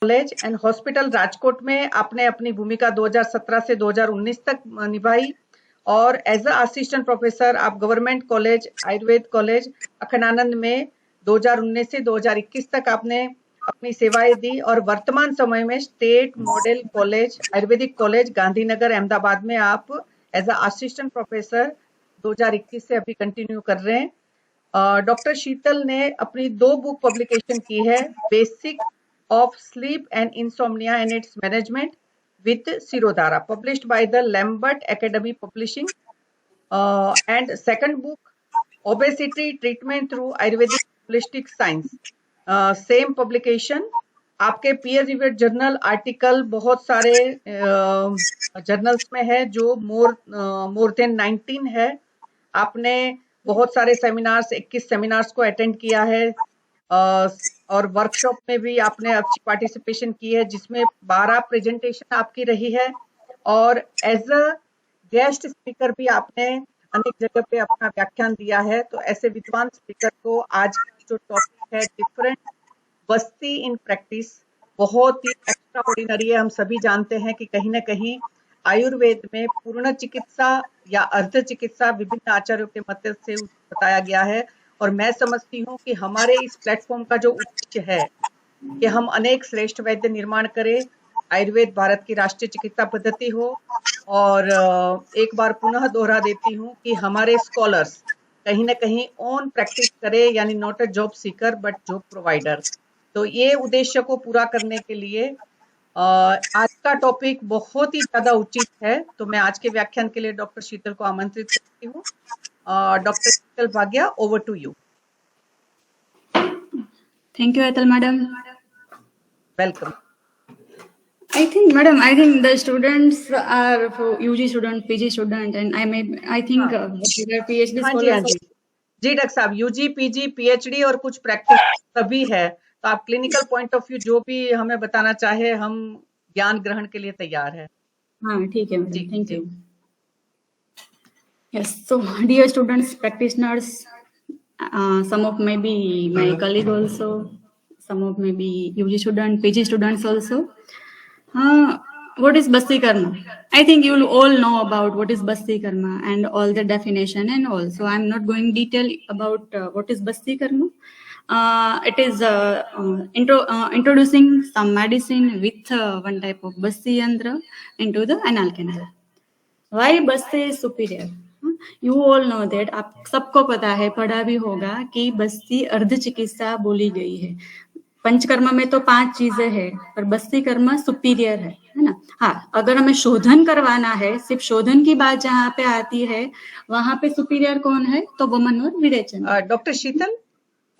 College and hospital Rajkot में आपने अपनी भूमिका 2017 से 2019 तक निभाई और एज अ असिस्टेंट प्रोफेसर आप government college Ayurveda college Akhandanand में 2019 से 2021 तक आपने अपनी सेवाएं दी और वर्तमान समय में state model college Ayurvedic college Gandhinagar Ahmedabad में आप एज अ असिस्टेंट प्रोफेसर 2021 से अभी कंटिन्यू कर रहे हैं। डॉक्टर शीतल ने अपनी 2 बुक पब्लिकेशन की है, basic of sleep and insomnia and its management with Sirodhara, published by the Lambert Academy Publishing, and second book, obesity treatment through Ayurvedic holistic science, same publication। आपके peer reviewed journal article बहुत सारे journals में है जो more than 19 है। आपने बहुत सारे सेमिनार्स 21 सेमिनार्स को अटेंड किया है और वर्कशॉप में भी आपने अच्छी पार्टिसिपेशन की है जिसमें 12 प्रेजेंटेशन आपकी रही है और एज अ गेस्ट स्पीकर भी आपने अनेक जगह पे अपना व्याख्यान दिया है। तो ऐसे विद्वान स्पीकर को आज जो टॉपिक है डिफरेंट बस्ती इन प्रैक्टिस बहुत ही एक्स्ट्रा ऑर्डिनरी है। हम सभी जानते हैं कि कहीं ना कहीं आयुर्वेद में पूर्ण चिकित्सा या अर्ध चिकित्सा विभिन्न आचार्यों के मत से बताया गया है और मैं समझती हूँ कि हमारे इस प्लेटफॉर्म का जो उद्देश्य है कि हम अनेक श्रेष्ठ वैद्य निर्माण करें, आयुर्वेद भारत की राष्ट्रीय चिकित्सा पद्धति हो और एक बार पुनः दोहरा देती हूँ कि हमारे स्कॉलर्स कहीं ना कहीं ऑन प्रैक्टिस करें, यानी not a job seeker but job provider. तो ये उद्देश्य को पूरा करने के लिए आज का टॉपिक बहुत ही ज्यादा उचित है। तो मैं आज के व्याख्यान के लिए डॉक्टर शीतल को आमंत्रित करती हूँ। Dr. Sheetal Bhagia, over to you. Thank you, Atal madam. Welcome. I think the students are for UG student, PG student, and I think PhD scholars. जी डॉक्टर साहब, यूजी, पीजी, पीएचडी और कुछ practice सभी है। तो आप clinical point of view जो भी हमें बताना चाहे, हम ज्ञान ग्रहण के लिए तैयार है। हाँ ठीक है, thank you. Yes, so dear students, practitioners, some of maybe my colleague also, some of maybe UG student, PG students also. What is Basti Karma? I think you all know about what is Basti Karma and all the definition and all. So I'm not going detail about what is Basti Karma. It is introducing some medicine with one type of Basti Yantra into the anal canal. Why Basti is superior? You all know that, आप सबको पता है, पढ़ा भी होगा कि बस्ती अर्ध चिकित्सा बोली गई है। पंचकर्म में तो 5 चीजें हैं पर बस्ती कर्म सुपीरियर है ना। हाँ, अगर हमें शोधन करवाना है, सिर्फ शोधन की बात जहाँ पे आती है वहां पे सुपीरियर कौन है, तो वमन और विरेचन। डॉक्टर शीतल।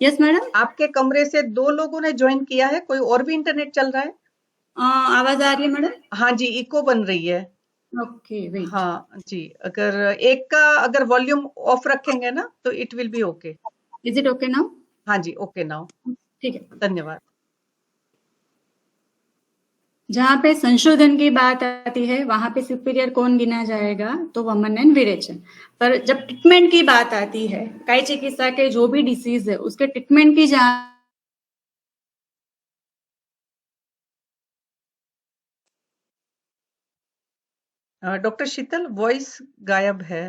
Yes madam. आपके कमरे से 2 लोगों ने ज्वाइन किया है, कोई और भी इंटरनेट चल रहा है? आवाज आ रही है मैडम? हाँ जी, इको बन रही है। Okay wait. हाँ जी, अगर वॉल्यूम ऑफ रखेंगे ना तो it will be okay. Is it okay now? हाँ जी, ओके नाउ। ठीक है, धन्यवाद। जहाँ पे संशोधन की बात आती है वहां पे सुपीरियर कौन गिना जाएगा, तो वमन एंड विरेचन। पर जब ट्रीटमेंट की बात आती है, काई चिकित्सा के जो भी डिसीज है उसके ट्रीटमेंट की जहाँ डॉक्टर शीतल वॉइस गायब है।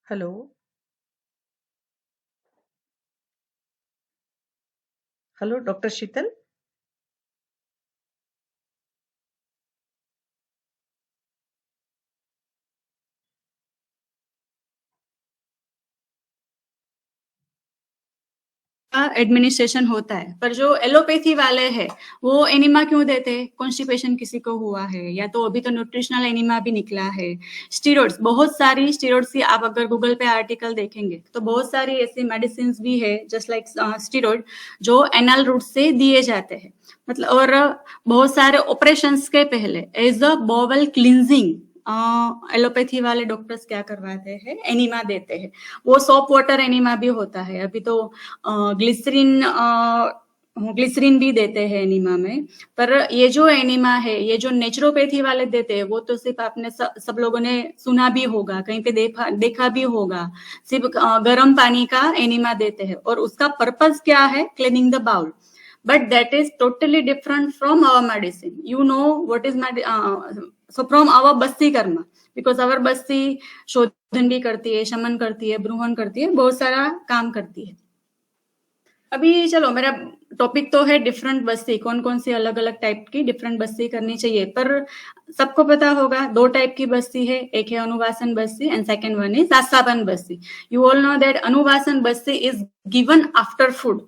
हेलो हेलो डॉक्टर शीतल। एडमिनिस्ट्रेशन होता है, पर जो एलोपैथी वाले हैं वो एनिमा क्यों देते हैं? कॉन्स्टिपेशन किसी को हुआ है, या तो अभी तो न्यूट्रिशनल एनिमा भी निकला है। स्टीरॉइड्स, बहुत सारी स्टीरॉइड्स की आप अगर गूगल पे आर्टिकल देखेंगे तो बहुत सारी ऐसी मेडिसिन भी है जस्ट लाइक स्टीरॉइड जो एनल रूट से दिए जाते हैं। मतलब और बहुत सारे ऑपरेशंस के पहले as a bowel cleansing allopathy वाले डॉक्टर्स क्या करवाते हैं, एनिमा देते हैं। वो सॉप वाटर एनिमा भी होता है, अभी तो ग्लिसरीन भी देते हैं एनिमा में। पर ये जो एनिमा है, ये जो नेचुरोपैथी वाले देते हैं, वो तो सिर्फ आपने सब लोगों ने सुना भी होगा, कहीं पे देखा भी होगा। सिर्फ गर्म पानी का एनिमा देते हैं और उसका पर्पस क्या है, cleaning the bowel. but that is totally different from our medicine. You know what is so from our Basti Karma, because our बस्ती शोधन भी करती है, शमन करती है, ब्रूहन करती है, बहुत सारा काम करती है। अभी चलो मेरा टॉपिक तो है डिफरेंट बस्ती, कौन कौन सी अलग अलग टाइप की डिफरेंट बस्ती करनी चाहिए, पर सबको पता होगा 2 टाइप की बस्ती है, एक है अनुवासन बस्ती and second one is आस्वापन Basti. You all know that अनुवासन Basti is given after food.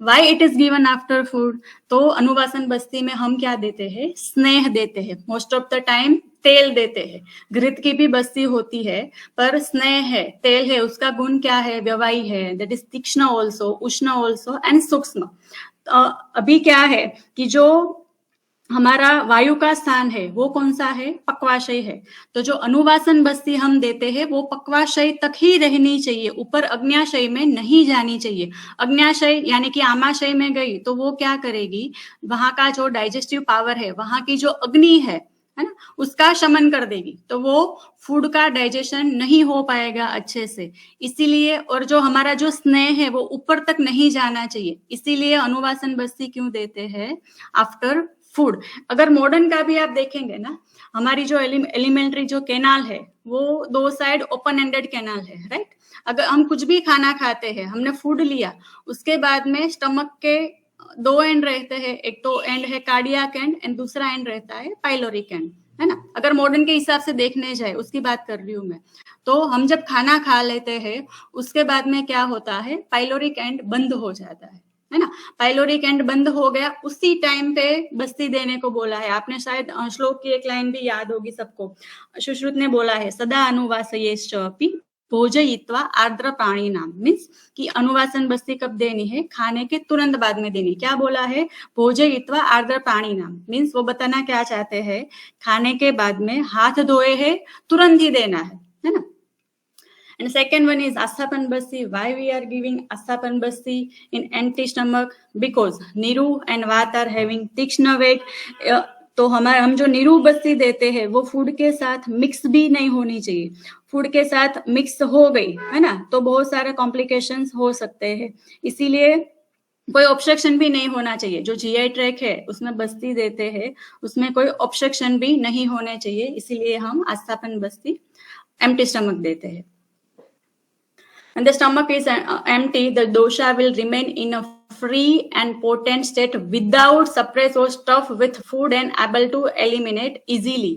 Why it is given after food? तो अनुवासन बस्ती में हम क्या देते हैं? स्नेह देते हैं, मोस्ट ऑफ द टाइम तेल देते हैं। घृत की भी बस्ती होती है, पर स्नेह है, तेल है, उसका गुण क्या है? व्यवाही है, दैट इज तीक्ष्ण ऑल्सो, उष्ण ऑल्सो एंड सूक्ष्म। अभी क्या है कि जो हमारा वायु का स्थान है वो कौन सा है? पक्वाशय है। तो जो अनुवासन बस्ती हम देते हैं वो पक्वाशय तक ही रहनी चाहिए, ऊपर अग्न्याशय में नहीं जानी चाहिए। अग्न्याशय यानी कि आमाशय में गई तो वो क्या करेगी? वहां का जो डाइजेस्टिव पावर है, वहां की जो अग्नि है ना, उसका शमन कर देगी, तो वो फूड का डाइजेशन नहीं हो पाएगा अच्छे से। इसीलिए, और जो हमारा जो स्नेह है वो ऊपर तक नहीं जाना चाहिए, इसीलिए अनुवासन बस्ती क्यों देते हैं? After food. अगर मॉडर्न का भी आप देखेंगे ना, हमारी जो एलिमेंट्री जो कैनाल है वो 2 साइड ओपन एंडेड कैनाल है, राइट? अगर हम कुछ भी खाना खाते हैं, हमने फूड लिया, उसके बाद में स्टमक के 2 एंड रहते हैं, एक तो एंड है कार्डियक एंड दूसरा एंड रहता है पाइलोरिक एंड, है ना? अगर मॉडर्न के हिसाब से देखने जाए, उसकी बात कर रही हूँ मैं। तो हम जब खाना खा लेते हैं उसके बाद में क्या होता है? पाइलोरिक एंड बंद हो जाता है ना? पाइलोरिक एंड बंद हो गया, उसी टाइम पे बस्ती देने को बोला है। आपने शायद श्लोक की एक लाइन भी याद होगी सबको, सुश्रुत ने बोला है सदा अनुवासयेश्चापि भोजयित्वा आर्द्र प्राणी नाम, मीन्स कि अनुवासन बस्ती कब देनी है? खाने के तुरंत बाद में देनी। क्या बोला है? भोजयित्वा आर्द्र प्राणी नाम, मीन्स वो बताना क्या चाहते हैं? खाने के बाद में हाथ धोए है तुरंत ही देना है ना? And second one is Asapan Basti. Why we are giving Asapan Basti in empty stomach? Because Niru and Vat are having तीक्ष्ण वेग। तो हम जो नीरू बस्ती देते हैं वो फूड के साथ मिक्स भी नहीं होनी चाहिए। फूड के साथ मिक्स हो गई है ना, तो बहुत सारे कॉम्प्लिकेशंस हो सकते हैं। इसीलिए कोई ऑब्स्ट्रक्शन भी नहीं होना चाहिए। जो जीआई ट्रैक है उसमें बस्ती देते हैं, उसमें कोई ऑब्स्ट्रक्शन भी नहीं होने चाहिए, इसीलिए हम आस्वापन बस्ती एम्प्टी स्टमक देते हैं। When the stomach is empty, the dosha will remain in a free and potent state without suppress or stuff with food and able to eliminate easily.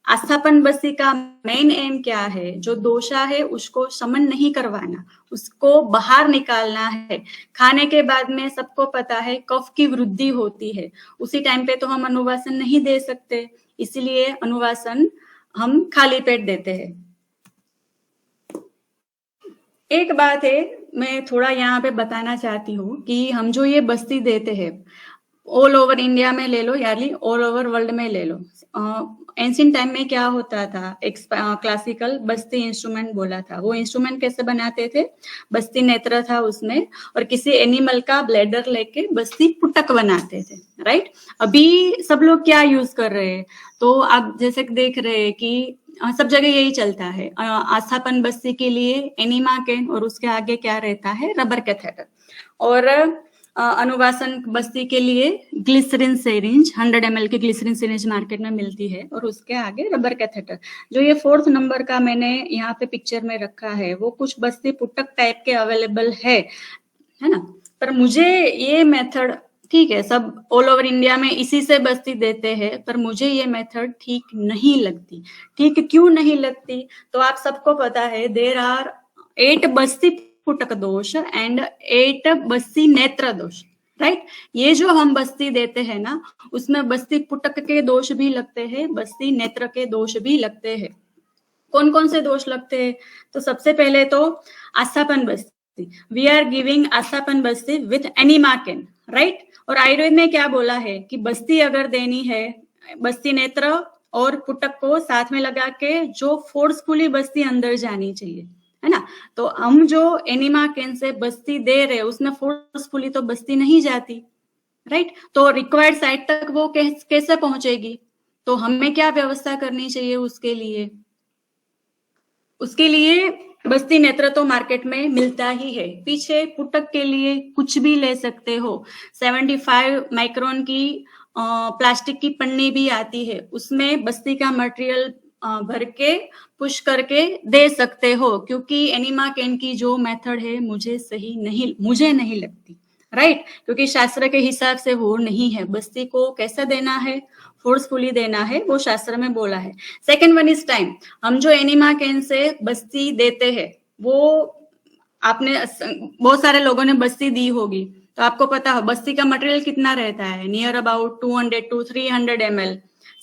आस्वापन बस्ती का मेन एम क्या है? जो दोषा है उसको शमन नहीं करवाना, उसको बाहर निकालना है। खाने के बाद में सबको पता है कफ की वृद्धि होती है, उसी टाइम पे तो हम अनुवासन नहीं दे सकते, इसलिए अनुवासन हम खाली पेट देते हैं। एक बात है मैं थोड़ा यहाँ पे बताना चाहती हूँ कि हम जो ये बस्ती देते हैं ऑल ओवर इंडिया में ले लो या ऑल ओवर वर्ल्ड में ले लो, एंशिएंट टाइम में क्या होता था? एक क्लासिकल बस्ती इंस्ट्रूमेंट बोला था। वो इंस्ट्रूमेंट कैसे बनाते थे? बस्ती नेत्र था उसमें, और किसी एनिमल का ब्लैडर लेके बस्ती पुटक बनाते थे, राइट? अभी सब लोग क्या यूज कर रहे हैं? तो आप जैसे देख रहे हैं कि सब जगह यही चलता है। आस्वापन बस्ती के लिए एनिमा कैन और उसके आगे क्या रहता है? Rubber catheter. और अनुवासन बस्ती के लिए ग्लिसरीन सिरिंज, 100 ml की ग्लिसरीन सिरिंज मार्केट में मिलती है, और उसके आगे रबर कैथेटर। जो ये 4th नंबर का मैंने यहाँ पे पिक्चर में रखा है वो कुछ बस्ती पुटक टाइप के अवेलेबल है ना? पर मुझे ये मेथड, ठीक है सब ऑल ओवर इंडिया में इसी से बस्ती देते हैं, पर मुझे ये मेथड ठीक नहीं लगती। ठीक क्यों नहीं लगती? तो आप सबको पता है देयर आर 8 बस्ती पुटक दोष एंड 8 बस्ती नेत्र दोष, राइट? ये जो हम बस्ती देते हैं ना, उसमें बस्ती पुटक के दोष भी लगते हैं, बस्ती नेत्र के दोष भी लगते हैं। कौन कौन से दोष लगते हैं? तो सबसे पहले तो आस्वापन बस्ती, we are giving आस्वापन Basti with enema can, right? और आयुर्वेद में क्या बोला है कि बस्ती अगर देनी है, बस्ती नेत्र और पुटक को साथ में लगा के जो फोर्सफुली बस्ती अंदर जानी चाहिए, है ना? तो हम जो एनिमा कैन से बस्ती दे रहे उसमें फोर्सफुली तो बस्ती नहीं जाती, राइट? तो रिक्वायर्ड साइट तक वो कैसे पहुंचेगी? तो हमें क्या व्यवस्था करनी चाहिए उसके लिए? उसके लिए बस्ती नेत्र तो मार्केट में मिलता ही है। पीछे पुटक के लिए कुछ भी ले सकते हो। 75 माइक्रोन की प्लास्टिक की पन्नी भी आती है, उसमें बस्ती का मटेरियल भर के पुश करके दे सकते हो, क्योंकि एनिमा कैन की जो मेथड है मुझे नहीं लगती, राइट? क्योंकि शास्त्र के हिसाब से वो नहीं है। बस्ती को कैसा देना है, फोर्सफुली देना है, वो शास्त्र में बोला है। Second one is time. हम जो एनिमा कैन से बस्ती देते हैं, वो आपने बहुत सारे लोगों ने बस्ती दी होगी, तो आपको पता हो बस्ती का मटेरियल कितना रहता है, नियर अबाउट 200 to 300 ml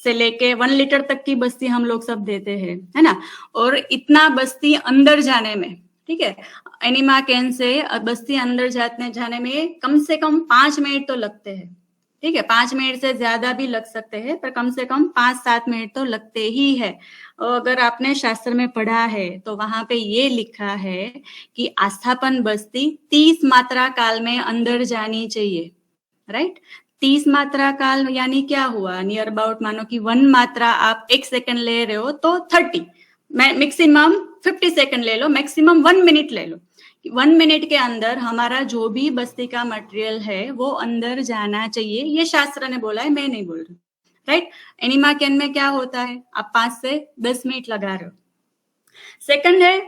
से लेके 1 लीटर तक की बस्ती हम लोग सब देते हैं, है ना? और इतना बस्ती अंदर जाने में, ठीक है, एनिमा कैन से बस्ती अंदर जाने में कम से कम 5 मिनट तो लगते हैं, ठीक है? 5 मिनट से ज्यादा भी लग सकते हैं, पर कम से कम 5-7 मिनट तो लगते ही है। और अगर आपने शास्त्र में पढ़ा है तो वहां पे ये लिखा है कि आस्थापन बस्ती 30 मात्रा काल में अंदर जानी चाहिए, राइट? 30 मात्रा काल यानी क्या हुआ, नियर अबाउट मानो कि 1 मात्रा आप 1 सेकंड ले रहे हो तो 30, मैक्सिमम 50 सेकंड ले लो, मैक्सिमम 1 मिनट ले लो। 1 मिनट के अंदर हमारा जो भी बस्ती का मटेरियल है वो अंदर जाना चाहिए, ये शास्त्र ने बोला है, मैं नहीं बोल रही, राइट? एनिमा कैन में क्या होता है, आप 5 से 10 मिनट लगा रहे हो। सेकंड है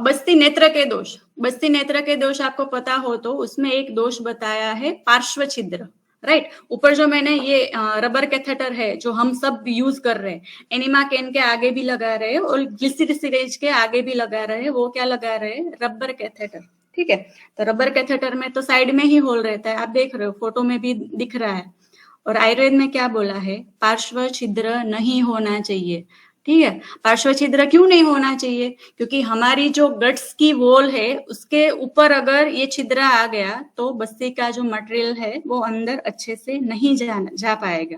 बस्ती नेत्र के दोष। बस्ती नेत्र के दोष आपको पता हो तो उसमें एक दोष बताया है पार्श्व छिद्र, राइट? ऊपर जो मैंने ये रबर कैथेटर है जो हम सब यूज कर रहे हैं, एनिमा कैन के आगे भी लगा रहे हैं और ग्लिसरीन के आगे भी लगा रहे हैं, वो क्या लगा रहे हैं, रबर कैथेटर, ठीक है? तो रबर कैथेटर में तो साइड में ही होल रहता है, आप देख रहे हो, फोटो में भी दिख रहा है। और आयुर्वेद में क्या बोला है, पार्श्व छिद्र नहीं होना चाहिए, ठीक है? पार्श्व छिद्र क्यों नहीं होना चाहिए? क्योंकि हमारी जो गट्स की वॉल है उसके ऊपर अगर ये छिद्र आ गया तो बस्ती का जो मटेरियल है वो अंदर अच्छे से नहीं जा पाएगा।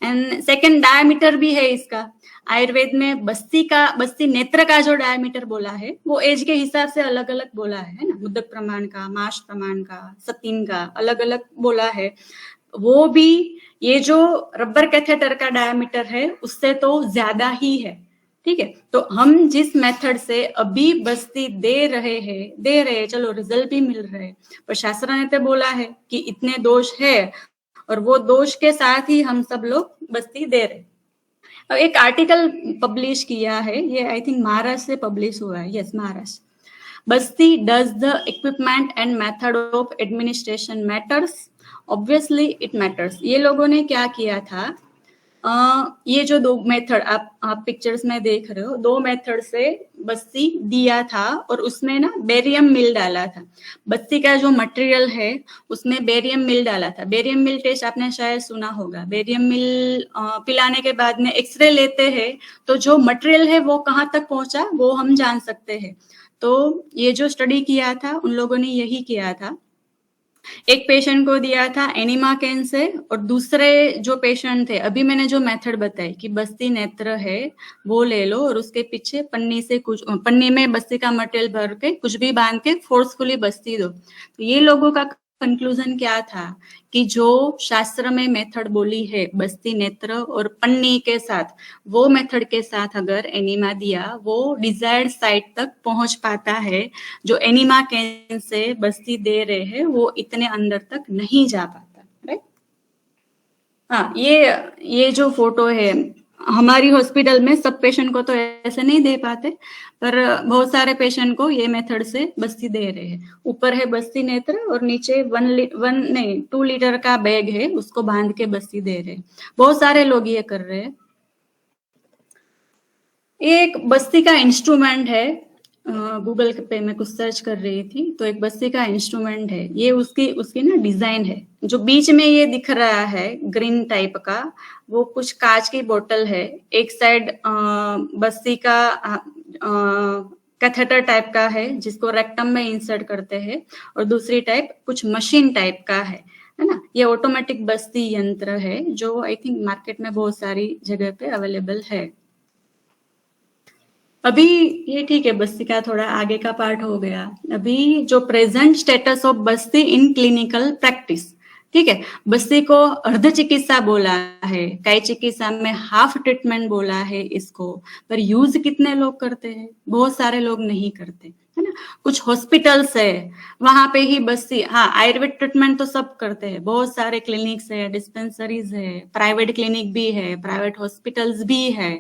एंड सेकंड, डायमीटर भी है इसका। आयुर्वेद में बस्ती नेत्र का जो डायमीटर बोला है वो एज के हिसाब से अलग अलग बोला है ना, मुद्दक प्रमाण का, माश प्रमाण का, सतीन का, अलग अलग बोला है। वो भी ये जो रबर कैथेटर का डायमीटर है उससे तो ज्यादा ही है, ठीक है? तो हम जिस मेथड से अभी बस्ती दे रहे हैं, चलो रिजल्ट भी मिल रहे हैं, पर शास्त्र ने तो बोला है कि इतने दोष है और वो दोष के साथ ही हम सब लोग बस्ती दे रहे। अब एक आर्टिकल पब्लिश किया है, ये आई थिंक महाराष्ट्र से पब्लिश हुआ है, yes Maharashtra. Basti does the equipment and method of administration matters, obviously it matters. ये लोगों ने क्या किया था, ये जो 2 मेथड आप पिक्चर्स में देख रहे हो, 2 मेथड से बस्ती दिया था और उसमें ना बेरियम मिल डाला था। बस्ती का जो मटेरियल है उसमें बेरियम मिल डाला था। बेरियम मिल टेस्ट आपने शायद सुना होगा। बेरियम मिल पिलाने के बाद में एक्सरे लेते हैं तो जो मटेरियल है वो कहाँ तक पहुंचा वो हम जान सकते हैं। तो ये जो स्टडी किया था उन लोगों ने यही किया था, एक पेशेंट को दिया था एनिमा कैन से और दूसरे जो पेशेंट थे, अभी मैंने जो मेथड बताई कि बस्ती नेत्र है वो ले लो और उसके पीछे पन्नी में बस्ती का मटेरियल भर के कुछ भी बांध के फोर्सफुली बस्ती दो। तो ये लोगों का कंक्लूजन क्या था कि जो शास्त्र में मेथड बोली है बस्ती नेत्र और पन्नी के साथ, वो मेथड के साथ अगर एनिमा दिया वो डिजायर्ड साइट तक पहुंच पाता है। जो एनिमा कैन से बस्ती दे रहे हैं वो इतने अंदर तक नहीं जा पाता, राइट? हाँ, ये जो फोटो है, हमारी हॉस्पिटल में सब पेशेंट को तो ऐसे नहीं दे पाते, पर बहुत सारे पेशेंट को ये मेथड से बस्ती दे रहे हैं। ऊपर है बस्ती नेत्र और नीचे 2 लीटर का बैग है, उसको बांध के बस्ती दे रहे हैं। बहुत सारे लोग ये कर रहे हैं। एक बस्ती का इंस्ट्रूमेंट है, गूगल पे मैं कुछ सर्च कर रही थी तो एक बस्ती का इंस्ट्रूमेंट है, ये उसकी ना डिजाइन है। जो बीच में ये दिख रहा है ग्रीन टाइप का, वो कुछ कांच की बोतल है। एक साइड बस्ती का कैथेटर टाइप का है जिसको रेक्टम में इंसर्ट करते हैं और दूसरी टाइप कुछ मशीन टाइप का है ना। ये ऑटोमेटिक बस्ती यंत्र है जो आई थिंक मार्केट में बहुत सारी जगह पे अवेलेबल है। अभी ये ठीक है, बस्ती का थोड़ा आगे का पार्ट हो गया। अभी जो present status of Basti in clinical practice, ठीक है। बस्ती को अर्ध चिकित्सा बोला है, कई चिकित्सा में हाफ ट्रीटमेंट बोला है इसको, पर यूज कितने लोग करते हैं? बहुत सारे लोग नहीं करते, है ना। कुछ हॉस्पिटल्स है वहां पे ही बस्ती, हाँ आयुर्वेद ट्रीटमेंट तो सब करते हैं, बहुत सारे क्लिनिक्स है, डिस्पेंसरीज है, प्राइवेट क्लिनिक भी है, प्राइवेट हॉस्पिटल्स भी है,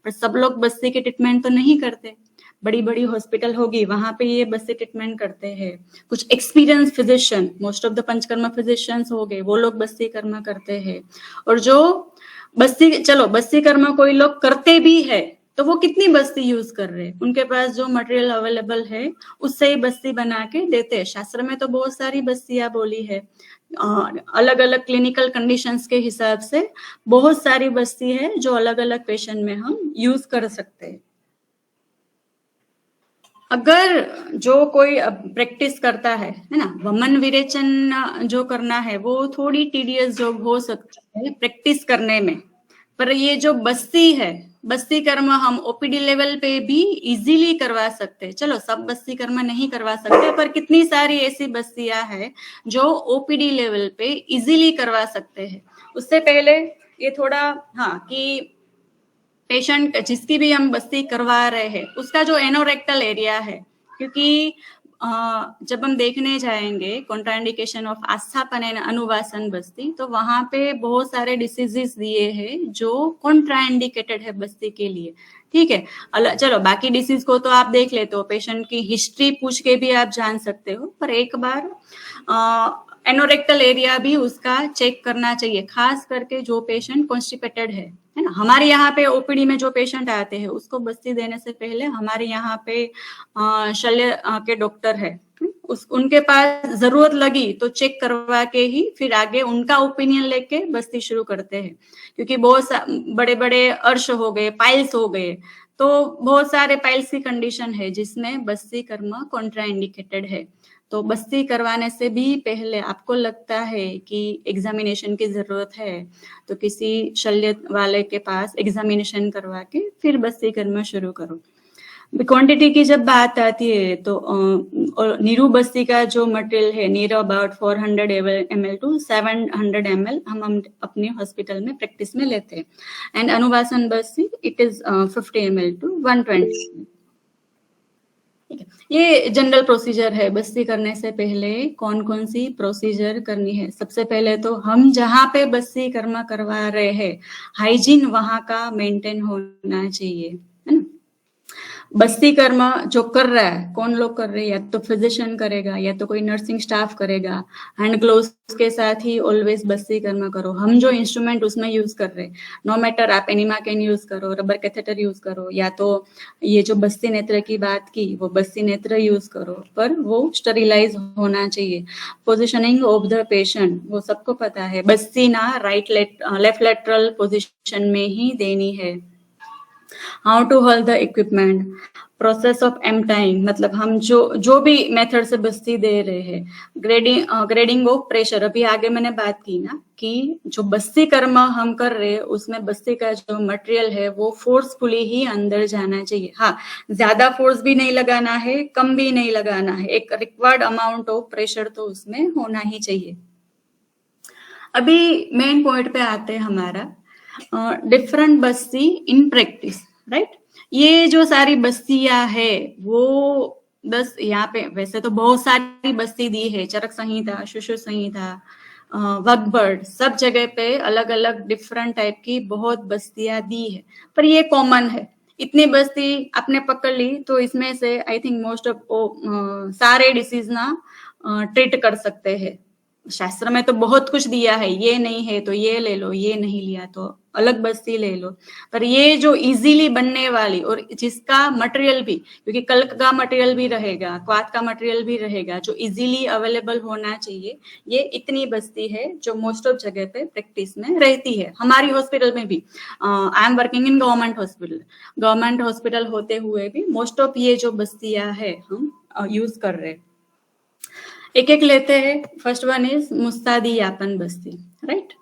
पर सब लोग बस्ती के ट्रीटमेंट तो नहीं करते। बड़ी बड़ी हॉस्पिटल होगी वहां पे ये बस्ती ट्रीटमेंट करते हैं। कुछ experience physician, most of the panchakarma physicians हो गए, वो लोग बस्ती कर्मा करते हैं। और जो बस्ती, चलो बस्ती कर्मा कोई लोग करते भी है तो वो कितनी बस्ती यूज कर रहे हैं? उनके पास जो मटेरियल अवेलेबल है उससे ही बस्ती बना के देते हैं। शास्त्र में तो बहुत सारी बस्तियां बोली है, अलग अलग क्लिनिकल कंडीशंस के हिसाब से बहुत सारी बस्ती है जो अलग अलग पेशेंट में हम यूज कर सकते हैं। अगर जो कोई प्रैक्टिस करता है ना, वमन विरेचन जो करना है वो थोड़ी टीडियस जॉब हो सकता है प्रैक्टिस करने में, पर ये जो बस्ती है, बस्ती कर्म हम ओपीडी लेवल पे भी इजीली करवा सकते हैं। चलो सब बस्ती कर्म नहीं करवा सकते, पर कितनी सारी ऐसी बस्तियां हैं जो ओपीडी लेवल पे इजीली करवा सकते हैं। उससे पहले ये थोड़ा, हाँ, कि पेशेंट जिसकी भी हम बस्ती करवा रहे हैं उसका जो एनोरेक्टल एरिया है, क्योंकि जब हम देखने जाएंगे कॉन्ट्राइंडिकेशन ऑफ आस्थापन एंड अनुवासन बस्ती, तो वहां पे बहुत सारे डिसीजेस दिए हैं जो कॉन्ट्राइंडिकेटेड है बस्ती के लिए। ठीक है, चलो बाकी डिसीज को तो आप देख लेते हो, पेशेंट की हिस्ट्री पूछ के भी आप जान सकते हो, पर एक बार एनोरेक्टल एरिया भी उसका चेक करना चाहिए, खास करके जो पेशेंट कॉन्स्टिपेटेड है ना। हमारे यहाँ पे ओपीडी में जो पेशेंट आते हैं उसको बस्ती देने से पहले हमारे यहाँ पे शल्य के डॉक्टर है, उनके पास जरूरत लगी तो चेक करवा के ही फिर आगे उनका ओपिनियन लेके बस्ती शुरू करते हैं। क्योंकि बहुत बड़े बड़े अर्श हो गए, पाइल्स हो गए, तो बहुत सारे पाइल्स की कंडीशन है जिसमें बस्ती कर्म कॉन्ट्राइंडिकेटेड है। तो बस्ती करवाने से भी पहले आपको लगता है कि एग्जामिनेशन की जरूरत है तो किसी शल्य वाले के पास एग्जामिनेशन करवा के फिर बस्ती करना शुरू करो। क्वांटिटी की जब बात आती है तो नीरू बस्ती का जो मटेरियल है near about 400 ml to 700 ml हम अपने हॉस्पिटल में प्रैक्टिस में लेते हैं। एंड अनुवासन बस्ती it is 50 ml to 120 ml। ठीक है, ये जनरल प्रोसीजर है। बस्ती करने से पहले कौन कौन सी प्रोसीजर करनी है? सबसे पहले तो हम जहाँ पे बस्ती कर्म करवा रहे हैं हाइजीन वहां का मेंटेन होना चाहिए, है ना। बस्ती कर्म जो कर रहा है, कौन लोग कर रहे हैं? या तो फिजिशियन करेगा या तो कोई नर्सिंग स्टाफ करेगा। हैंड ग्लोव्स के साथ ही ऑलवेज बस्ती कर्म करो। हम जो इंस्ट्रूमेंट उसमें यूज कर रहे हैं, नो मैटर आप एनिमा कैन यूज करो, रबर कैथेटर यूज करो, या तो ये जो बस्ती नेत्र की बात की वो बस्ती नेत्र यूज करो, पर वो स्टरिलाइज होना चाहिए। पोजिशनिंग ऑफ द पेशेंट वो सबको पता है, बस्ती ना राइट लेफ्ट लेटरल पोजिशन में ही देनी है। How to hold the equipment, process of emptying, मतलब हम जो भी मेथड से बस्ती दे रहे हैं, ग्रेडिंग ऑफ प्रेशर, अभी आगे मैंने बात की ना कि जो बस्ती कर्म हम कर रहे हैं उसमें बस्ती का जो मटेरियल है वो फोर्सफुली ही अंदर जाना चाहिए। हाँ, ज्यादा फोर्स भी नहीं लगाना है, कम भी नहीं लगाना है, एक रिक्वायर्ड अमाउंट ऑफ प्रेशर तो उसमें होना ही चाहिए। अभी मेन पॉइंट पे आते हैं हमारा different Basti in practice, right. ये जो सारी बस्तियां है वो 10 यहाँ पे वैसे तो बहुत सारी बस्ती दी है, चरक संहिता, शुश्रु संहिता, वगबर्ड, सब जगह पे अलग अलग डिफरेंट टाइप की बहुत बस्तियां दी है, पर ये कॉमन है। इतनी बस्ती आपने पकड़ ली तो इसमें से आई थिंक मोस्ट ऑफ सारे डिसीज ना ट्रीट कर सकते हैं। शास्त्र में तो बहुत कुछ दिया है, ये नहीं है तो ये ले लो, ये नहीं लिया तो अलग बस्ती ले लो, पर ये जो इजीली बनने वाली और जिसका मटेरियल भी, क्योंकि कल्क का मटेरियल भी रहेगा, क्वाथ का मटेरियल भी रहेगा, जो इजीली अवेलेबल होना चाहिए, ये इतनी बस्ती है जो मोस्ट ऑफ जगह पे प्रैक्टिस में रहती है। हमारी हॉस्पिटल में भी, I am working in government hospital होते हुए भी मोस्ट ऑफ ये जो बस्तियां है हम यूज कर रहे हैं। एक एक लेते हैं। फर्स्ट वन इज मुस्तादी यापन बस्ती, राइट।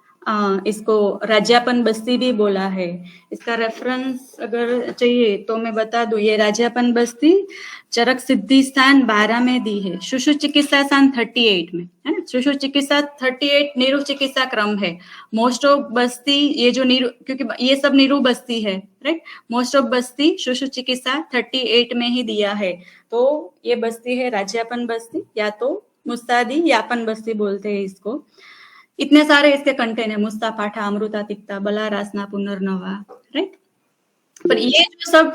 इसको राज्यापन बस्ती भी बोला है। इसका रेफरेंस अगर चाहिए तो मैं बता दूं, ये राज्यापन बस्ती चरक सिद्धि स्थान 12 में दी है, शिशु चिकित्सा स्थान 38 में है ना। शिशु चिकित्सा 38 नीरू चिकित्सा क्रम है। मोस्ट ऑफ बस्ती ये जो नीरू, क्योंकि ये सब नीरू बस्ती है राइट, मोस्ट ऑफ बस्ती शिशु चिकित्सा 38 में ही दिया है। तो ये बस्ती है राज्यापन बस्ती, या तो मुस्तादी यापन बस्ती बोलते हैं इसको। इतने सारे इसके कंटेंट है, मुस्ता पाठा, अमृता तिक्ता, बला रासना, पुनर्नवा राइट। पर ये जो सब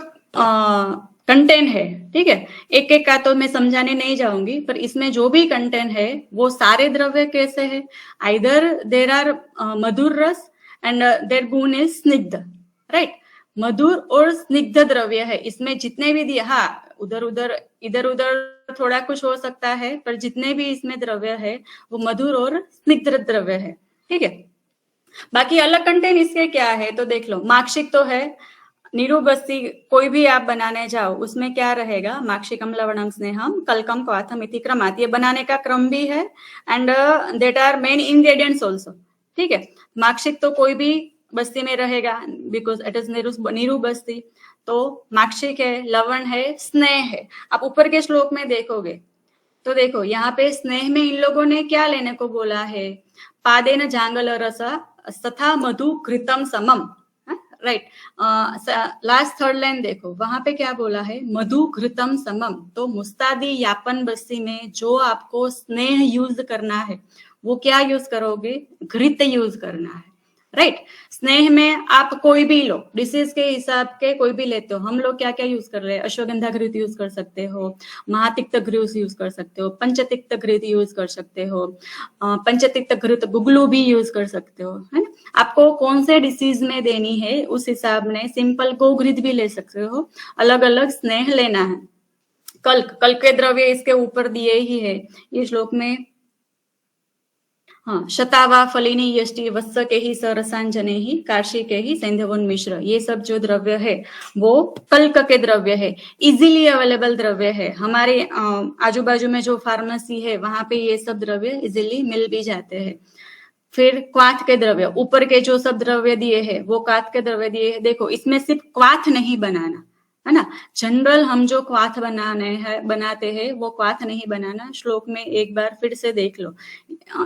कंटेंट है ठीक है, एक एक का तो मैं समझाने नहीं जाऊंगी, पर इसमें जो भी कंटेंट है वो सारे द्रव्य कैसे है, आइदर देर आर मधुर रस एंड देर गुण इज स्निग्ध राइट। मधुर और स्निग्ध द्रव्य है इसमें जितने भी दिए, हाँ उधर उधर थोड़ा कुछ हो सकता है, पर जितने भी इसमें द्रव्य है वो मधुर और स्निग्ध द्रव्य है ठीक है। बाकी अलग कंटेंट इसके क्या है तो देख लो। माक्षिक तो है, नीरू बस्ती कोई भी आप बनाने जाओ उसमें क्या रहेगा, माक्षिकम लवणम स्नेहम कलकम क्वाथम इति क्रमात्, ये बनाने का क्रम भी है and that are main ingredients also ठीक है। माक्षिक तो कोई भी बस्ती में रहेगा बिकॉज इट इज नीरू बस्ती। तो माक्षिक है, लवण है, स्नेह है। आप ऊपर के श्लोक में देखोगे तो देखो यहाँ पे स्नेह में इन लोगों ने क्या लेने को बोला है, पादेन जांगल रस तथा मधु घृतम समम राइट। लास्ट थर्ड लाइन देखो, वहां पे क्या बोला है, मधु घृतम समम। तो मुस्तादी यापन बस्ती में जो आपको स्नेह यूज करना है वो क्या यूज करोगे, घृत यूज करना है राइट। स्नेह में आप कोई भी लो, डिसीज के हिसाब के कोई भी लेते हो। हम लोग क्या क्या यूज कर रहे हैं, अश्वगंधा घृत यूज कर सकते हो, महातिक्त घृत यूज कर सकते हो, पंचतिक्त घृत यूज कर सकते हो, पंचतिक्त घृत गुगलू भी यूज कर सकते हो है ना। आपको कौन से डिसीज में देनी है उस हिसाब में सिंपल गो घृत भी ले सकते हो, अलग अलग स्नेह लेना है। कल्क के द्रव्य इसके ऊपर दिए ही है ये श्लोक में। हाँ, शतावा फलिनी यष्टि वत्स के ही सरसांजने ही कार्षि के ही सैंधवन मिश्र, ये सब जो द्रव्य है वो कल्क के द्रव्य है, इजीली अवेलेबल द्रव्य है। हमारे आजू बाजू में जो फार्मेसी है वहां पे ये सब द्रव्य इजीली मिल भी जाते हैं। फिर क्वाथ के द्रव्य, ऊपर के जो सब द्रव्य दिए हैं वो क्वाथ के द्रव्य दिए हैं। देखो इसमें सिर्फ क्वाथ नहीं बनाना है ना, जनरल हम जो क्वाथ बनाते हैं वो क्वाथ नहीं बनाना। श्लोक में एक बार फिर से देख लो,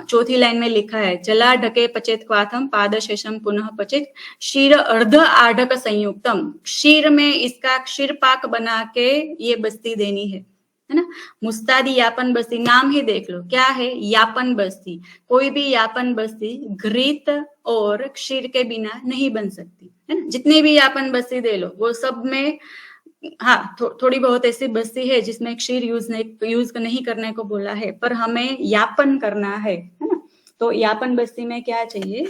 चौथी लाइन में लिखा है, जला ढके पचेत क्वाथम पाद शेषम पुनः पचेत क्षीर अर्ध आढ़क संयुक्तम। क्षीर में इसका क्षीर पाक बना के ये बस्ती देनी है ना। मुस्तादी यापन बस्ती, नाम ही देख लो क्या है, यापन बस्ती। कोई भी यापन बस्ती घृत और क्षीर के बिना नहीं बन सकती है ना। जितनी भी यापन बस्ती दे लो वो सब में हाँ थोड़ी बहुत ऐसी बस्ती है जिसमें क्षीर यूज नहीं करने को बोला है, पर हमें यापन करना है ना। तो यापन बस्ती में क्या चाहिए,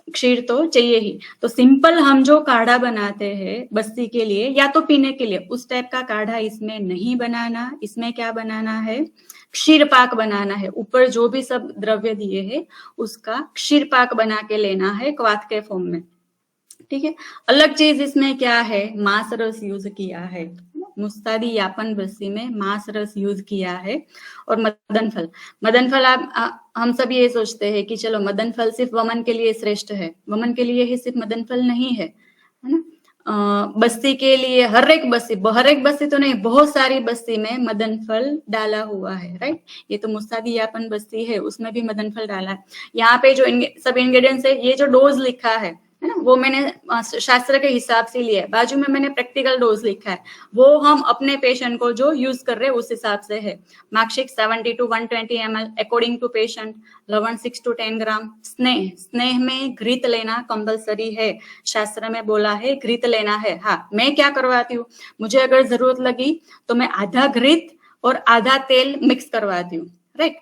क्षीर तो चाहिए ही। तो सिंपल हम जो काढ़ा बनाते हैं बस्ती के लिए या तो पीने के लिए, उस टाइप का काढ़ा इसमें नहीं बनाना। इसमें क्या बनाना है, क्षीर पाक बनाना है। ऊपर जो भी सब द्रव्य दिए हैं उसका क्षीर पाक बना के लेना है क्वाथ के फॉर्म में ठीक है। अलग चीज इसमें क्या है, मांस रस यूज किया है। मुस्तादी यापन बस्ती में मांस रस यूज किया है। और मदन फल हम सब ये सोचते हैं कि चलो मदन फल सिर्फ वमन के लिए श्रेष्ठ है, वमन के लिए ही सिर्फ मदन फल नहीं है ना। बस्ती के लिए हर एक बस्ती तो नहीं, बहुत सारी बस्ती में मदन फल डाला हुआ है राइट। ये तो मुस्तादी यापन बस्ती है उसमें भी मदन फल डाला है। यहाँ पे जो सब इंग्रेडिएंट्स है, ये जो डोज लिखा है ना, वो मैंने शास्त्र के हिसाब से लिया है। बाजू में मैंने प्रैक्टिकल डोज लिखा है, वो हम अपने पेशेंट को जो यूज कर रहे हैं उस हिसाब से है। माक्षिक 70 to 120 ml according to patient, लवण 6 to 10 ग्राम। स्नेह में घृत लेना कंपलसरी है, शास्त्र में बोला है घृत लेना है। हाँ, मैं क्या करवाती हूँ, मुझे अगर जरूरत लगी तो मैं आधा घृत और आधा तेल मिक्स करवाती हूँ राइट।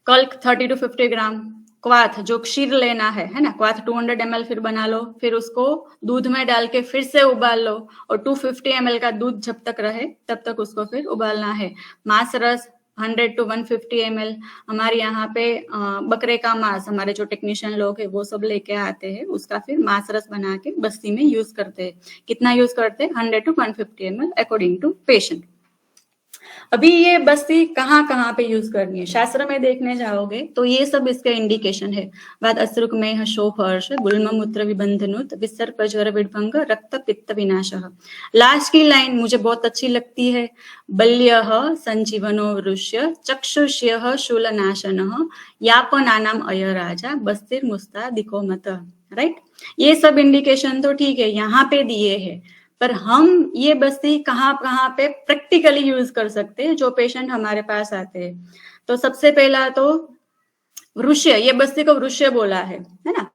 कल्क 30 to 50 ग्राम। क्वाथ जो क्षीर लेना है ना, क्वाथ 200 ml फिर बना लो, फिर उसको दूध में डाल के फिर से उबाल लो, और 250 ml का दूध जब तक रहे तब तक उसको फिर उबालना है। मांस रस 100 to 150 ml। हमारे यहाँ पे बकरे का मांस हमारे जो टेक्नीशियन लोग है वो सब लेके आते हैं, उसका फिर मांस रस बना के बस्ती में यूज करते हैं। कितना यूज करते हैं, 100 to 150 ml according to patient. अभी ये बस्ती कहाँ कहाँ पे यूज करनी है, शास्त्र में देखने जाओगे तो ये सब इसके इंडिकेशन है। वाद अश्रुक में शोक हर्ष, गुल्म मूत्र विबंधनुत, विसर्प ज्वर विभंग, रक्त पित्त विनाशः। लास्ट की लाइन मुझे बहुत अच्छी लगती है, बल्यः संजीवनो वृष्य, चक्षुष्यः शूलनाशनः, यापनानाम अय राजा, बस्तिर मुस्तादिको मत। राइट, ये सब इंडिकेशन तो ठीक है यहाँ पे दिए हैं, पर हम ये बस्ती कहाँ कहाँ पे प्रैक्टिकली यूज कर सकते हैं जो पेशेंट हमारे पास आते हैं। तो सबसे पहला तो वृष्य, ये बस्ती को वृष्य बोला है ना।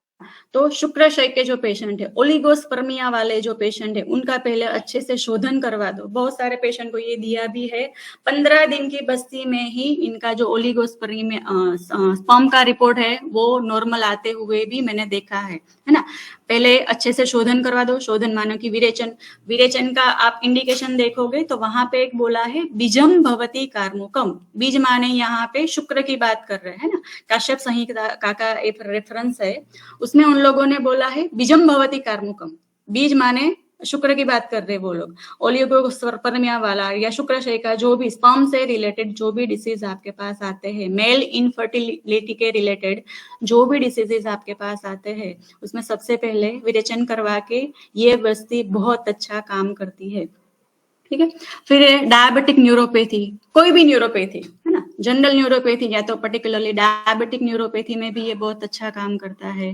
तो शुक्राशय के जो पेशेंट है, ओलिगोस्पर्मिया वाले जो पेशेंट है, उनका पहले अच्छे से शोधन करवा दो। बहुत सारे पेशेंट को ये दिया भी है, 15 दिन की बस्ती में ही इनका जो ओलिगोस्पर्मिया स्पर्म का रिपोर्ट है वो नॉर्मल आते हुए भी मैंने देखा है ना। पहले अच्छे से शोधन करवा दो, शोधन मानो कि विरेचन, विरेचन का आप इंडिकेशन देखोगे तो वहां पे एक बोला है बीजम भवती कार्मुकम, बीज माने यहाँ पे शुक्र की बात कर रहे हैं ना, काश्यप संहिता का एक रेफरेंस है, उसमें उन लोगों ने बोला है बीजम भवती कार्मुकम, बीज माने शुक्र की बात कर रहे वो लोग। ओलिगोस्पर्मिया वाला या शुक्राशय का जो भी स्पर्म से रिलेटेड जो भी डिसीज आपके पास आते हैं, मेल इनफर्टिलिटी के रिलेटेड जो भी डिसीजेज आपके पास आते हैं, उसमें सबसे पहले विरेचन करवा के ये बस्ती बहुत अच्छा काम करती है। ठीक है, फिर डायबिटिक न्यूरोपैथी, कोई भी न्यूरोपैथी है ना, जनरल न्यूरोपैथी या तो पर्टिकुलरली डायबिटिक न्यूरोपैथी में भी ये बहुत अच्छा काम करता है।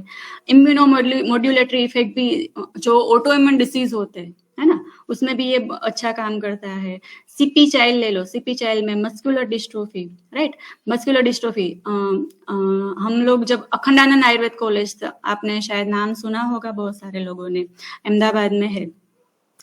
इम्यूनोमोड्यूलेटरी इफेक्ट भी जो ऑटोइम्यून डिसीज होते हैं है ना, उसमें भी ये अच्छा काम करता है। सीपी चाइल्ड ले लो, सीपी चाइल्ड में muscular dystrophy, right, muscular dystrophy, हम लोग जब अखंडानंद आयुर्वेद कॉलेज, आपने शायद नाम सुना होगा बहुत सारे लोगों ने, अहमदाबाद में है,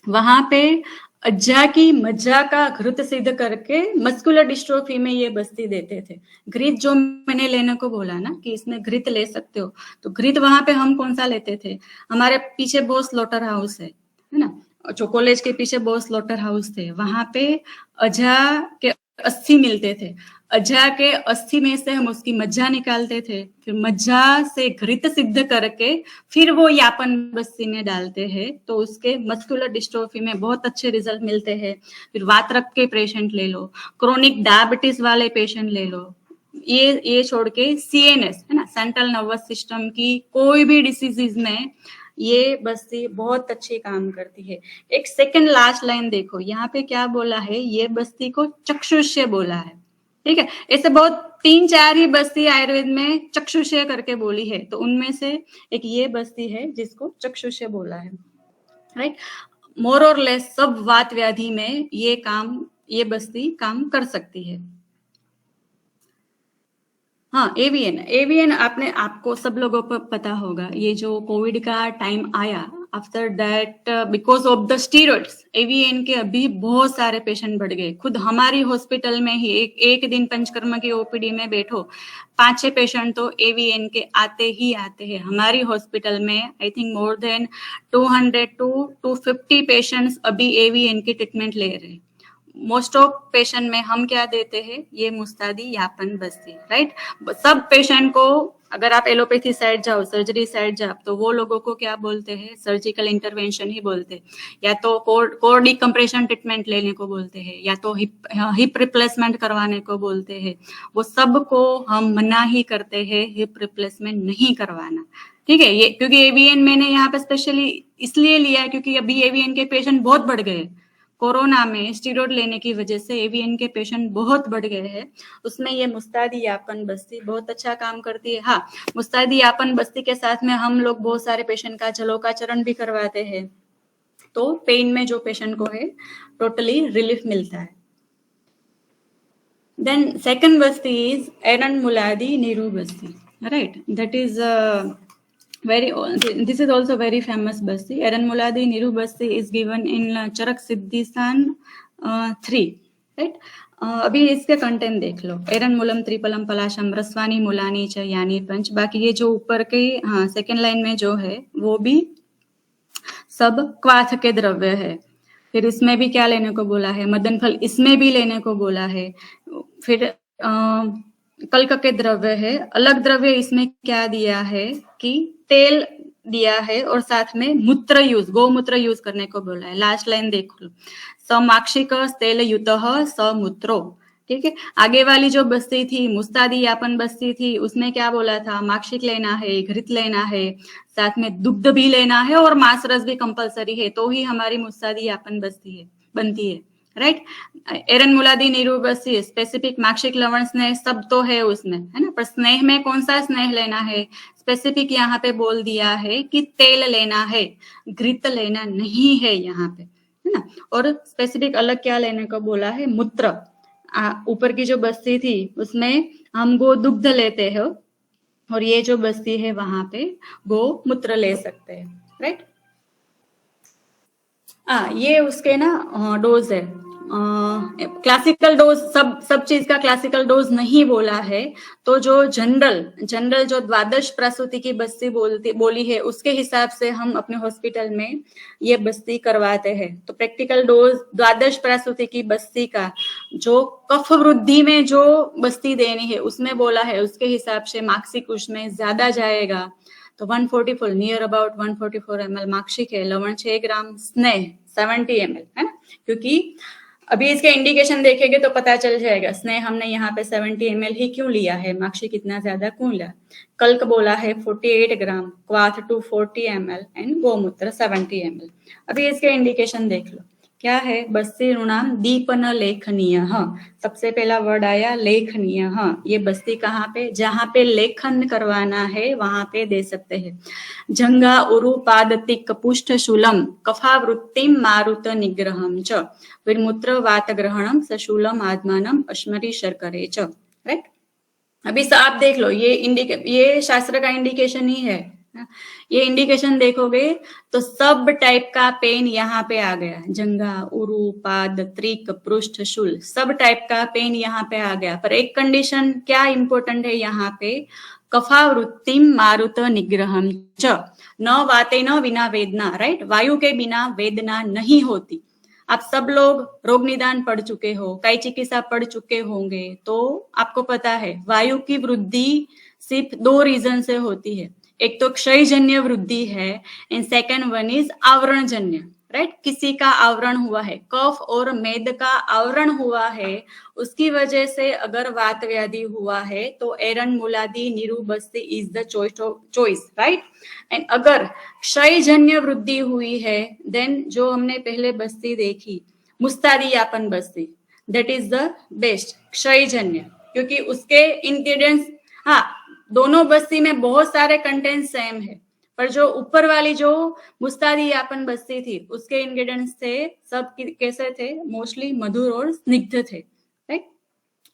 वहां पे अज्जा की मज्जा का घृत सिद्ध करके मस्कुलर डिस्ट्रोफी में ये बस्ती देते थे। घृत जो मैंने लेने को बोला ना कि इसमें घृत ले सकते हो, तो घृत वहां पे हम कौन सा लेते थे, हमारे पीछे बोस स्लॉटर हाउस है ना, जो कॉलेज के पीछे बोस स्लॉटर हाउस थे, वहां पे अज्जा के अस्थि मिलते थे, अज्जा के अस्थि में से हम उसकी मज्जा निकालते थे, फिर मज्जा से घृत सिद्ध करके फिर वो यापन बस्ती में डालते हैं, तो उसके मस्कुलर डिस्ट्रोफी में बहुत अच्छे रिजल्ट मिलते हैं। फिर वातरक्त के पेशेंट ले लो, क्रोनिक डायबिटीज वाले पेशेंट ले लो, ये छोड़ के सीएनएस है ना, सेंट्रल नर्वस सिस्टम की कोई भी डिसीजेज में ये बस्ती बहुत अच्छी काम करती है। एक सेकंड लास्ट लाइन देखो, यहाँ पे क्या बोला है, ये बस्ती को चक्षुष्य बोला है। ठीक है, ऐसे बहुत 3-4 ही बस्ती आयुर्वेद में चक्षुष्य करके बोली है, तो उनमें से एक ये बस्ती है जिसको चक्षुष्य बोला है। राइट, मोर और लेस सब वात व्याधि में ये बस्ती काम कर सकती है। हाँ, एवीएन आपको सब लोगों को पता होगा, ये जो कोविड का टाइम आया, after that because of the steroids, AVN के अभी बहुत सारे पेशेंट बढ़ गए। खुद हमारी हॉस्पिटल में ही एक दिन पंचकर्मा की ओपीडी में बैठो, 5-6 पेशेंट तो एवीएन के आते हैं हमारी हॉस्पिटल में। I think more than 200 to 250 patients अभी एवीएन की ट्रीटमेंट ले रहे हैं। मोस्ट ऑफ पेशेंट में हम क्या देते हैं, ये मुस्तादी यापन बस्ती, राइट। सब पेशेंट को, अगर आप एलोपैथी साइड जाओ, सर्जरी साइड जाओ, तो वो लोगों को क्या बोलते हैं, सर्जिकल इंटरवेंशन ही बोलते हैं, या तो कोर डिकम्प्रेशन ट्रीटमेंट लेने को बोलते हैं, या तो हिप रिप्लेसमेंट करवाने को बोलते हैं। वो सब को हम मना ही करते हैं, हिप रिप्लेसमेंट नहीं करवाना। ठीक है, ये क्योंकि एवीएन मैंने यहाँ पे स्पेशली इसलिए लिया है क्योंकि अभी एवीएन के पेशेंट बहुत बढ़ गए। कोरोना में स्टीरॉइड लेने की वजह से एवीएन के पेशेंट बहुत बढ़ गए हैं, उसमें ये मुस्तादी यापन बस्ती बहुत अच्छा काम करती है। हाँ, मुस्तादी यापन बस्ती के साथ में हम लोग बहुत सारे पेशेंट का जलोकाचरण भी करवाते हैं, तो पेन में जो पेशेंट को है टोटली रिलीफ मिलता है। Then second Basti is एरनमुलादी Neeru Basti, right, that is this is also very famous basti. Eranmuladi Niru basti is given in Charak Siddhistan 3, right? अभी इसके कंटेंट देख लो, एरनमूलम त्रिपलम पलाशम रस्वानी मूलानी च यानी पंच। बाकी ये जो ऊपर के, हाँ, सेकेंड लाइन में जो है वो भी सब क्वाथ के द्रव्य है। फिर इसमें भी क्या लेने को बोला है, मदन फल इसमें भी लेने को बोला है। फिर कल्क के द्रव्य है, अलग द्रव्य इसमें क्या दिया है कि तेल दिया है, और साथ में मूत्र यूज, गौमूत्र यूज करने को बोला है। लास्ट लाइन देख लो, समाक्षिक तेलयुतः समूत्रो। ठीक है, आगे वाली जो बस्ती थी मुस्तादी यापन बस्ती थी, उसमें क्या बोला था, माक्षिक लेना है, घृत लेना है, साथ में दुग्ध भी लेना है और मांस रस भी कंपलसरी है, तो ही हमारी मुस्तादी यापन बस्ती है बनती है, राइट। एरन मुलादी नीरू बस्ती स्पेसिफिक माक्षिक लवण स्नेह सब तो है उसमें, है ना, पर स्नेह में कौन सा स्नेह लेना है, स्पेसिफिक यहाँ पे बोल दिया है कि तेल लेना है, घृत लेना नहीं है यहाँ पे, है ना। और स्पेसिफिक अलग क्या लेने को बोला है, मूत्र। ऊपर की जो बस्ती थी उसमें हम गो दुग्ध लेते हैं और ये जो बस्ती है वहां पे गो मूत्र ले सकते हैं, राइट। ये उसके ना डोज है, क्लासिकल डोज, सब चीज का क्लासिकल डोज नहीं बोला है, तो जो जनरल जो द्वादश प्रसूति की बस्ती बोली है उसके हिसाब से हम अपने हॉस्पिटल में ये बस्ती करवाते हैं। तो प्रैक्टिकल डोज द्वादश प्रसूति की बस्ती का जो कफ वृद्धि में जो बस्ती देनी है उसमें बोला है, उसके हिसाब से माक्षिक उसमें ज्यादा जाएगा। तो 144 नियर अबाउट 144 ml माक्षिक है, लवण 6 ग्राम, स्नेह 70 ml, है ना। क्योंकि अभी इसके इंडिकेशन देखेंगे तो पता चल जाएगा स्नेह हमने यहाँ पे 70 ml ही क्यों लिया है, माक्षिक इतना ज्यादा क्यों लिया। कल्क बोला है 48 ग्राम, क्वाथ 240 ml एंड गोमूत्र 70 ml। अभी इसके इंडिकेशन देख लो क्या है, बस्ती ऋणाम दीपन लेखनीय, सबसे पहला वर्ड आया लेखनीय। ये बस्ती कहाँ पे, जहाँ पे लेखन करवाना है वहां पे दे सकते हैं। जंगा उरु पादतिक पुष्ठ शूलम कफावृत्तिम मारुत निग्रहम च विर्मूत्र वात ग्रहणम सशूलम आत्मानम अश्मरी शर्करे च, राइट। अभी आप देख लो, ये शास्त्र का इंडिकेशन ही है। ये इंडिकेशन देखोगे तो सब टाइप का पेन यहाँ पे आ गया, जंगा उरु पाद त्रिक पृष्ठ शूल, सब टाइप का पेन यहाँ पे आ गया। पर एक कंडीशन क्या इंपॉर्टेंट है यहाँ पे, कफावृत्तिम मारुत निग्रहम च, न वाते न बिना वेदना, राइट। वायु के बिना वेदना नहीं होती। आप सब लोग रोग निदान पढ़ चुके हो, कई चिकित्सा पढ़ चुके होंगे, तो आपको पता है वायु की वृद्धि सिर्फ 2 रीजन से होती है। एक तो क्षयजन्य वृद्धि है एंड सेकंड वन इज आवरणजन्य, राइट। किसी का आवरण हुआ है, कफ और मेद का आवरण हुआ है, उसकी वजह से अगर वात व्याधि हुआ है तो एरन मुलादी नीरू बस्ती is the choice, right. And अगर क्षयजन्य वृद्धि हुई है देन जो हमने पहले बस्ती देखी मुस्तादी यापन बस्ती, दैट इज द बेस्ट क्षयजन्य, क्योंकि उसके इंग्रेडिएंट्स, दोनों बस्ती में बहुत सारे कंटेंट सेम है, पर जो ऊपर वाली जो मुस्तादी यापन बस्ती थी उसके इंग्रेडिएंट्स थे सब कैसे थे, मोस्टली मधुर और स्निग्ध थे, राइट,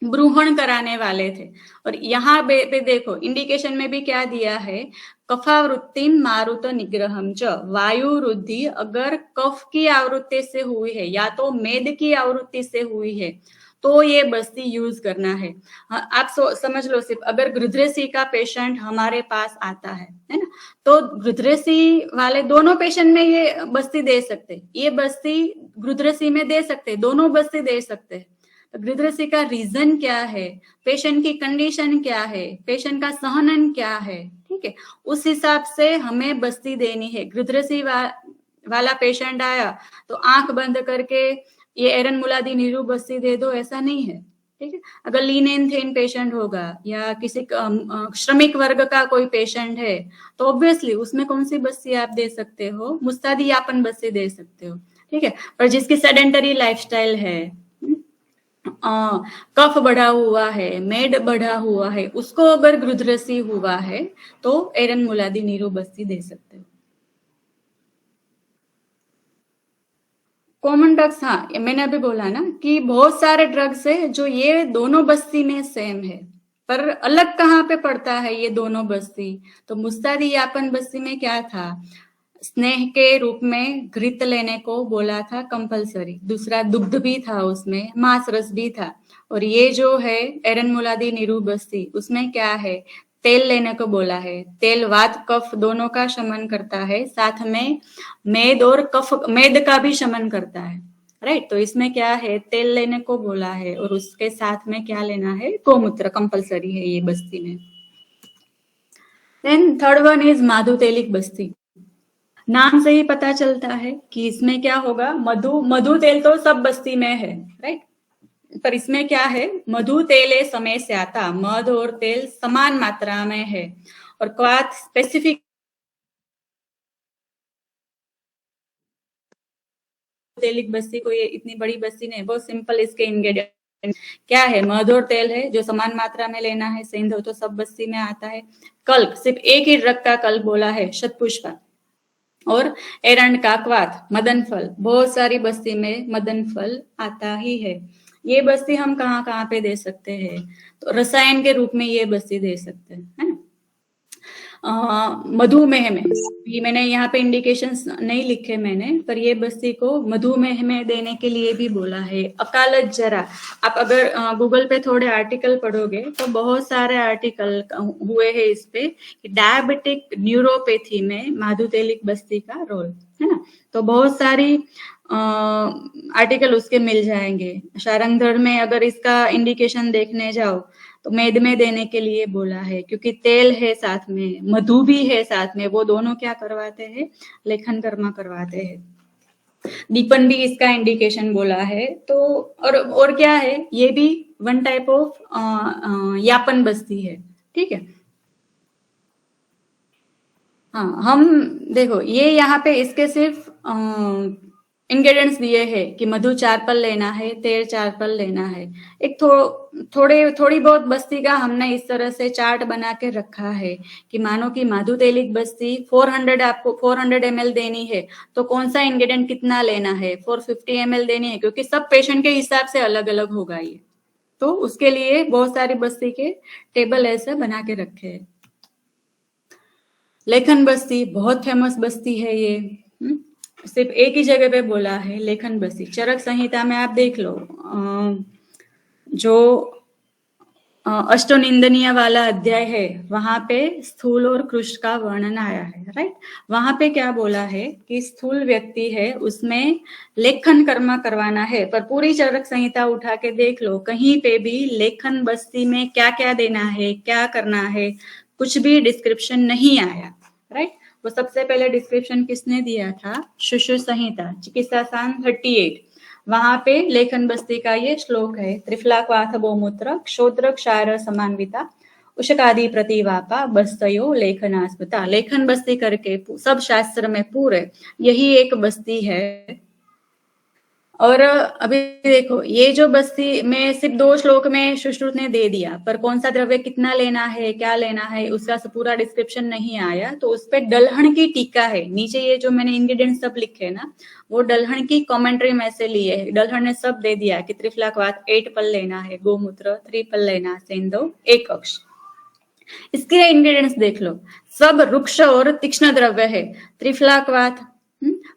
ब्रूहण कराने वाले थे। और यहाँ पे देखो इंडिकेशन में भी क्या दिया है, कफावृत्तिम मारुत निग्रहम च, वायु वृद्धि अगर कफ की आवृत्ति से हुई है या तो मेद की आवृत्ति से हुई है तो ये बस्ती यूज करना है। आप समझ लो, सिर्फ अगर गृध्रेसी का पेशेंट हमारे पास आता है ना, तो गृध्रेसी वाले दोनों पेशेंट में ये बस्ती दे सकते, ये बस्ती गृध्रेसी में दे सकते, दोनों बस्ती दे सकते। तो गृध्रेसी का रीजन क्या है, पेशेंट की कंडीशन क्या है, पेशेंट का सहनन क्या है, ठीक है, उस हिसाब से हमें बस्ती देनी है। गृध्रेसी वाला पेशेंट आया तो आंख बंद करके ये एरन मुलादी नीरू बस्ती दे दो, ऐसा नहीं है, ठीक है। अगर लीन एंड थिन पेशेंट होगा या किसी श्रमिक वर्ग का कोई पेशेंट है तो ऑब्वियसली उसमें कौन सी बस्ती आप दे सकते हो, मुस्तादी यापन बस्ती दे सकते हो, ठीक है। पर जिसकी सेडेंटरी लाइफस्टाइल है, कफ बढ़ा हुआ है, मेड बढ़ा हुआ है, उसको अगर गृध्रसी हुआ है तो एरन मुलादी नीरू बस्ती दे सकते हो। कॉमन ड्रग्स, मैंने अभी बोला ना कि बहुत सारे ड्रग्स है जो ये दोनों बस्ती में सेम है, पर अलग कहाँ पे पड़ता है ये दोनों बस्ती। तो मुस्तादी यापन बस्ती में क्या था, स्नेह के रूप में घृत लेने को बोला था कंपलसरी, दूसरा दुग्ध भी था, उसमें मांस रस भी था। और ये जो है एरन मुलादी नीरू बस्ती, उसमें क्या है, तेल लेने को बोला है, तेल वात कफ दोनों का शमन करता है, साथ में मेद और कफ, मेद का भी शमन करता है, राइट। तो इसमें क्या है, तेल लेने को बोला है और उसके साथ में क्या लेना है, गोमूत्र कंपलसरी है ये बस्ती में। देन थर्ड वन इज माधुतेलिक बस्ती। नाम से ही पता चलता है कि इसमें क्या होगा, मधु, मधु तेल तो सब बस्ती में है, राइट, पर इसमें क्या है, मधु तेले समय से आता, मध और तेल समान मात्रा में है, और क्वाथ स्पेसिफिक तेलिक बस्ती कोई इतनी बड़ी बस्ती नहीं, बहुत सिंपल इसके इंग्रेडिएंट क्या है, मध और तेल है जो समान मात्रा में लेना है, सेंधव तो सब बस्ती में आता है, कल्प सिर्फ एक ही ड्रग का कल्प बोला है, शतपुष्पा, और एरंड का क्वाथ, मदन फल, बहुत सारी बस्ती में मदन फल आता ही है। ये बस्ती हम कहाँ कहाँ पे दे सकते हैं, तो रसायन के रूप में ये बस्ती दे सकते हैं, है ना। मधुमेह में, ये मैंने यहाँ पे इंडिकेशंस नहीं लिखे मैंने, पर ये बस्ती को मधुमेह में देने के लिए भी बोला है। अकालत जरा, आप अगर गूगल पे थोड़े आर्टिकल पढ़ोगे तो बहुत सारे आर्टिकल हुए हैं इस पे कि डायबिटिक न्यूरोपैथी में माधुतेलिक बस्ती का रोल, है ना। तो बहुत सारी आर्टिकल उसके मिल जाएंगे। शारंगधर में अगर इसका इंडिकेशन देखने जाओ तो मेद में देने के लिए बोला है, क्योंकि तेल है साथ में, मधु भी है साथ में, वो दोनों क्या करवाते हैं, लेखन कर्म करवाते हैं। दीपन भी इसका इंडिकेशन बोला है। तो और क्या है, ये भी वन टाइप ऑफ यापन बस्ती है, ठीक है। हाँ, हम देखो ये यहाँ पे इसके सिर्फ इंग्रेडिएंट्स दिए हैं कि मधु 4 पल लेना है, तेल 4 पल लेना है। एक थोड़ी बहुत बस्ती का हमने इस तरह से चार्ट बना के रखा है कि मानो कि माधुतेलिक बस्ती 400 आपको 400 ml देनी है, तो कौन सा इंग्रेडिएंट कितना लेना है, 450 ml देनी है, क्योंकि सब पेशेंट के हिसाब से अलग अलग होगा ये। तो उसके लिए बहुत सारी बस्ती के टेबल ऐसे बना के रखे हैं। लेखन बस्ती बहुत फेमस बस्ती है ये, सिर्फ एक ही जगह पे बोला है लेखन बस्ती। चरक संहिता में आप देख लो, जो अष्टनिंदनीय वाला अध्याय है वहां पे स्थूल और कृष्ण का वर्णन आया है, राइट। वहां पे क्या बोला है कि स्थूल व्यक्ति है उसमें लेखन कर्म करवाना है, पर पूरी चरक संहिता उठा के देख लो, कहीं पे भी लेखन बस्ती में क्या क्या देना है, क्या करना है, कुछ भी डिस्क्रिप्शन नहीं आया, राइट। वो सबसे पहले डिस्क्रिप्शन किसने दिया था, शुश्रुत संहिता चिकित्सा सान 38, वहां पे लेखन बस्ती का ये श्लोक है, त्रिफला क्वाथ गोमूत्र क्षोद्र क्षार समान्विता उशकादि प्रतिवापा बस्तयो लेखनास्मृता। लेखन बस्ती करके सब शास्त्र में पूरे यही एक बस्ती है। और अभी देखो ये जो बस्ती में सिर्फ 2 श्लोक में सुश्रुत ने दे दिया, पर कौन सा द्रव्य कितना लेना है, क्या लेना है, उसका पूरा डिस्क्रिप्शन नहीं आया। तो उस पर डल्हण की टीका है नीचे, ये जो मैंने इंग्रेडिएंट्स सब लिखे ना वो डल्हण की कमेंट्री में से लिए है। डल्हण ने सब दे दिया कि त्रिफला क्वाथ 8 पल लेना है, गोमूत्र 3 पल लेना, सेंधव 1 अक्ष। इसके इंग्रेडिएंट्स देख लो, सब रुक्ष और तीक्ष्ण द्रव्य है। त्रिफला क्वाथ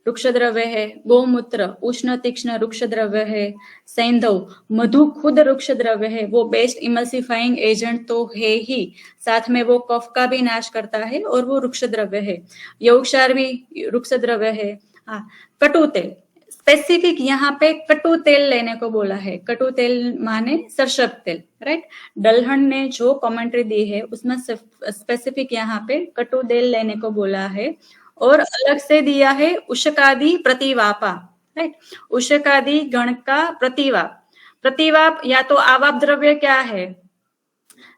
रुक्ष द्रव्य है, गोमूत्र उष्ण तीक्ष्ण रुक्ष द्रव्य है, सेंधव मधु खुद रुक्ष द्रव्य है, वो बेस्ट इमल्सिफाइंग एजेंट तो है ही, साथ में वो कफ का भी नाश करता है और वो रुक्ष द्रव्य है। यौगक्षार भी रुक्ष द्रव्य है। हाँ, कटु तेल स्पेसिफिक यहाँ पे कटु तेल लेने को बोला है। कटु तेल माने सरसब तेल, राइट। डल्हण ने जो कमेंट्री दी है उसमें स्पेसिफिक यहाँ पे कटु तेल लेने को बोला है। और अलग से दिया है उशकादि प्रतिवापा, राइट। उशकादि गण का प्रतिवाप, प्रतिवाप या तो आवाप द्रव्य क्या है,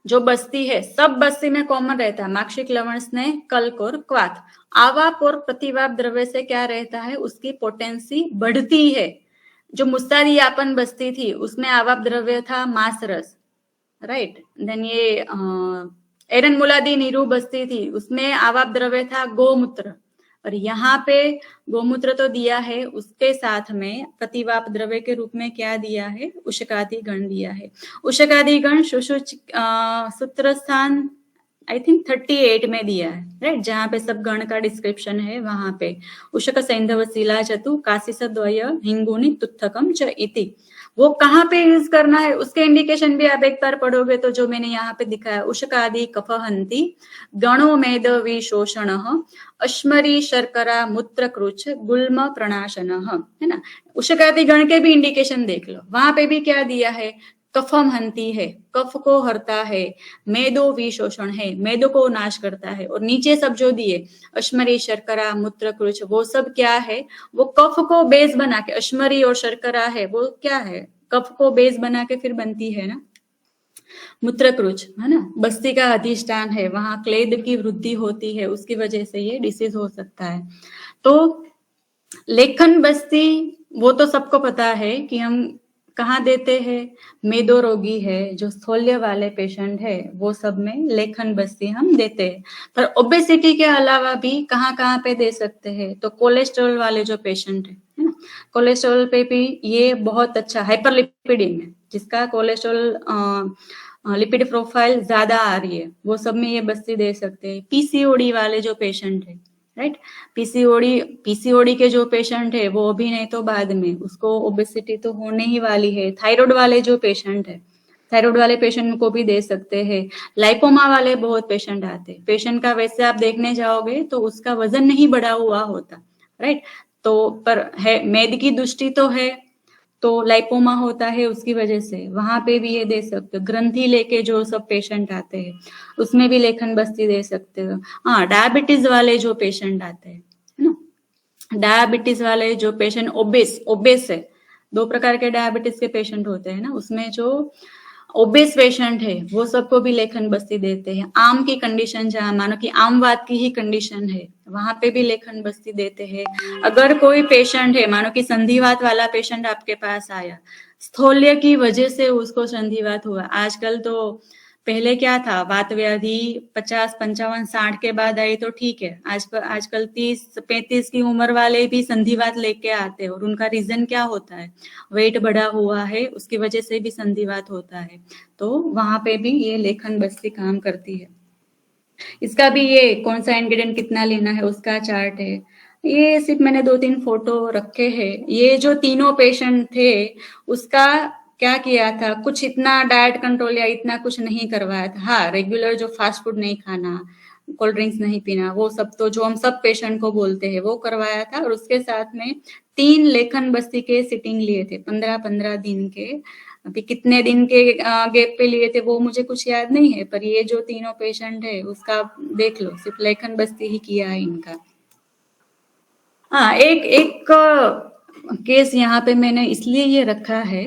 जो बस्ती है सब बस्ती में कॉमन रहता है, माक्षिक लवण स्नेह कल्क और क्वाथ। आवाप और प्रतिवाप द्रव्य से क्या रहता है, उसकी पोटेंसी बढ़ती है। जो मुस्तादी यापन बस्ती थी उसमें आवाप द्रव्य था मांसरस, राइट। देन ये एरन मुलादी नीरू बस्ती थी उसमें आवाप द्रव्य था गोमूत्र, और यहाँ पे गोमूत्र तो दिया है, उसके साथ में प्रतिवाप द्रव्य के रूप में क्या दिया है, उशकादि गण दिया है। उशकादि गण सूत्र स्थान आई थिंक 38 में दिया है, राइट, जहाँ पे सब गण का डिस्क्रिप्शन है। वहां पे उशक सैंधव शिला चतु काशिस द्वय हिंगुनि तुत्थकम च इति, वो कहाँ पे यूज करना है उसके इंडिकेशन भी आप एक बार पढ़ोगे तो जो मैंने यहाँ पे दिखाया, उशकादि कफहंती गणो मेद विशोषण अश्मरी शर्करा मूत्र क्रुच गुल्म प्रणाशन, है ना। उशकादि गण के भी इंडिकेशन देख लो, वहां पे भी क्या दिया है, कफम हंती है, कफ को हरता है, मेदो विशोषण है, मेदो को नाश करता है। और नीचे सब जो दिए अश्मरी, शर्करा, मूत्र कुछ, वो सब क्या है, वो कफ को बेस बना के, अश्मरी और शर्करा है वो क्या है, कफ को बेस बना के फिर बनती है ना। मूत्रकृच है ना, बस्ती का अधिष्ठान है, वहां क्लेद की वृद्धि होती है, उसकी वजह से ये डिसीज हो सकता है। तो लेखन बस्ती वो तो सबको पता है कि हम कहाँ देते हैं, मेदो रोगी है, जो स्थौल्य वाले पेशेंट है, वो सब में लेखन बस्ती हम देते हैं। पर ओबेसिटी के अलावा भी कहाँ कहाँ पे दे सकते हैं, तो कोलेस्ट्रॉल वाले जो पेशेंट है ना, कोलेस्ट्रॉल पे भी ये बहुत अच्छा, हाइपरलिपिडीमिया जिसका कोलेस्ट्रॉल लिपिड प्रोफाइल ज्यादा आ रही है, वो सब में ये बस्ती दे सकते हैं। पीसीओडी वाले जो पेशेंट है, राइट, पीसीओडी के जो पेशेंट है वो अभी नहीं तो बाद में, उसको ओबेसिटी तो होने ही वाली है। थायराइड वाले जो पेशेंट है, थायराइड वाले पेशेंट को भी दे सकते हैं। लाइपोमा वाले बहुत पेशेंट आते हैं, पेशेंट का वैसे आप देखने जाओगे तो उसका वजन नहीं बढ़ा हुआ होता, राइट, तो पर है मेद की दृष्टि तो है, तो लाइपोमा होता है, उसकी वजह से वहां पे भी ये दे सकते हो। ग्रंथि लेके जो सब पेशेंट आते हैं उसमें भी लेखन बस्ती दे सकते हो। हाँ, डायबिटीज वाले जो पेशेंट आते हैं है ना, डायबिटीज वाले जो पेशेंट ओबेस है, दो प्रकार के डायबिटीज के पेशेंट होते हैं ना, उसमें जो ओबेस पेशेंट है वो सबको भी लेखन बस्ती देते हैं। आम की कंडीशन, जहां मानो कि आमवात की ही कंडीशन है, वहां पे भी लेखन बस्ती देते हैं। अगर कोई पेशेंट है, मानो कि संधिवात वाला पेशेंट आपके पास आया, स्थौल्य की वजह से उसको संधिवात हुआ, आजकल तो, पहले क्या था, वात व्याधि 50, 55, 60 के बाद आई तो ठीक है, आजकल 30, 35 की उम्र वाले भी संधिवात लेके आते हैं, और उनका रीजन क्या होता है, वेट बढ़ा हुआ है, उसकी वजह से भी संधिवात होता है। तो वहां पे भी ये लेखन बस्ती काम करती है। इसका भी ये कौन सा इंग्रेडिएंट कितना लेना है उसका चार्ट है। ये सिर्फ मैंने 2-3 फोटो रखे हैं। ये जो तीनों पेशेंट थे उसका क्या किया था, कुछ इतना डाइट कंट्रोल या इतना कुछ नहीं करवाया था। हाँ, रेगुलर जो फास्ट फूड नहीं खाना, कोल्ड ड्रिंक्स नहीं पीना, वो सब तो जो हम सब पेशेंट को बोलते हैं वो करवाया था। और उसके साथ में 3 लेखन बस्ती के सिटिंग लिए थे, 15-15 दिन के। अभी कितने दिन के गैप पे लिए थे वो मुझे कुछ याद नहीं है, पर ये जो तीनों पेशेंट है उसका देख लो, सिर्फ लेखन बस्ती ही किया है इनका। हाँ, एक केस यहाँ पे मैंने इसलिए ये रखा है,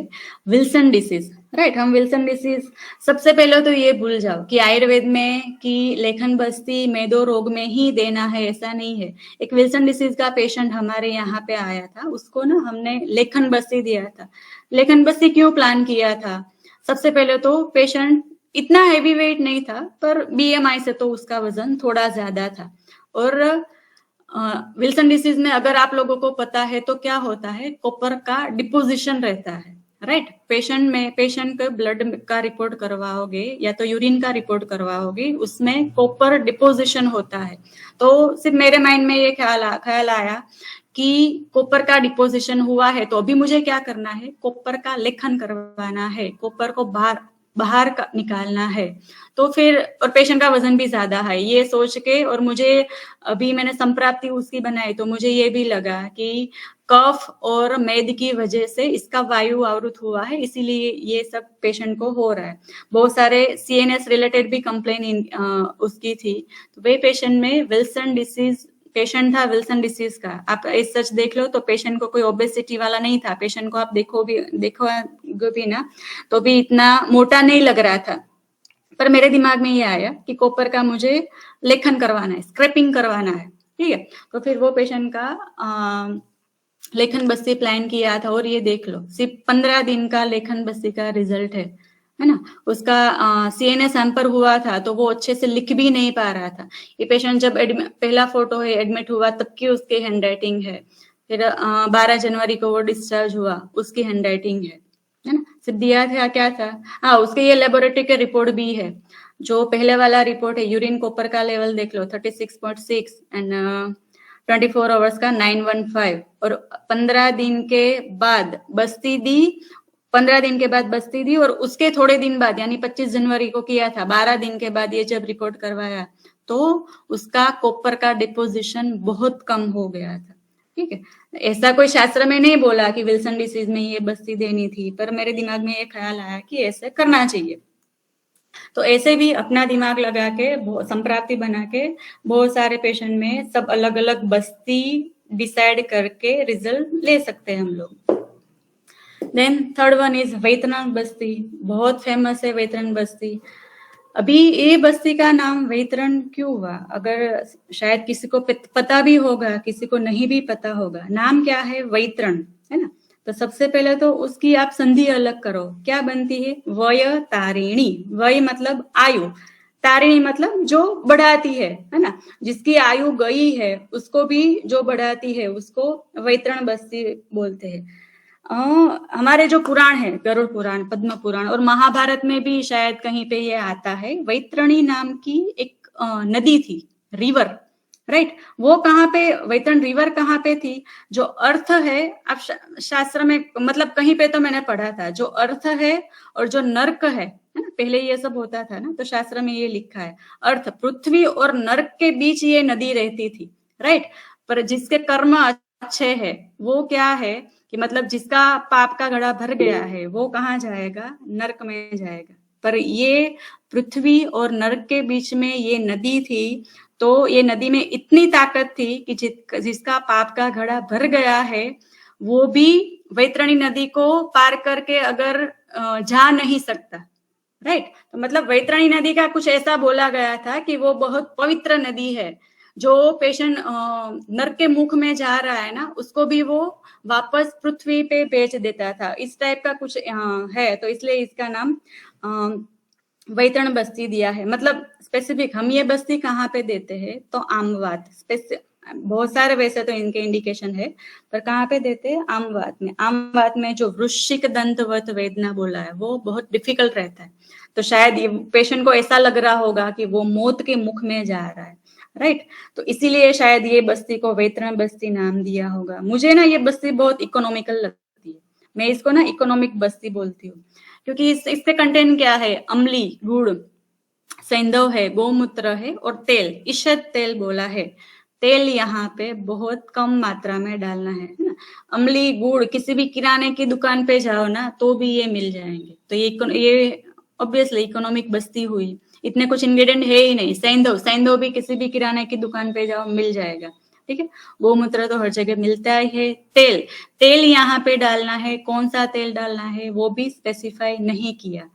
विल्सन डिसीज, राइट। हम विल्सन डिसीज, सबसे पहले तो ये भूल जाओ कि आयुर्वेद में कि लेखन बस्ती मेदो रोग में ही देना है, ऐसा नहीं है। एक विल्सन डिसीज का पेशेंट हमारे यहाँ पे आया था, उसको ना हमने लेखन बस्ती दिया था। लेखन बस्ती क्यों प्लान किया था, सबसे पहले तो पेशेंट इतना हैवी वेट नहीं था, पर बीएमआई से तो उसका वजन थोड़ा ज्यादा था। और विल्सन डिसीज में अगर आप लोगों को पता है तो क्या होता है, कॉपर का डिपोजिशन रहता है, राइट। पेशेंट का ब्लड का रिपोर्ट करवाओगे या तो यूरिन का रिपोर्ट करवाओगे, उसमें कॉपर डिपोजिशन होता है। तो सिर्फ मेरे माइंड में ये ख्याल आया कि कॉपर का डिपोजिशन हुआ है तो अभी मुझे क्या करना है, कॉपर का लेखन करवाना है, कॉपर को बाहर का निकालना है। तो फिर, और पेशेंट का वजन भी ज्यादा है, ये सोच के, और मुझे अभी मैंने संप्राप्ति उसकी बनाई तो मुझे ये भी लगा कि कफ और मेद की वजह से इसका वायु आवृत हुआ है, इसीलिए ये सब पेशेंट को हो रहा है। बहुत सारे सीएनएस रिलेटेड भी कंप्लेन उसकी थी। तो वही पेशेंट में विल्सन डिसीज पेशेंट था, विल्सन डिसीज का। आप इस सच देख लो तो पेशेंट को कोई ओबेसिटी वाला नहीं था, पेशेंट को आप देखो भी ना तो भी इतना मोटा नहीं लग रहा था। पर मेरे दिमाग में ये आया कि कॉपर का मुझे लेखन करवाना है, स्क्रैपिंग करवाना है, ठीक है। तो फिर वो पेशेंट का लेखन बस्ती प्लान किया था, और ये देख लो सिर्फ 15 दिन का लेखन बस्ती का रिजल्ट है ना। उसका सीएनए सैंपल हुआ था तो वो अच्छे से लिख भी नहीं पा रहा था। ये पेशेंट जब पहला फोटो है एडमिट हुआ तब की उसकी हैंडराइटिंग है। फिर 12 जनवरी को वो डिस्चार्ज हुआ, उसकी हैंडराइटिंग है ना। सिर्फ दिया था क्या था, हाँ, उसके ये लेबोरेटरी के रिपोर्ट भी है। जो पहले वाला रिपोर्ट है, यूरिन कॉपर का लेवल देख लो 36.6 एंड 24 आवर्स का 915, और 15 दिन के बाद बस्ती दी, 15 दिन के बाद बस्ती दी, और उसके थोड़े दिन बाद यानी 25 जनवरी को किया था, 12 दिन के बाद ये जब रिपोर्ट करवाया तो उसका कॉपर का डिपोजिशन बहुत कम हो गया था, ठीक है, ऐसा कोई शास्त्र में नहीं बोला कि विल्सन डिसीज में ये बस्ती देनी थी, पर मेरे दिमाग में ये ख्याल आया कि ऐसे करना चाहिए। तो ऐसे भी अपना दिमाग लगा के संप्राप्ति बना के बहुत सारे पेशेंट में सब अलग अलग बस्ती डिसाइड करके रिजल्ट ले सकते हैं हम लोग। देन थर्ड वन इज वैतरण बस्ती, बहुत फेमस है वैतरण बस्ती। अभी ये बस्ती का नाम वैतरण क्यों हुआ, अगर शायद किसी को पता भी होगा, किसी को नहीं भी पता होगा। नाम क्या है? वैतरण, है ना। तो सबसे पहले तो उसकी आप संधि अलग करो, क्या बनती है? वय तारिणी। वय मतलब आयु, तारिणी मतलब जो बढ़ाती है ना। जिसकी आयु गई है उसको भी जो बढ़ाती है उसको वैतरण बस्ती बोलते हैं। हमारे जो पुराण है, गरुड़ पुराण, पद्म पुराण और महाभारत में भी शायद कहीं पे ये आता है। वैतरणी नाम की एक नदी थी, रिवर, राइट। वो कहाँ पे, वैतरण रिवर कहाँ पे थी? जो अर्थ है, अब शास्त्र में मतलब कहीं पे तो मैंने पढ़ा था, जो अर्थ है और जो नर्क है ना, पहले ये सब होता था ना, तो शास्त्र में ये लिखा है अर्थ, पृथ्वी और नर्क के बीच ये नदी रहती थी, राइट। पर जिसके कर्म अच्छे है वो क्या है कि मतलब जिसका पाप का घड़ा भर गया है वो कहाँ जाएगा? नरक में जाएगा। पर ये पृथ्वी और नरक के बीच में ये नदी थी, तो ये नदी में इतनी ताकत थी कि जिसका पाप का घड़ा भर गया है वो भी वैतरणी नदी को पार करके अगर जा नहीं सकता, राइट। तो मतलब वैतरणी नदी का कुछ ऐसा बोला गया था कि वो बहुत पवित्र नदी है, जो पेशेंट नरक के मुख में जा रहा है ना, उसको भी वो वापस पृथ्वी पे भेज देता था। इस टाइप का कुछ है, तो इसलिए इसका नाम वैतरण बस्ती दिया है। मतलब स्पेसिफिक हम ये बस्ती कहाँ पे देते हैं? तो आमवात, बहुत सारे वैसे तो इनके इंडिकेशन है, पर कहाँ पे देते हैं? आमवात में। आमवात में जो वृश्चिक दंतवत वेदना बोला है वो बहुत डिफिकल्ट रहता है, तो शायद ये पेशेंट को ऐसा लग रहा होगा कि वो मौत के मुख में जा रहा है, राइट। तो इसीलिए शायद ये बस्ती को वैतरण बस्ती नाम दिया होगा। मुझे ना ये बस्ती बहुत इकोनॉमिकल लगती है, मैं इसको ना इकोनॉमिक बस्ती बोलती हूँ, क्योंकि इससे कंटेंट क्या है? अम्ली, गुड़, सैंधव है, गोमूत्र है और तेल, ईशद तेल बोला है। तेल यहाँ पे बहुत कम मात्रा में डालना है ना। अम्ली, गुड़ किसी भी किराने की दुकान पे जाओ ना तो भी ये मिल जाएंगे, तो ये ऑब्वियसली इकोनॉमिक बस्ती हुई। इतने कुछ इंग्रेडिएंट है ही नहीं। सैंधव भी किसी भी किराने की दुकान पे जाओ मिल जाएगा, ठीक है। गोमूत्र तो हर जगह मिलता ही है। तेल यहाँ पे डालना है, कौन सा तेल डालना है वो भी स्पेसिफाई नहीं किया।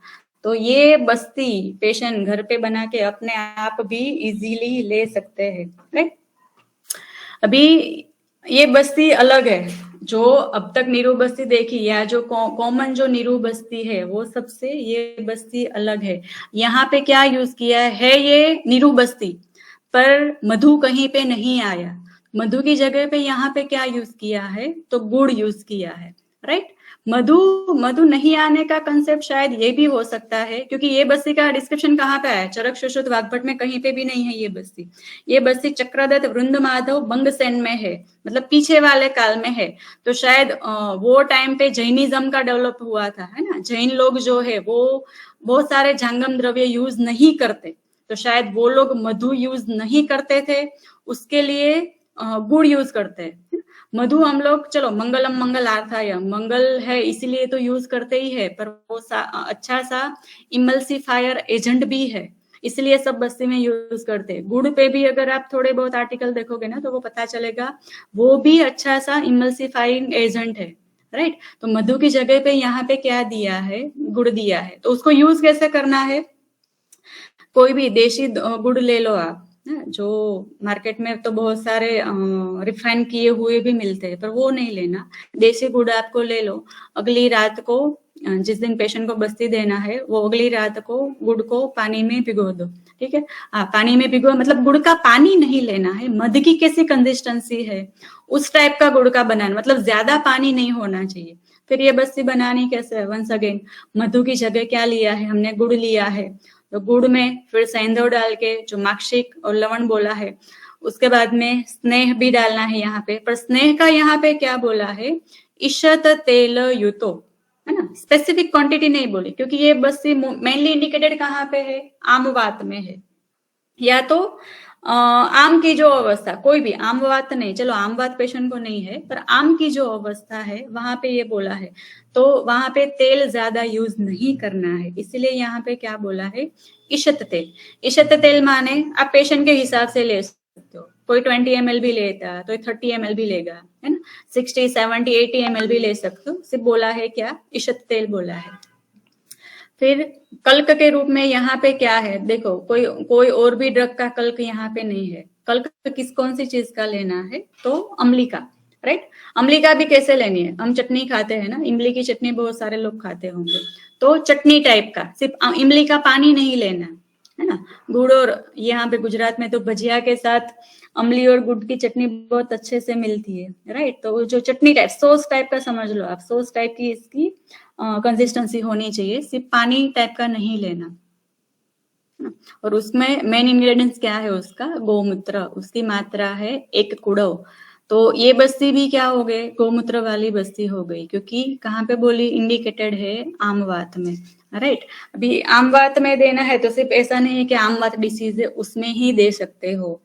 तो ये बस्ती पेशेंट घर पे बना के अपने आप भी इजीली ले सकते हैं, राइट। अभी ये बस्ती अलग है, जो अब तक नीरू बस्ती देखी या जो कॉमन जो नीरू बस्ती है वो सबसे ये बस्ती अलग है। यहाँ पे क्या यूज किया है? ये नीरू बस्ती, पर मधु कहीं पे नहीं आया। मधु की जगह पे यहाँ पे क्या यूज किया है? तो गुड़ यूज किया है, राइट। मधु नहीं आने का कंसेप्ट शायद ये भी हो सकता है, क्योंकि ये बस्ती का डिस्क्रिप्शन कहाँ पे आया? चरक सुश्रुत वाग्भट में कहीं पे भी नहीं है ये बस्ती चक्रदत्त वृंद माधव बंगसेन में है, मतलब पीछे वाले काल में है। तो शायद वो टाइम पे जैनिज्म का डेवलप हुआ था, है ना। जैन लोग जो है वो बहुत सारे जंगम द्रव्य यूज नहीं करते, तो शायद वो लोग मधु यूज नहीं करते थे, उसके लिए गुड़ यूज करते हैं। मधु हम लोग चलो मंगलम मंगलार्थाय, मंगल है इसीलिए तो यूज करते ही है, पर वो अच्छा सा इमल्सिफायर एजेंट भी है, इसलिए सब बस्ती में यूज करते हैं। गुड़ पे भी अगर आप थोड़े बहुत आर्टिकल देखोगे ना तो वो पता चलेगा वो भी अच्छा सा इमल्सिफाइंग एजेंट है, राइट। तो मधु की जगह पे यहाँ पे क्या दिया है? गुड़ दिया है। तो उसको यूज कैसे करना है? कोई भी देशी गुड़ ले लो आप, जो मार्केट में तो बहुत सारे रिफाइन किए हुए भी मिलते हैं, पर वो नहीं लेना। देसी गुड़ आपको ले लो, अगली रात को जिस दिन पेशेंट को बस्ती देना है वो अगली रात को गुड़ को पानी में भिगो दो, ठीक है। पानी में भिगो मतलब गुड़ का पानी नहीं लेना है, मध की कैसी कंसिस्टेंसी है उस टाइप का गुड़ का बनाना, मतलब ज्यादा पानी नहीं होना चाहिए। फिर ये बस्ती बनानी कैसे है? वंस अगेन मधु की जगह क्या लिया है हमने? गुड़ लिया है। तो गुड़ में फिर सैंधव डाल के जो माक्षिक और लवण बोला है, उसके बाद में स्नेह भी डालना है यहाँ पे। पर स्नेह का यहाँ पे क्या बोला है? ईशत तेल युतो, है ना। स्पेसिफिक क्वांटिटी नहीं बोली, क्योंकि ये बस्ती मेनली इंडिकेटेड कहाँ पे है? आमवात में है, या तो आम की जो अवस्था, कोई भी आम वात नहीं, चलो आम वात पेशेंट को नहीं है, पर आम की जो अवस्था है वहां पे ये बोला है, तो वहां पे तेल ज्यादा यूज नहीं करना है, इसलिए यहाँ पे क्या बोला है, इशत तेल। इशत तेल माने आप पेशेंट के हिसाब से ले सकते हो, कोई 20 ml भी लेता है तो 30 ml भी लेगा, है ना, 60, 70, 80 ml भी ले सकते हो, सिर्फ बोला है क्या, इशत तेल बोला है। फिर कल्क के रूप में यहाँ पे क्या है, देखो कोई और भी ड्रग का कल्क यहाँ पे नहीं है। कल्क कौन सी चीज का लेना है, तो अम्ली का, राइट। अम्ली का भी कैसे लेनी है, हम चटनी खाते हैं ना, इमली की चटनी बहुत सारे लोग खाते होंगे, तो चटनी टाइप का, सिर्फ इमली का पानी नहीं लेना है ना। गुड़ और यहाँ पे गुजरात में तो भजिया के साथ अमली और गुड़ की चटनी बहुत अच्छे से मिलती है, राइट। तो जो चटनी टाइप, सॉस टाइप का समझ लो आप, सॉस टाइप की इसकी कंसिस्टेंसी होनी चाहिए, सिर्फ पानी टाइप का नहीं लेना। और उसमें मेन इंग्रेडिएंट्स क्या है उसका, गोमूत्र, उसकी मात्रा है 1 कुड़ो। तो ये बस्ती भी क्या हो गए, गोमूत्र वाली बस्ती हो गई, क्योंकि कहाँ पे बोली, इंडिकेटेड है आमवात में, राइट। अभी आमवात में देना है तो सिर्फ ऐसा नहीं है कि आमवात डिसीज है उसमें ही दे सकते हो।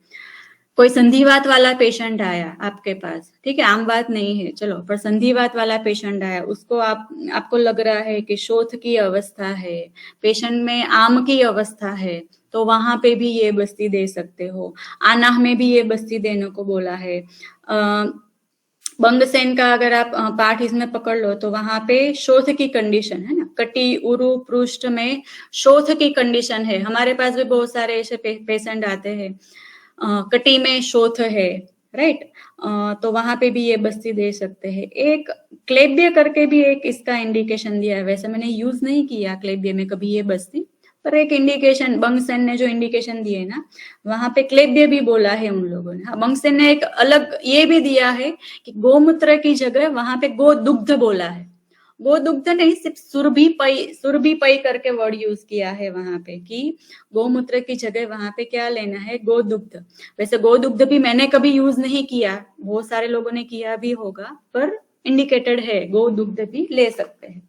कोई संधिवात वाला पेशेंट आया आपके पास, ठीक है, आम बात नहीं है, चलो, पर संधिवात वाला पेशेंट आया, उसको आपको लग रहा है कि शोथ की अवस्था है, पेशेंट में आम की अवस्था है, तो वहां पे भी ये बस्ती दे सकते हो। आनाह में भी ये बस्ती देने को बोला है। बंगसेन का अगर आप पाठ इसमें पकड़ लो तो वहां पे शोथ की कंडीशन है ना, कटी उरु पृष्ठ में शोथ की कंडीशन है। हमारे पास भी बहुत सारे ऐसे पेशेंट आते हैं, कटी में शोथ है, राइट। तो वहां पे भी ये बस्ती दे सकते हैं। एक क्लेब्य करके भी एक इसका इंडिकेशन दिया है, वैसे मैंने यूज नहीं किया क्लेब्य में कभी ये बस्ती, पर एक इंडिकेशन बंगसेन ने जो इंडिकेशन दिए ना, वहां पे क्लेब्य भी बोला है उन लोगों ने। हाँ, बंगसेन ने एक अलग ये भी दिया है कि गोमूत्र की जगह वहां पे गोदुग्ध बोला है, गोदुग्ध नहीं, सिर्फ सुरभि पई करके वर्ड यूज किया है वहां पे, कि गोमूत्र की जगह वहां पे क्या लेना है, गोदुग्ध। वैसे गोदुग्ध भी मैंने कभी यूज नहीं किया, बहुत सारे लोगों ने किया भी होगा, पर इंडिकेटेड है, गोदुग्ध भी ले सकते हैं।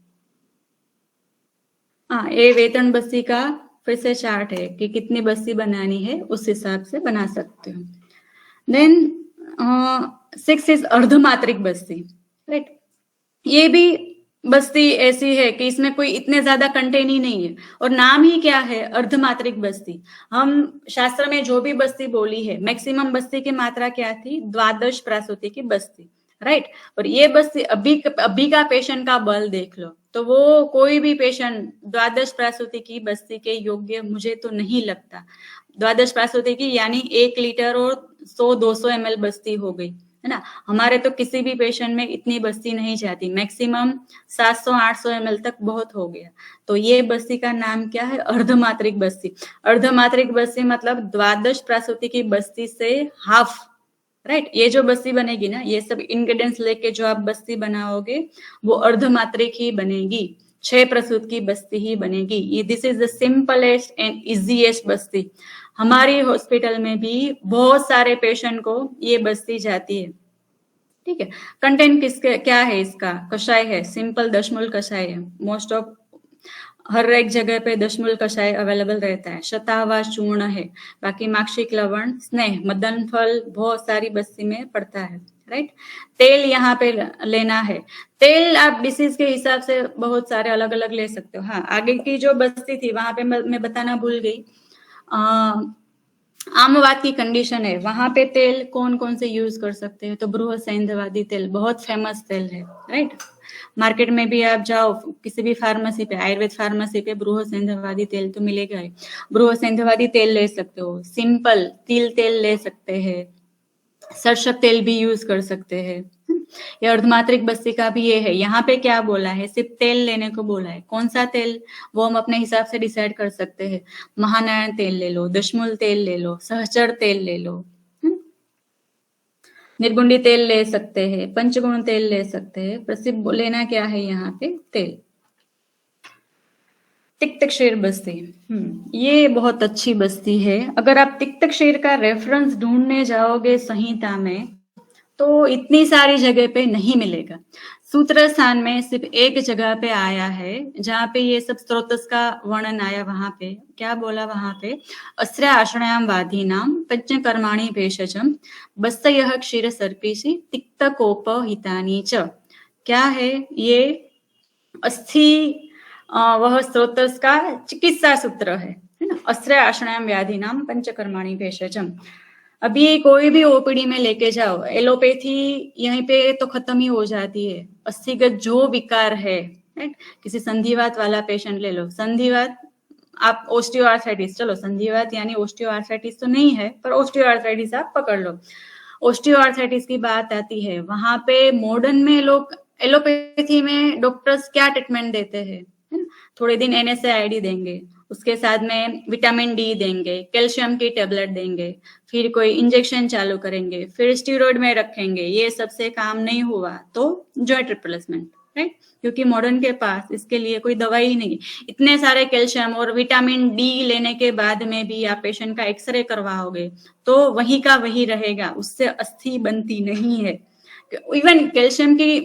हाँ, ये वेतन बस्ती का फिर से चार्ट है कि कितनी बस्ती बनानी है, उस हिसाब से बना सकते हो। Then 6 is अर्धमात्रिक Basti, right. ये भी बस्ती ऐसी है कि इसमें कोई इतने ज्यादा कंटेन ही नहीं है, और नाम ही क्या है, अर्धमात्रिक बस्ती। हम शास्त्र में जो भी बस्ती बोली है, मैक्सिमम बस्ती की मात्रा क्या थी, 12 प्रासूति की बस्ती, राइट। और ये बस्ती अभी का पेशेंट का बल देख लो, तो वो कोई भी पेशेंट 12 प्रासूति की बस्ती के योग्य मुझे तो नहीं लगता। 12 प्रासूति की यानी 1 लीटर और 100-200 ml बस्ती हो गई, है ना। हमारे तो किसी भी पेशेंट में इतनी बस्ती नहीं जाती, मैक्सिमम 700-800 ml तक बहुत हो गया। तो ये बस्ती का नाम क्या है, अर्धमात्रिक बस्ती। अर्धमात्रिक बस्ती मतलब 12 प्रासूति की बस्ती से हाफ, राइट। ये जो बस्ती बनेगी ना, ये सब इंग्रेडिएंट्स लेके जो आप बस्ती बनाओगे वो अर्धमात्रिक ही बनेगी, 6 प्रसूत की बस्ती ही बनेगी। ये this is the simplest and easiest बस्ती। हमारी हॉस्पिटल में भी बहुत सारे पेशेंट को ये बस्ती जाती है, ठीक है। कंटेंट किसके क्या है, इसका कषाय है, सिंपल दशमूल कषाय है। मोस्ट ऑफ हर एक जगह पे दशमूल कषाय अवेलेबल रहता है। शतावा चूर्ण है, बाकी माक्षिक लवण, स्नेह, मदन फल बहुत सारी बस्ती में पड़ता है, राइट। तेल यहाँ पे लेना है, तेल आप डिसीज के हिसाब से बहुत सारे अलग अलग ले सकते हो। हाँ, आगे की जो बस्ती थी वहां पे मैं बताना भूल गई, आमवात की कंडीशन है, वहां पे तेल कौन कौन से यूज कर सकते हैं, तो बृहस्पतिवादी तेल बहुत फेमस तेल है, राइट। मार्केट में भी आप जाओ किसी भी फार्मेसी पे, आयुर्वेद फार्मेसी पे बृहस्पतिवादी तेल तो मिलेगा ही। बृहस्पतिवादी तेल ले सकते हो, सिंपल तिल तेल ले सकते हैं, सरसों तेल भी यूज कर सकते हैं। ये अर्धमात्रिक बस्ती का भी ये है। यहाँ पे क्या बोला है, सिर्फ तेल लेने को बोला है। कौन सा तेल वो हम अपने हिसाब से डिसाइड कर सकते हैं। महानारायण तेल ले लो, दशमूल तेल ले लो, सहचर तेल ले लो, निर्गुंडी तेल ले सकते हैं, पंचगुण तेल ले सकते हैं। प्रसिद्ध लेना क्या है यहाँ पे, तेल। तिक्त क्षीर बस्ती, ये बहुत अच्छी बस्ती है। अगर आप तिक्त क्षीर का रेफरेंस ढूंढने जाओगे संहिता में, तो इतनी सारी जगह पे नहीं मिलेगा। सूत्र स्थान में सिर्फ एक जगह पे आया है जहाँ पे ये सब स्रोतस का वर्णन आया। वहां पे क्या बोला, वहां पे अस्त्र आश्रयाम वादीनाम पंचकर्माणि भेषजम बस्तयः क्षीर सर्पीसी तिक्त कोप हितानी च। क्या है ये? अस्थि वह स्रोतस का चिकित्सा सूत्र है ना। अस्त्र आश्रयाम व्याधि नाम पंचकर्माणि भेषजम। अभी कोई भी ओपीडी में लेके जाओ, एलोपैथी यहीं पे तो खत्म ही हो जाती है। अस्थिगत जो विकार है, राइट, किसी संधिवात वाला पेशेंट ले लो, संधिवात आप ओस्टियोआर्थराइटिस, चलो संधिवात यानी ओस्टियोआर्थराइटिस तो नहीं है, पर ओस्टियोआर्थराइटिस आप पकड़ लो। ओस्टियोआर्थराइटिस की बात आती है, वहां पे मॉडर्न में लोग एलोपैथी में डॉक्टर्स क्या ट्रीटमेंट देते हैं, है ना? थोड़े दिन NSAID देंगे, उसके साथ में विटामिन डी देंगे, कैल्शियम की टेबलेट देंगे, फिर कोई इंजेक्शन चालू करेंगे, फिर स्टीरॉयड में रखेंगे। ये सबसे काम नहीं हुआ तो जॉइंट रिप्लेसमेंट, राइट, क्योंकि मॉडर्न के पास इसके लिए कोई दवाई नहीं। इतने सारे कैल्शियम और विटामिन डी लेने के बाद में भी आप पेशेंट का एक्सरे करवाओगे तो वही का वही रहेगा, उससे अस्थि बनती नहीं है। इवन कैल्शियम की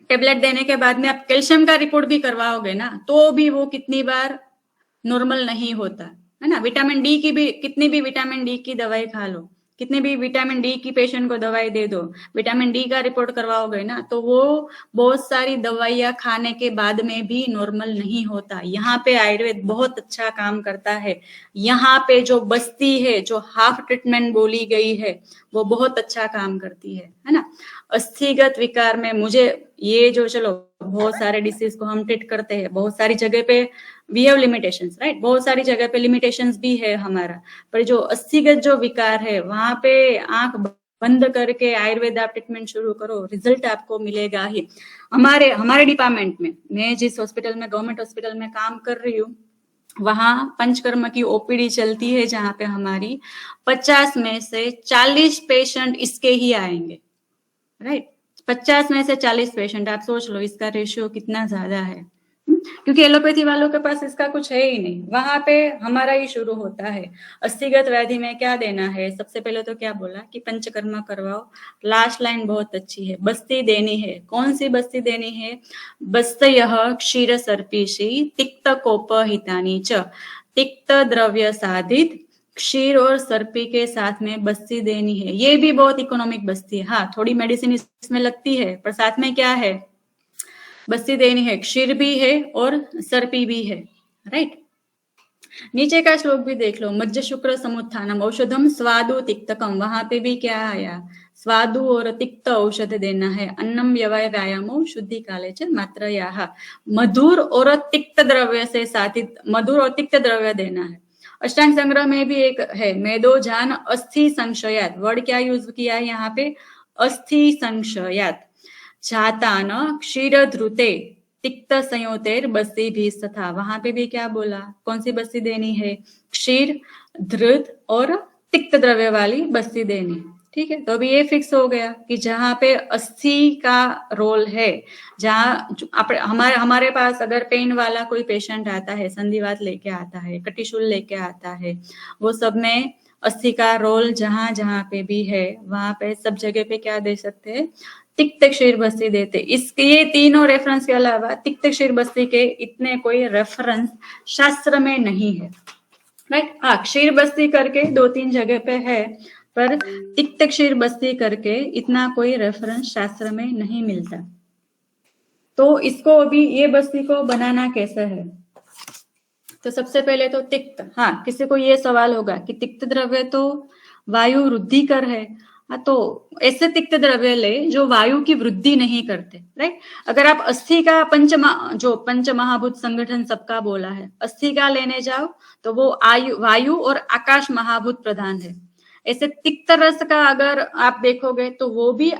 टेबलेट देने के बाद में आप कैल्शियम का रिपोर्ट भी करवाओगे ना, तो भी वो कितनी बार नॉर्मल नहीं होता, है ना। विटामिन डी की भी, कितनी भी विटामिन डी की दवाई खा लो, कितनी भी विटामिन डी की पेशेंट को दवाई दे दो, विटामिन डी का रिपोर्ट करवाओगे ना, तो वो बहुत सारी दवाइयां खाने के बाद में भी नॉर्मल नहीं होता। यहाँ पे आयुर्वेद बहुत अच्छा काम करता है। यहाँ पे जो बस्ती है, जो हाफ ट्रीटमेंट बोली गई है, वो बहुत अच्छा काम करती है ना। अस्थिगत विकार में मुझे ये जो, चलो बहुत सारे डिसीज को हम ट्रीट करते हैं, बहुत सारी जगह पे वी हैव लिमिटेशंस, राइट, बहुत सारी जगह पे लिमिटेशंस भी है हमारा, पर जो अस्थिगत जो विकार है वहां पे आंख बंद करके आयुर्वेद आप ट्रीटमेंट शुरू करो, रिजल्ट आपको मिलेगा ही। हमारे डिपार्टमेंट में, मैं जिस हॉस्पिटल में, गवर्नमेंट हॉस्पिटल में काम कर रही हूँ, वहां पंचकर्म की ओपीडी चलती है, जहां पे हमारी 50 में से 40 पेशेंट इसके ही आएंगे, राइट। 50 में से 40 पेशेंट, आप सोच लो इसका रेशियो कितना ज्यादा है। क्योंकि एलोपैथी वालों के पास इसका कुछ है ही नहीं। वहां पे हमारा ही शुरू होता है। अस्थिगत व्याधि में क्या देना है, सबसे पहले तो क्या बोला कि पंचकर्मा करवाओ। लास्ट लाइन बहुत अच्छी है, बस्ती देनी है। कौन सी बस्ती देनी है? बस्तयः क्षीर सर्पीशी तिक्त कोप हितानी च। तिक्त द्रव्य साधित क्षीर और सर्पी के साथ में बस्ती देनी है। ये भी बहुत इकोनॉमिक बस्ती है। हाँ, थोड़ी मेडिसिन इसमें लगती है, पर साथ में क्या है, बस्ती देनी है। क्षीर भी है और सर्पी भी है, राइट। नीचे का श्लोक भी देख लो, मज्ज शुक्र समुत्थानम औषधम स्वादु तिक्तकम। वहां पे भी क्या आया, स्वादु और तिक्त औषध देना है। अन्नम व्यवय व्यायामो शुद्धि काले च मात्रयाः। मधुर और तिक्त द्रव्य से साथित, मधुर और तिक्त द्रव्य देना है। अष्टांग संग्रह में भी एक है, मेदोजान अस्थि संशयात। वर्ड क्या यूज किया है यहाँ पे, अस्थि संशयात। जातान क्षीर ध्रुते तिक्त संयोतेर बस्ती भी तथा। वहां पे भी क्या बोला, कौन सी बस्ती देनी है, क्षीर धृत और तिक्त द्रव्य वाली बस्ती देनी, ठीक है। तो अभी ये फिक्स हो गया कि जहां पे अस्थि का रोल है, जहां हमारे पास अगर पेन वाला कोई पेशेंट आता है, संधिवात लेके आता है, कटिशूल लेके आता है, वो सब में अस्थि का रोल जहां जहां पे भी है, वहां पे सब जगह पे क्या दे सकते हैं, तिक्त क्षीर बस्ती देते। इसके ये तीनों रेफरेंस के अलावा तिक्त क्षीर बस्ती के इतने कोई रेफरेंस शास्त्र में नहीं है, राइट। हाँ, क्षीर बस्ती करके 2-3 जगह पे है, पर तिक्त क्षीर बस्ती करके इतना कोई रेफरेंस शास्त्र में नहीं मिलता। तो इसको अभी ये बस्ती को बनाना कैसे है, तो सबसे पहले तो तिक्त। हाँ, किसी को ये सवाल होगा कि तिक्त द्रव्य तो वायु वृद्धिकर है। हाँ, तो ऐसे तिक्त द्रव्य ले जो वायु की वृद्धि नहीं करते, राइट। अगर आप अस्थि का पंच महाभूत संगठन सबका बोला है, अस्थि का लेने जाओ तो वो वायु और आकाश महाभूत प्रधान है। ऐसे तिक्त रस का अगर आप देखोगे तो वो भी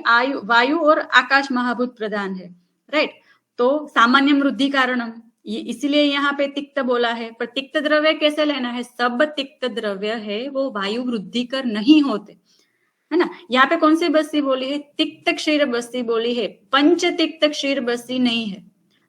वायु और आकाश महाभूत प्रधान है, राइट। तो सामान्य वृद्धि कारणम, इसलिए यहाँ पे तिक्त बोला है। पर तिक्त द्रव्य कैसे लेना है, सब तिक्त द्रव्य है वो वायु वृद्धिकर नहीं होते, है ना। यहाँ पे कौन सी बस्ती बोली है, तिक्त क्षीर बस्ती बोली है, पंच तिक्त क्षीर बस्ती नहीं है।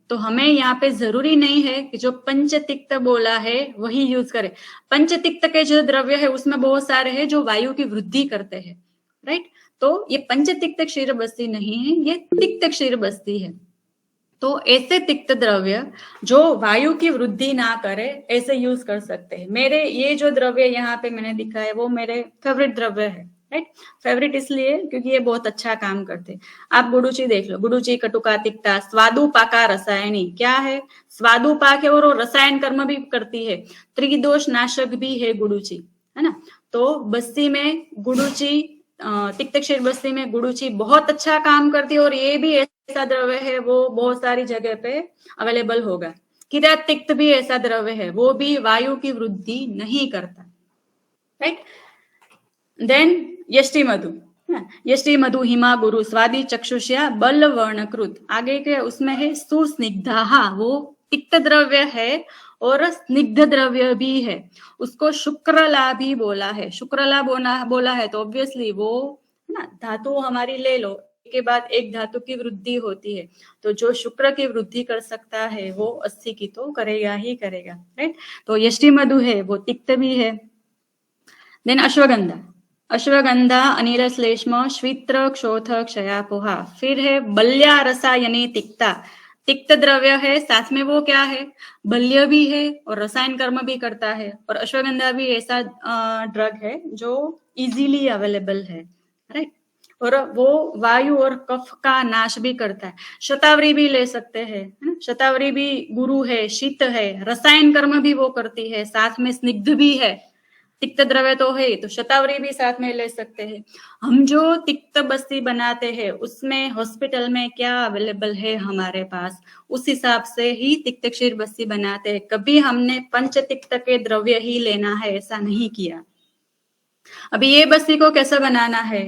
तो हमें यहाँ पे जरूरी नहीं है कि जो पंच तिक्त बोला है वही यूज करें। पंच तिक्त के जो द्रव्य है उसमें बहुत सारे हैं जो वायु की वृद्धि करते हैं, राइट। तो ये पंचतिक्त क्षीर बस्ती नहीं है, ये तिक्त क्षीर बस्ती है। तो ऐसे तिक्त द्रव्य जो वायु की वृद्धि ना करे ऐसे यूज कर सकते हैं। मेरे ये जो द्रव्य यहाँ पे मैंने दिखा है वो मेरे फेवरेट द्रव्य है, राइट। फेवरेट इसलिए क्योंकि ये बहुत अच्छा काम करते हैं। आप गुडुची देख लो, गुडुची, कटुका, तिक्ता, स्वादुपाका रसायनी क्या है, स्वादुपाक है और वो रसायन कर्म भी करती है, त्रिदोष नाशक भी है गुडुची, है ना। तो बस्ती में गुडुची, तिक्त क्षीर बस्ती में गुडुची बहुत अच्छा काम करती है और ये भी ऐसा द्रव्य है वो बहुत सारी जगह पे अवेलेबल होगा। किरात तिक्त भी ऐसा द्रव्य है, वो भी वायु की वृद्धि नहीं करता, राइट। देन यष्टि मधु, यष्टि मधु हिमा गुरु स्वादि चक्षुष्या बल वर्णकृत, आगे के उसमें है सुस्निग्धा, वो तिक्त द्रव्य है और स्निग्ध द्रव्य भी है। उसको शुक्रला भी बोला है, शुक्रला बोला है तो ऑब्वियसली वो ना धातु हमारी ले लो, के बाद एक धातु की वृद्धि होती है, तो जो शुक्र की वृद्धि कर सकता है वो 80 की तो करेगा ही करेगा, राइट। तो यष्टि मधु है वो तिक्त भी है। देन अश्वगंधा, अश्वगंधा अनिल श्लेष्म श्वित्र क्षोथ क्षयापोहा, फिर है बल्या रसायनी तिक्ता, तिक्त द्रव्य है, साथ में वो क्या है, बल्य भी है और रसायन कर्म भी करता है। और अश्वगंधा भी ऐसा ड्रग है जो इजीली अवेलेबल है, राइट। और वो वायु और कफ का नाश भी करता है। शतावरी भी ले सकते हैं, शतावरी भी गुरु है, शीत है, रसायन कर्म भी वो करती है, साथ में स्निग्ध भी है, तिक्त द्रव्य तो है, तो शतावरी भी साथ में ले सकते हैं। हम जो तिक्त बस्ती बनाते हैं उसमें हॉस्पिटल में क्या अवेलेबल है हमारे पास, उस हिसाब से ही तिक्त क्षीर बस्ती बनाते हैं। कभी हमने पंच तिक्त के द्रव्य ही लेना है ऐसा नहीं किया। अभी ये बस्ती को कैसे बनाना है,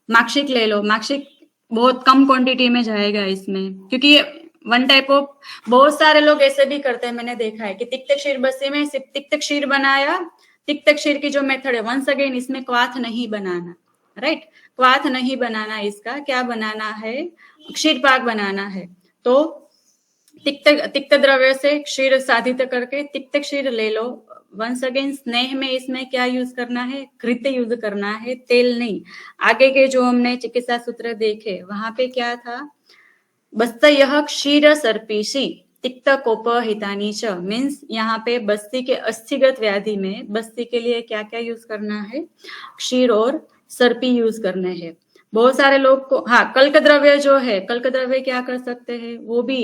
माक्षिक ले लो, माक्षिक बहुत कम क्वांटिटी में जाएगा इसमें, क्योंकि वन टाइप ऑफ, बहुत सारे लोग ऐसे भी करते हैं, मैंने देखा है कि तिक्त क्षीर बस्ती में सिर्फ तिक्त क्षीर बनाया, तिक्त क्षीर की जो मेथड है, वंस अगेन इसमें क्वाथ नहीं बनाना, राइट, क्वाथ नहीं बनाना, इसका क्या बनाना है, क्षीर पाक बनाना है। तो तिक्त द्रव्य से क्षीर साधित करके तिक्त क्षीर ले लो। वंस अगेन स्नेह में इसमें क्या यूज करना है, घृत यूज करना है, तेल नहीं। आगे के जो हमने चिकित्सा सूत्र देखे वहां पे क्या था, बस्त यह क्षीर सर्पीशी तिक्त कोप हितानी च, मीन्स यहाँ पे बस्ती के अस्थिगत व्याधि में बस्ती के लिए क्या क्या यूज करना है, क्षीर और सर्पी यूज करने हैं। बहुत सारे लोग को, हाँ, कल्क द्रव्य जो है, कल्क द्रव्य क्या कर सकते हैं, वो भी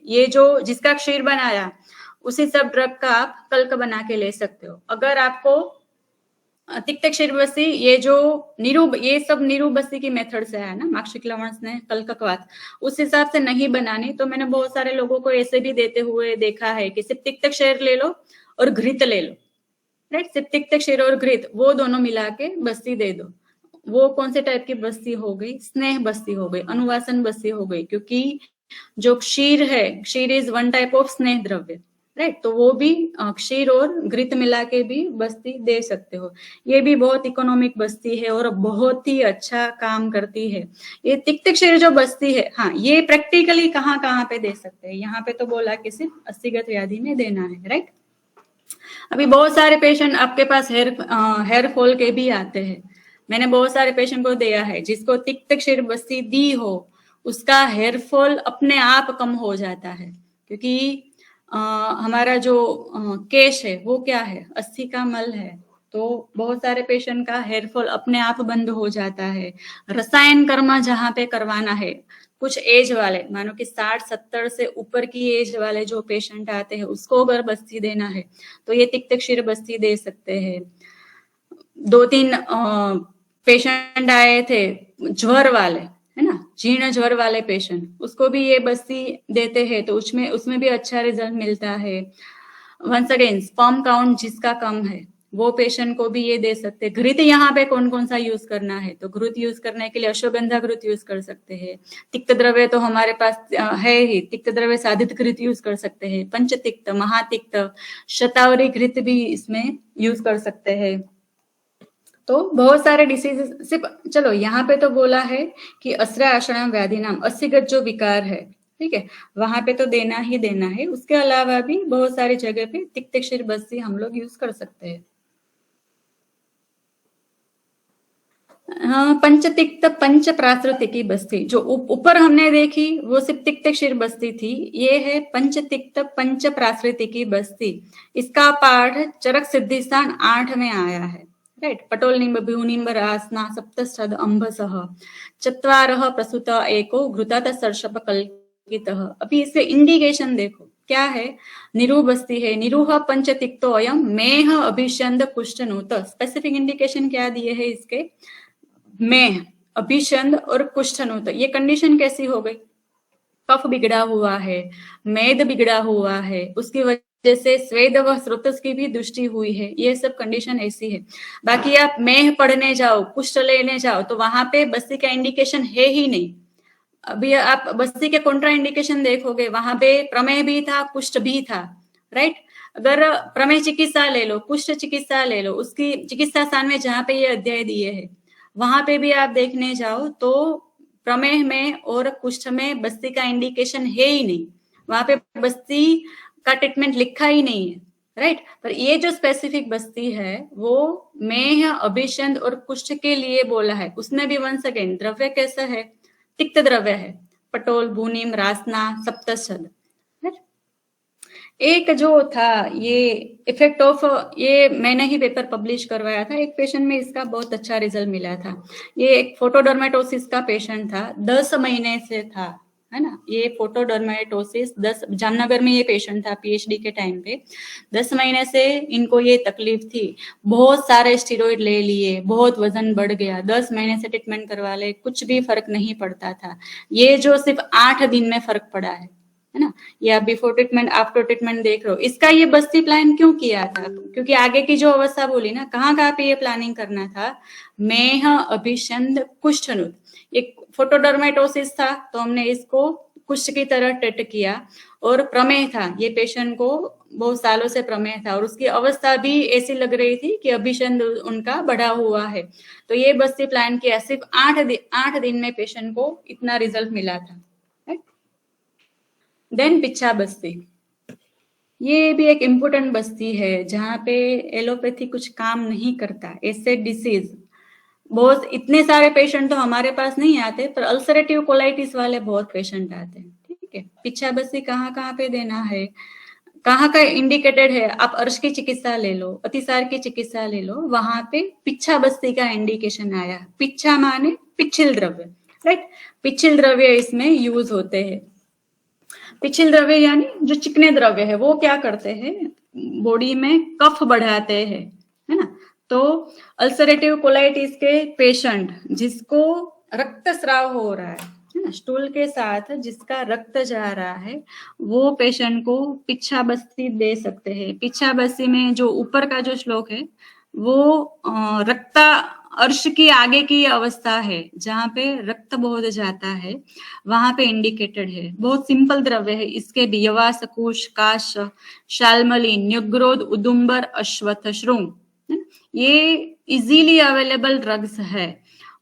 ये जो जिसका क्षीर बनाया उसी सब ड्रग का आप कल्क बना के ले सकते हो। अगर आपको तिक्त क्षीर बस्ती, ये जो ये सब नीरू बस्ती की मेथड से है ना, माक्षिक लवण ने कल्क क्वाथ, उस हिसाब से नहीं बनानी, तो मैंने बहुत सारे लोगों को ऐसे भी देते हुए देखा है कि सिर्फ तिक्त क्षीर ले लो और घृत ले लो, राइट, सिर्फ तिक्त क्षीर और घृत वो दोनों मिला के बस्ती दे दो। वो कौन से टाइप की बस्ती हो गई, स्नेह बस्ती हो गई, अनुवासन बस्ती हो गई, क्योंकि जो क्षीर है, क्षीर इज वन टाइप ऑफ स्नेह द्रव्य, राइट, तो वो भी क्षीर और घृत मिला के भी बस्ती दे सकते हो। ये भी बहुत इकोनॉमिक बस्ती है और बहुत ही अच्छा काम करती है। ये तिक्त क्षीर जो बस्ती है, हाँ, ये प्रैक्टिकली कहाँ कहाँ पे दे सकते हैं, यहाँ पे तो बोला कि सिर्फ अस्थिगत व्याधि में देना है, राइट। अभी बहुत सारे पेशेंट आपके पास हेयर फॉल के भी आते हैं। मैंने बहुत सारे पेशेंट को दिया है जिसको तिक्त क्षीर बस्ती दी हो, उसका हेयर फॉल अपने आप कम हो जाता है, क्योंकि हमारा जो केश है वो क्या है, अस्थि का मल है, तो बहुत सारे पेशेंट का हेयर फॉल अपने आप बंद हो जाता है। रसायन कर्म जहाँ पे करवाना है, कुछ एज वाले, मानो कि 60-70 से ऊपर की एज वाले जो पेशेंट आते हैं उसको अगर बस्ती देना है तो ये तिक्त क्षीर बस्ती दे सकते हैं। 2-3 पेशेंट आए थे ज्वर वाले, है ना, जीर्ण ज्वर वाले पेशेंट, उसको भी ये बस्ती देते हैं तो उसमें भी अच्छा रिजल्ट मिलता है। वंस अगेन स्पर्म काउंट जिसका कम है वो पेशेंट को भी ये दे सकते हैं। घृत यहाँ पे कौन कौन सा यूज करना है, तो घृत यूज करने के लिए अश्वगंधा घृत यूज कर सकते हैं। तिक्त द्रव्य तो हमारे पास है ही, तिक्त द्रव्य साधित घृत यूज कर सकते हैं, पंचतिक्त, महातिक्त, शतावरी घृत भी इसमें यूज कर सकते हैं। तो बहुत सारे डिसीजेस, सिर्फ चलो यहाँ पे तो बोला है कि अस्त्र आश्रम व्याधि नाम अस्थिगत जो विकार है, ठीक है, वहां पे तो देना ही देना है। उसके अलावा भी बहुत सारी जगह पे तिक्त क्षीर बस्ती हम लोग यूज कर सकते हैं। हाँ, पंचतिक्त पंच प्राकृतिकी बस्ती, जो ऊपर हमने देखी वो सिर्फ तिक्त क्षीर बस्ती थी, ये है पंचतिक्त पंच प्राकृतिकी बस्ती। इसका पाठ चरक सिद्धि स्थान 8 में आया है, राइट। पटोल निम्ब भ्यूनिम्ब रासना सप्तशद अंबसः चत्वारः प्रसूत एको घृतात सर्षप कल्पितः। अभी इससे इंडिकेशन देखो क्या है, निरु बस्ती है, निरुह पंचतिक्तो अयम मेह अभिषंद कुष्ठनूत। स्पेसिफिक इंडिकेशन क्या दिए है इसके, मेह, अभिषंद और कुष्ठनूत। ये कंडीशन कैसी हो गई, कफ बिगड़ा हुआ है, मेद बिगड़ा हुआ है, उसकी वजह से स्वेद व स्रोतस की भी दृष्टि हुई है, ये सब कंडीशन ऐसी है। बाकी आप मेह पढ़ने जाओ, कुष्ठ लेने जाओ तो वहां पे बस्ती का इंडिकेशन है ही नहीं। अभी आप बस्ती के कॉन्ट्रा इंडिकेशन देखोगे, वहां पे प्रमेह भी था, कुष्ठ भी था, राइट। अगर प्रमेह चिकित्सा ले लो, कुष्ठ चिकित्सा ले लो, उसकी चिकित्सा स्थान में जहां पे ये अध्याय दिए है वहां पे भी आप देखने जाओ तो प्रमेह में और कुष्ठ में बस्ती का इंडिकेशन है ही नहीं, वहां पे बस्ती का ट्रीटमेंट लिखा ही नहीं है, राइट। पर ये जो स्पेसिफिक बस्ती है वो मेह, अभिषंद और कुष्ठ के लिए बोला है। उसमें भी वंस अगेन द्रव्य कैसा है, तिक्त द्रव्य है, पटोल, भूनिम, रासना, सप्तशद। एक जो था ये इफेक्ट ऑफ, ये मैंने ही पेपर पब्लिश करवाया था, एक पेशेंट में इसका बहुत अच्छा रिजल्ट मिला था। ये एक फोटोडर्मेटोसिस का पेशेंट था, 10 महीने से था, है ना। ये फोटोडर्मेटोसिस 10, जामनगर में ये पेशेंट था पीएचडी के टाइम पे, 10 महीने से इनको ये तकलीफ थी। बहुत सारे स्टीरॉइड ले लिए, बहुत वजन बढ़ गया, 10 महीने से ट्रीटमेंट करवा ले, कुछ भी फर्क नहीं पड़ता था। ये जो सिर्फ 8 दिन में फर्क पड़ा है ना। या बिफोर ट्रीटमेंट आफ्टर ट्रीटमेंट देख रहे हो। इसका ये बस्ती प्लान क्यों किया था, क्योंकि आगे की जो अवस्था बोली ना, कहाँ कहाँ पे ये प्लानिंग करना था, मेह, अभिषंद, कुष्ठनूत। एक फोटोडर्मेटोसिस था तो हमने इसको कुष्ठ की तरह ट्रीट किया, और प्रमेह था, ये पेशेंट को बहुत सालों से प्रमेह था और उसकी अवस्था भी ऐसी लग रही थी कि अभिषंद उनका बढ़ा हुआ है। तो ये बस्ती प्लान किया, सिर्फ 8 दिन में पेशेंट को इतना रिजल्ट मिला था। देन पिच्छा बस्ती, ये भी एक इम्पोर्टेंट बस्ती है जहां पे एलोपैथी कुछ काम नहीं करता। ऐसे डिसीज बहुत, इतने सारे पेशेंट तो हमारे पास नहीं आते, पर अल्सरेटिव कोलाइटिस वाले बहुत पेशेंट आते हैं, ठीक है। पिच्छा बस्ती कहाँ कहाँ पे देना है, कहाँ का इंडिकेटेड है, आप अर्श की चिकित्सा ले लो, अतिसार की चिकित्सा ले लो, वहां पे पिच्छा बस्ती का इंडिकेशन आया। पिच्छा माने पिछिल द्रव्य, राइट। पिछिल द्रव्य इसमें यूज होते हैं। पिछिल द्रव्य यानी जो चिकने द्रव्य है वो क्या करते हैं, बॉडी में कफ बढ़ाते हैं, है ना। तो अल्सरेटिव कोलाइटिस के पेशेंट जिसको रक्तस्राव हो रहा है ना, स्टूल के साथ जिसका रक्त जा रहा है, वो पेशेंट को पिच्छा बस्ती दे सकते हैं। पिच्छा बस्ती में जो ऊपर का जो श्लोक है वो रक्ता अर्श की आगे की अवस्था है, जहां पे रक्त बहुत जाता है, वहां पे इंडिकेटेड है। बहुत सिंपल द्रव्य है इसके भी, यवा, सकुश, काश, शालमली, न्युग्रोध, उदुम्बर, अश्वत्थ, श्रुंग, ये इजीली अवेलेबल ड्रग्स है।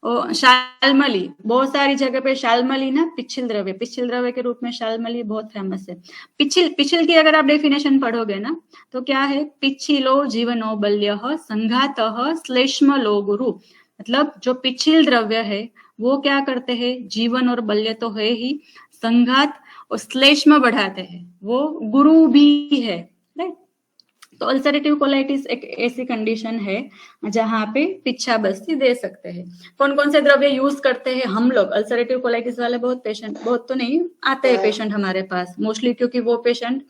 और शालमली, बहुत सारी जगह पे शालमली ना पिछिल द्रव्य के रूप में शालमली बहुत फेमस है। पिछिल की अगर आप डेफिनेशन पढ़ोगे ना तो क्या है, पिछिलो जीवनो बल्यः संघातः श्लेष्म लो गुरु। मतलब जो पिछिल द्रव्य है वो क्या करते हैं, जीवन और बल्य तो है ही, संघात और श्लेष्म बढ़ाते हैं, वो गुरु भी है, राइट। तो अल्सरेटिव कोलाइटिस एक ऐसी कंडीशन है जहां पे पिच्छा बस्ती दे सकते हैं। कौन कौन से द्रव्य यूज करते हैं हम लोग, अल्सरेटिव कोलाइटिस वाले बहुत पेशेंट, बहुत तो नहीं आते हैं पेशेंट हमारे पास मोस्टली, क्योंकि वो पेशेंट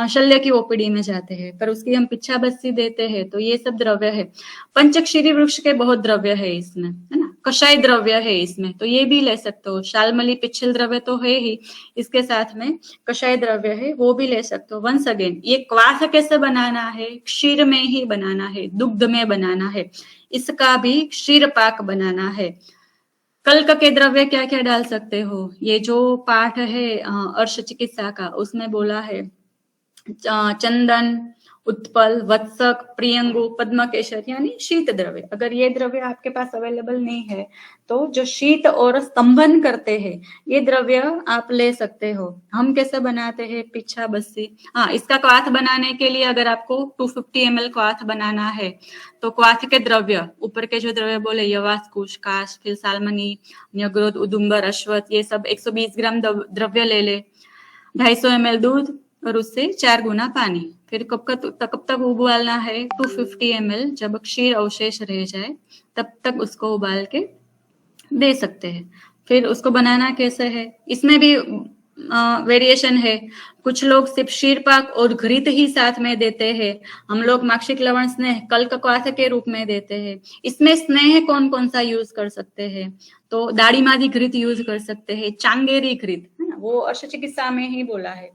शल्य की ओपीडी में जाते हैं, पर उसकी हम पिच्छा बस्ती देते हैं। तो ये सब द्रव्य है। पंचक्षीरी वृक्ष के बहुत द्रव्य है इसमें, है ना। कषाय द्रव्य है इसमें, तो ये भी ले सकते हो। शालमली पिछिल द्रव्य तो है ही, इसके साथ में कषाय द्रव्य है, वो भी ले सकते हो। वंस अगेन, ये क्वाथ कैसे बनाना है, क्षीर में ही बनाना है, दुग्ध में बनाना है, इसका भी क्षीर पाक बनाना है। कल्क के द्रव्य क्या क्या डाल सकते हो, ये जो पाठ है अर्श चिकित्सा का, उसमें बोला है चंदन, उत्पल, वत्सक, प्रियंगु, पद्मकेशर यानी शीत द्रव्य। अगर ये द्रव्य आपके पास अवेलेबल नहीं है तो जो शीत और स्तंभन करते हैं ये द्रव्य आप ले सकते हो। हम कैसे बनाते हैं पिच्छा बस्सी? हाँ, इसका क्वाथ बनाने के लिए अगर आपको 250 ml क्वाथ बनाना है तो क्वाथ के द्रव्य, ऊपर के जो द्रव्य बोले यवास, कुश, काश, फिर सालमनी, न्यग्रोध, उदुम्बर, अश्वत, ये सब 120 ग्राम द्रव्य ले ले, 250 ml दूध और उससे 4 गुना पानी। फिर कब तक उबालना है? 250 ml, जब क्षीर अवशेष रह जाए तब तक उसको उबाल के दे सकते हैं। फिर उसको बनाना कैसे है, इसमें भी वेरिएशन है। कुछ लोग सिर्फ क्षीरपाक और घृत ही साथ में देते हैं। हम लोग माक्षिक लवण स्नेह कल्क क्वाथ के रूप में देते हैं। इसमें स्नेह कौन कौन सा यूज कर सकते हैं? तो दाढ़ी मादी घृत यूज कर सकते हैं, चांगेरी घृत है ना, वो अर्श चिकित्सा में ही बोला है,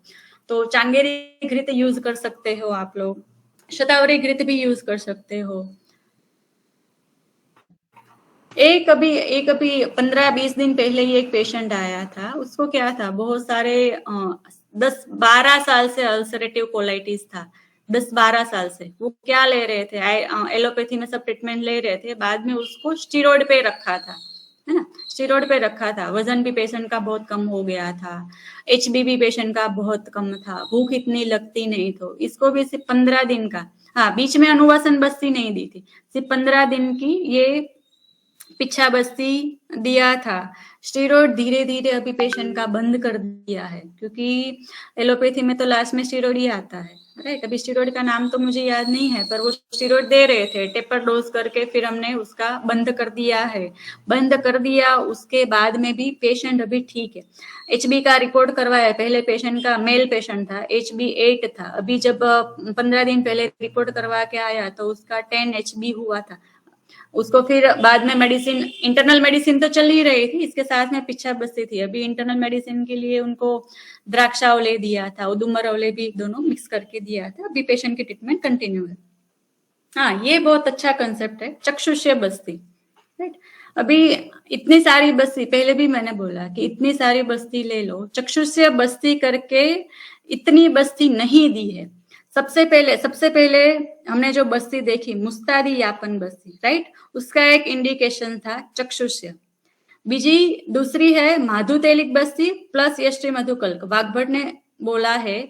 तो चांगेरी घृत यूज कर सकते हो आप लोग। शतावरी घृत भी यूज कर सकते हो। एक अभी 15-20 दिन पहले ही एक पेशेंट आया था, उसको क्या था, बहुत सारे 10-12 साल से अल्सरेटिव कोलाइटिस था। 10-12 साल से वो क्या ले रहे थे, एलोपैथी में सब ट्रीटमेंट ले रहे थे, बाद में उसको स्टीरॉइड पे रखा था, है ना, स्टीरॉइड पे रखा था। वजन भी पेशेंट का बहुत कम हो गया था, HB भी पेशेंट का बहुत कम था, भूख इतनी लगती नहीं, तो इसको भी सिर्फ 15 दिन का, हाँ बीच में अनुवासन बस्ती नहीं दी थी, सिर्फ 15 दिन की ये पिच्छा बस्ती दिया था। स्टीरॉइड धीरे धीरे अभी पेशेंट का बंद कर दिया है, क्योंकि एलोपैथी में तो लास्ट में स्टीरॉइड ही आता है, राइट। अभी स्टीरॉइड का नाम तो मुझे याद नहीं है, पर वो स्टीरॉइड दे रहे थे टेपर डोज करके, फिर हमने उसका बंद कर दिया है। बंद कर दिया, उसके बाद में भी पेशेंट अभी ठीक है। HB का रिपोर्ट करवाया, पहले पेशेंट का मेल पेशेंट था, HB 8 था, अभी जब 15 दिन पहले रिपोर्ट करवा के आया तो उसका 10 HB हुआ था। उसको फिर बाद में मेडिसिन, इंटरनल मेडिसिन तो चल ही रही थी, इसके साथ में पिच्छा बस्ती थी। अभी इंटरनल मेडिसिन के लिए उनको द्राक्षावले दिया था, उदुम्बरवले भी दोनों मिक्स करके दिया था। अभी पेशेंट की ट्रीटमेंट कंटिन्यू है। हाँ, ये बहुत अच्छा कंसेप्ट है, चक्षुष्य बस्ती, राइट। अभी इतनी सारी बस्ती, पहले भी मैंने बोला कि इतनी सारी बस्ती ले लो, चक्षुष्य बस्ती करके इतनी बस्ती नहीं दी है। सबसे पहले हमने जो बस्ती देखी, मुस्तादी यापन बस्ती, राइट, उसका एक इंडिकेशन था चक्षुष्य। बीजी दूसरी है माधुतेलिक बस्ती प्लस यष्टि मधुकल्क। वाग्भट ने बोला है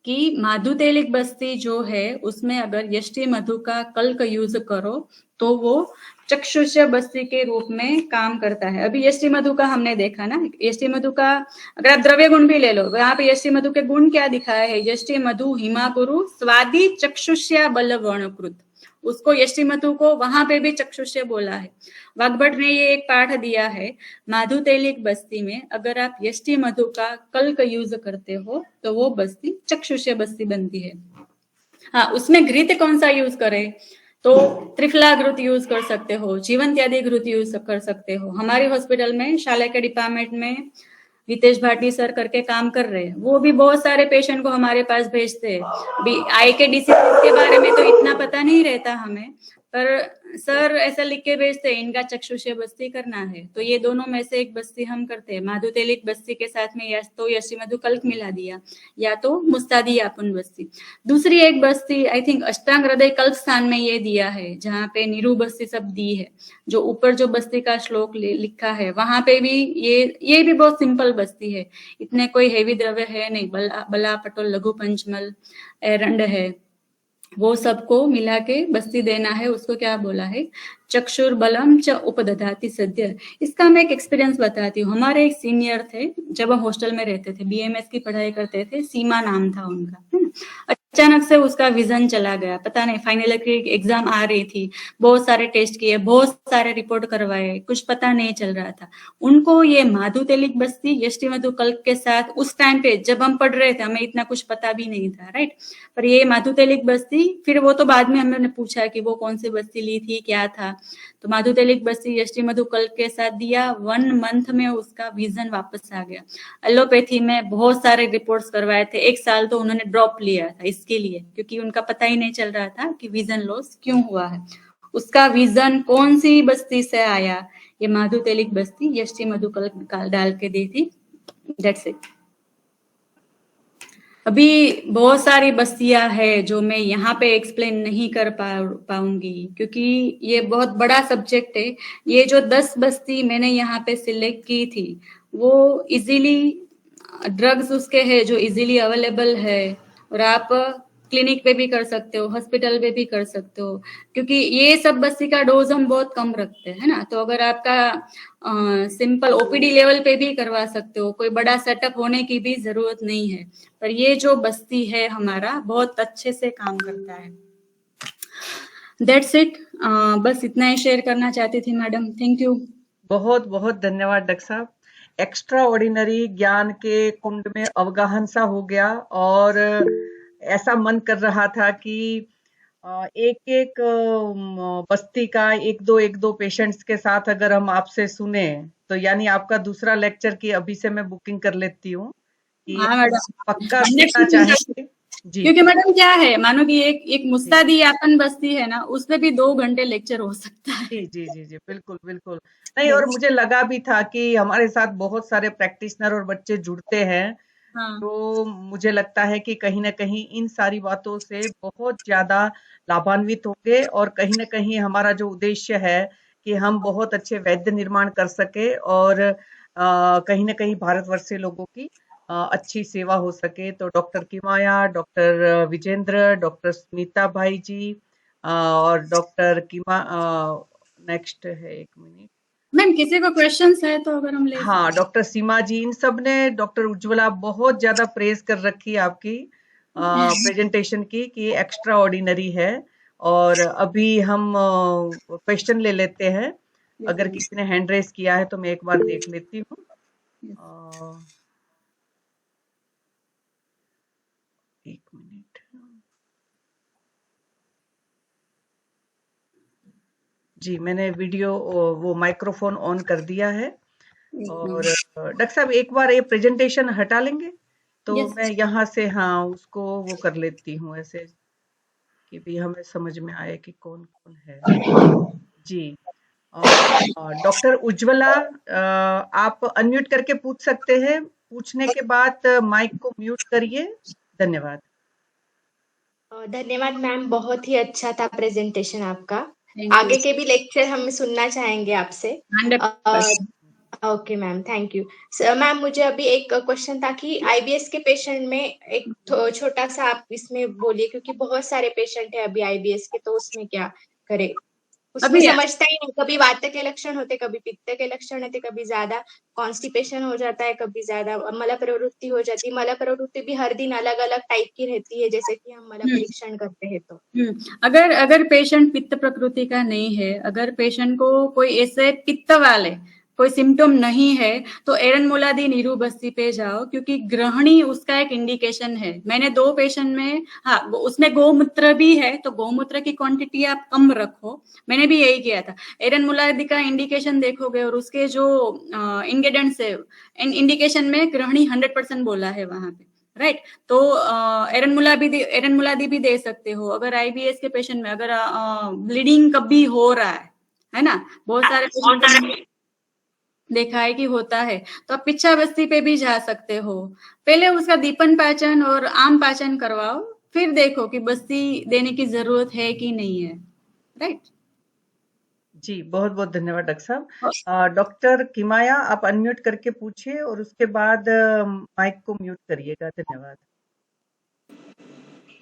कि माधुतेलिक बस्ती जो है उसमें अगर यष्टि मधु का कल्क यूज करो तो वो चक्षुष्य बस्ती के रूप में काम करता है। अभी यष्टि मधु का हमने देखा ना, यष्टि मधु का अगर आप द्रव्य गुण भी ले लो, यहाँ पे यष्टि मधु के गुण क्या दिखाया है, यष्टि मधु हिमाकुरु स्वादि चक्षुष्या बल वर्णकृत, उसको यष्टि मधु को वहां पे भी चक्षुष्य बोला है। वाग्भट ने ये एक पाठ दिया है, माधुतेलिक बस्ती में अगर आप यष्टि मधु का कल्क यूज करते हो तो वो बस्ती चक्षुष्य बस्ती बनती है। हाँ, उसमें घृत कौन सा यूज करें, तो त्रिफला घृत यूज कर सकते हो, जीवंत्यादि घृत यूज कर सकते हो। हमारे हॉस्पिटल में शाले के डिपार्टमेंट में रितेश भाटी सर करके काम कर रहे हैं, वो भी बहुत सारे पेशेंट को हमारे पास भेजते हैं। आई के डिसीज के बारे में तो इतना पता नहीं रहता हमें, पर सर ऐसा लिख के भेजते हैं इनका चक्षुष्य बस्ती करना है, तो ये दोनों में से एक बस्ती हम करते हैं। माधुतेलिक बस्ती के साथ में या तो यष्टि मधु कल्क मिला दिया या तो मुस्तादी यापन बस्ती। दूसरी एक बस्ती आई थिंक अष्टांग हृदय कल्प स्थान में ये दिया है, जहाँ पे निरु बस्ती सब दी है, जो ऊपर जो बस्ती का श्लोक लिखा है वहां पे भी ये भी बहुत सिंपल बस्ती है, इतने कोई हेवी द्रव्य है नहीं, बला पटोल लघु पंचमल एरंड है, वो सबको मिला के बस्ती देना है। उसको क्या बोला है, चक्षुर बलम च उपदधाति सद्य। इसका मैं एक एक्सपीरियंस बताती हूँ। हमारे एक सीनियर थे, जब हम हॉस्टल में रहते थे, BMS की पढ़ाई करते थे, सीमा नाम था उनका। अचानक से उसका विजन चला गया, पता नहीं, फाइनल की एग्जाम आ रही थी, बहुत सारे टेस्ट किए, बहुत सारे रिपोर्ट करवाए, कुछ पता नहीं चल रहा था। उनको ये माधुतेलिक बस्ती यष्टि मधु कल्क के साथ उस टाइम पे जब हम पढ़ रहे थे हमें इतना कुछ पता भी नहीं था, राइट, पर ये माधुतेलिक बस्ती, फिर वो तो बाद में हमने पूछा कि वो कौन सी बस्ती ली थी, क्या था, तो माधुतेलिक बस्ती यष्टि मधु कल्क के साथ दिया। 1 मंथ में उसका विजन वापस आ गया। एलोपैथी में बहुत सारे रिपोर्ट्स करवाए थे, 1 साल तो उन्होंने ड्रॉप लिया था इसके लिए, क्योंकि उनका पता ही नहीं चल रहा था कि विजन लॉस क्यों हुआ है। उसका विजन कौन सी बस्ती से आया, ये माधुतेलिक बस्ती यष्टि मधु कल्क डाल के दी थी। That's it. अभी बहुत सारी बस्तियां हैं जो मैं यहाँ पे एक्सप्लेन नहीं कर पाऊंगी क्योंकि ये बहुत बड़ा सब्जेक्ट है। ये जो 10 बस्ती मैंने यहाँ पे सिलेक्ट की थी वो इजीली ड्रग्स उसके हैं जो इजीली अवेलेबल है, और आप क्लिनिक पे भी कर सकते हो, हॉस्पिटल पे भी कर सकते हो, क्योंकि ये सब बस्ती का डोज हम बहुत कम रखते हैं ना। तो अगर आपका सिंपल ओपीडी लेवल पे भी करवा सकते हो, कोई बड़ा सेटअप होने की भी जरूरत नहीं है। पर ये जो बस्ती है हमारा बहुत अच्छे से काम करता है। दैट्स इट, बस इतना ही शेयर करना चाहती थी मैडम। Thank you. बहुत बहुत धन्यवाद डॉक्टर साहब। एक्स्ट्रा ऑर्डिनरी ज्ञान के कुंड में अवगाहन सा हो गया, और ऐसा मन कर रहा था कि एक एक बस्ती का एक दो पेशेंट्स के साथ अगर हम आपसे सुने, तो यानी आपका दूसरा लेक्चर की अभी से मैं बुकिंग कर लेती हूँ कि हाँ मैडम, पक्का सुनना चाहेंगे जी। क्योंकि मैडम क्या है, मानो कि एक मुस्तादी यापन बस्ती है ना, उसमें भी 2 घंटे लेक्चर हो सकता है। जी जी जी जी, बिल्कुल बिल्कुल। नहीं, और मुझे लगा भी था कि हमारे साथ बहुत सारे प्रैक्टिशनर और बच्चे जुड़ते हैं, हाँ तो मुझे लगता है कि कहीं न कहीं इन सारी बातों से बहुत ज़्यादा लाभान्वित होंगे, और कहीं न कहीं हमारा जो उद्देश्य है कि हम बहुत अच्छे वैद्य निर्माण कर सकें, और कहीं न कहीं भारतवर्ष से लोगों की अच्छी सेवा हो सके। तो doctor Kimaya, doctor Vijendra, doctor Sunita भाई जी, और डॉक्टर किमा नेक्स्ट है, 1 मिनट। मैम, किसी को क्वेश्चंस है तो अगर हम ले हाँ, सकते डॉक्टर सीमा जी, इन सब ने, डॉक्टर उज्ज्वला, बहुत ज्यादा प्रेज कर रखी है आपकी हैं। प्रेजेंटेशन की, कि एक्स्ट्रा ऑर्डिनरी है। और अभी हम क्वेश्चन ले लेते हैं। अगर किसी ने हैंड रेस किया है तो मैं एक बार देख लेती हूँ। एक मिनट। जी, मैंने वीडियो वो माइक्रोफोन ऑन कर दिया है। और डॉक्टर साहब एक बार ये प्रेजेंटेशन हटा लेंगे, तो यस, मैं यहाँ से हाँ उसको वो कर लेती हूँ ऐसे, कि भी हमें समझ में आए कि कौन कौन है। जी, डॉक्टर उज्ज्वला, आप अनम्यूट करके पूछ सकते हैं। पूछने के बाद माइक को म्यूट करिए। धन्यवाद। धन्यवाद मैम, बहुत ही अच्छा था प्रेजेंटेशन आपका। थैंक आगे यू। के भी लेक्चर हम सुनना चाहेंगे आपसे। 100%। Okay ma'am, thank you. Ma'am, मुझे अभी एक क्वेश्चन था कि आईबीएस के पेशेंट में एक छोटा सा आप इसमें बोलिए, क्योंकि बहुत सारे पेशेंट है अभी आईबीएस के, तो उसमें क्या करे? उसमें अभी समझता ही नहीं, कभी वात के लक्षण होते, कभी पित्त के लक्षण होते, कभी ज्यादा कॉन्स्टिपेशन हो जाता है, कभी ज्यादा मल प्रवृत्ति हो जाती है। मल प्रवृत्ति भी हर दिन अलग अलग टाइप की रहती है, जैसे कि हम मल परीक्षण करते हैं तो। अगर पेशेंट पित्त प्रकृति का नहीं है, अगर पेशेंट को कोई ऐसे पित्त वाले कोई सिम्टम नहीं है, तो एरन मोलादी नीरू बस्ती पे जाओ, क्योंकि ग्रहणी उसका एक इंडिकेशन है। मैंने 2 पेशेंट में, हाँ उसमें गौमूत्र भी है, तो गौमूत्र की क्वांटिटी आप कम रखो। मैंने भी यही किया था। एरन मोलादी का इंडिकेशन देखोगे और उसके जो इंग्रेडिएंट्स है, इंडिकेशन में ग्रहणी 100% बोला है वहां पे, राइट। तो एरन मुलादी भी दे सकते हो। अगर आईबीएस के पेशेंट में अगर ब्लीडिंग कभी हो रहा है ना, बहुत सारे पेशेंट देखा है कि होता है, तो आप पिच्छा बस्ती पे भी जा सकते हो। पहले उसका दीपन पाचन और आम पाचन करवाओ, फिर देखो कि बस्ती देने की जरूरत है कि नहीं है, राइट। जी, बहुत बहुत धन्यवाद डॉक्टर साहब। डॉक्टर किमाया, आप अनम्यूट करके पूछिए, और उसके बाद माइक को म्यूट करिएगा। धन्यवाद।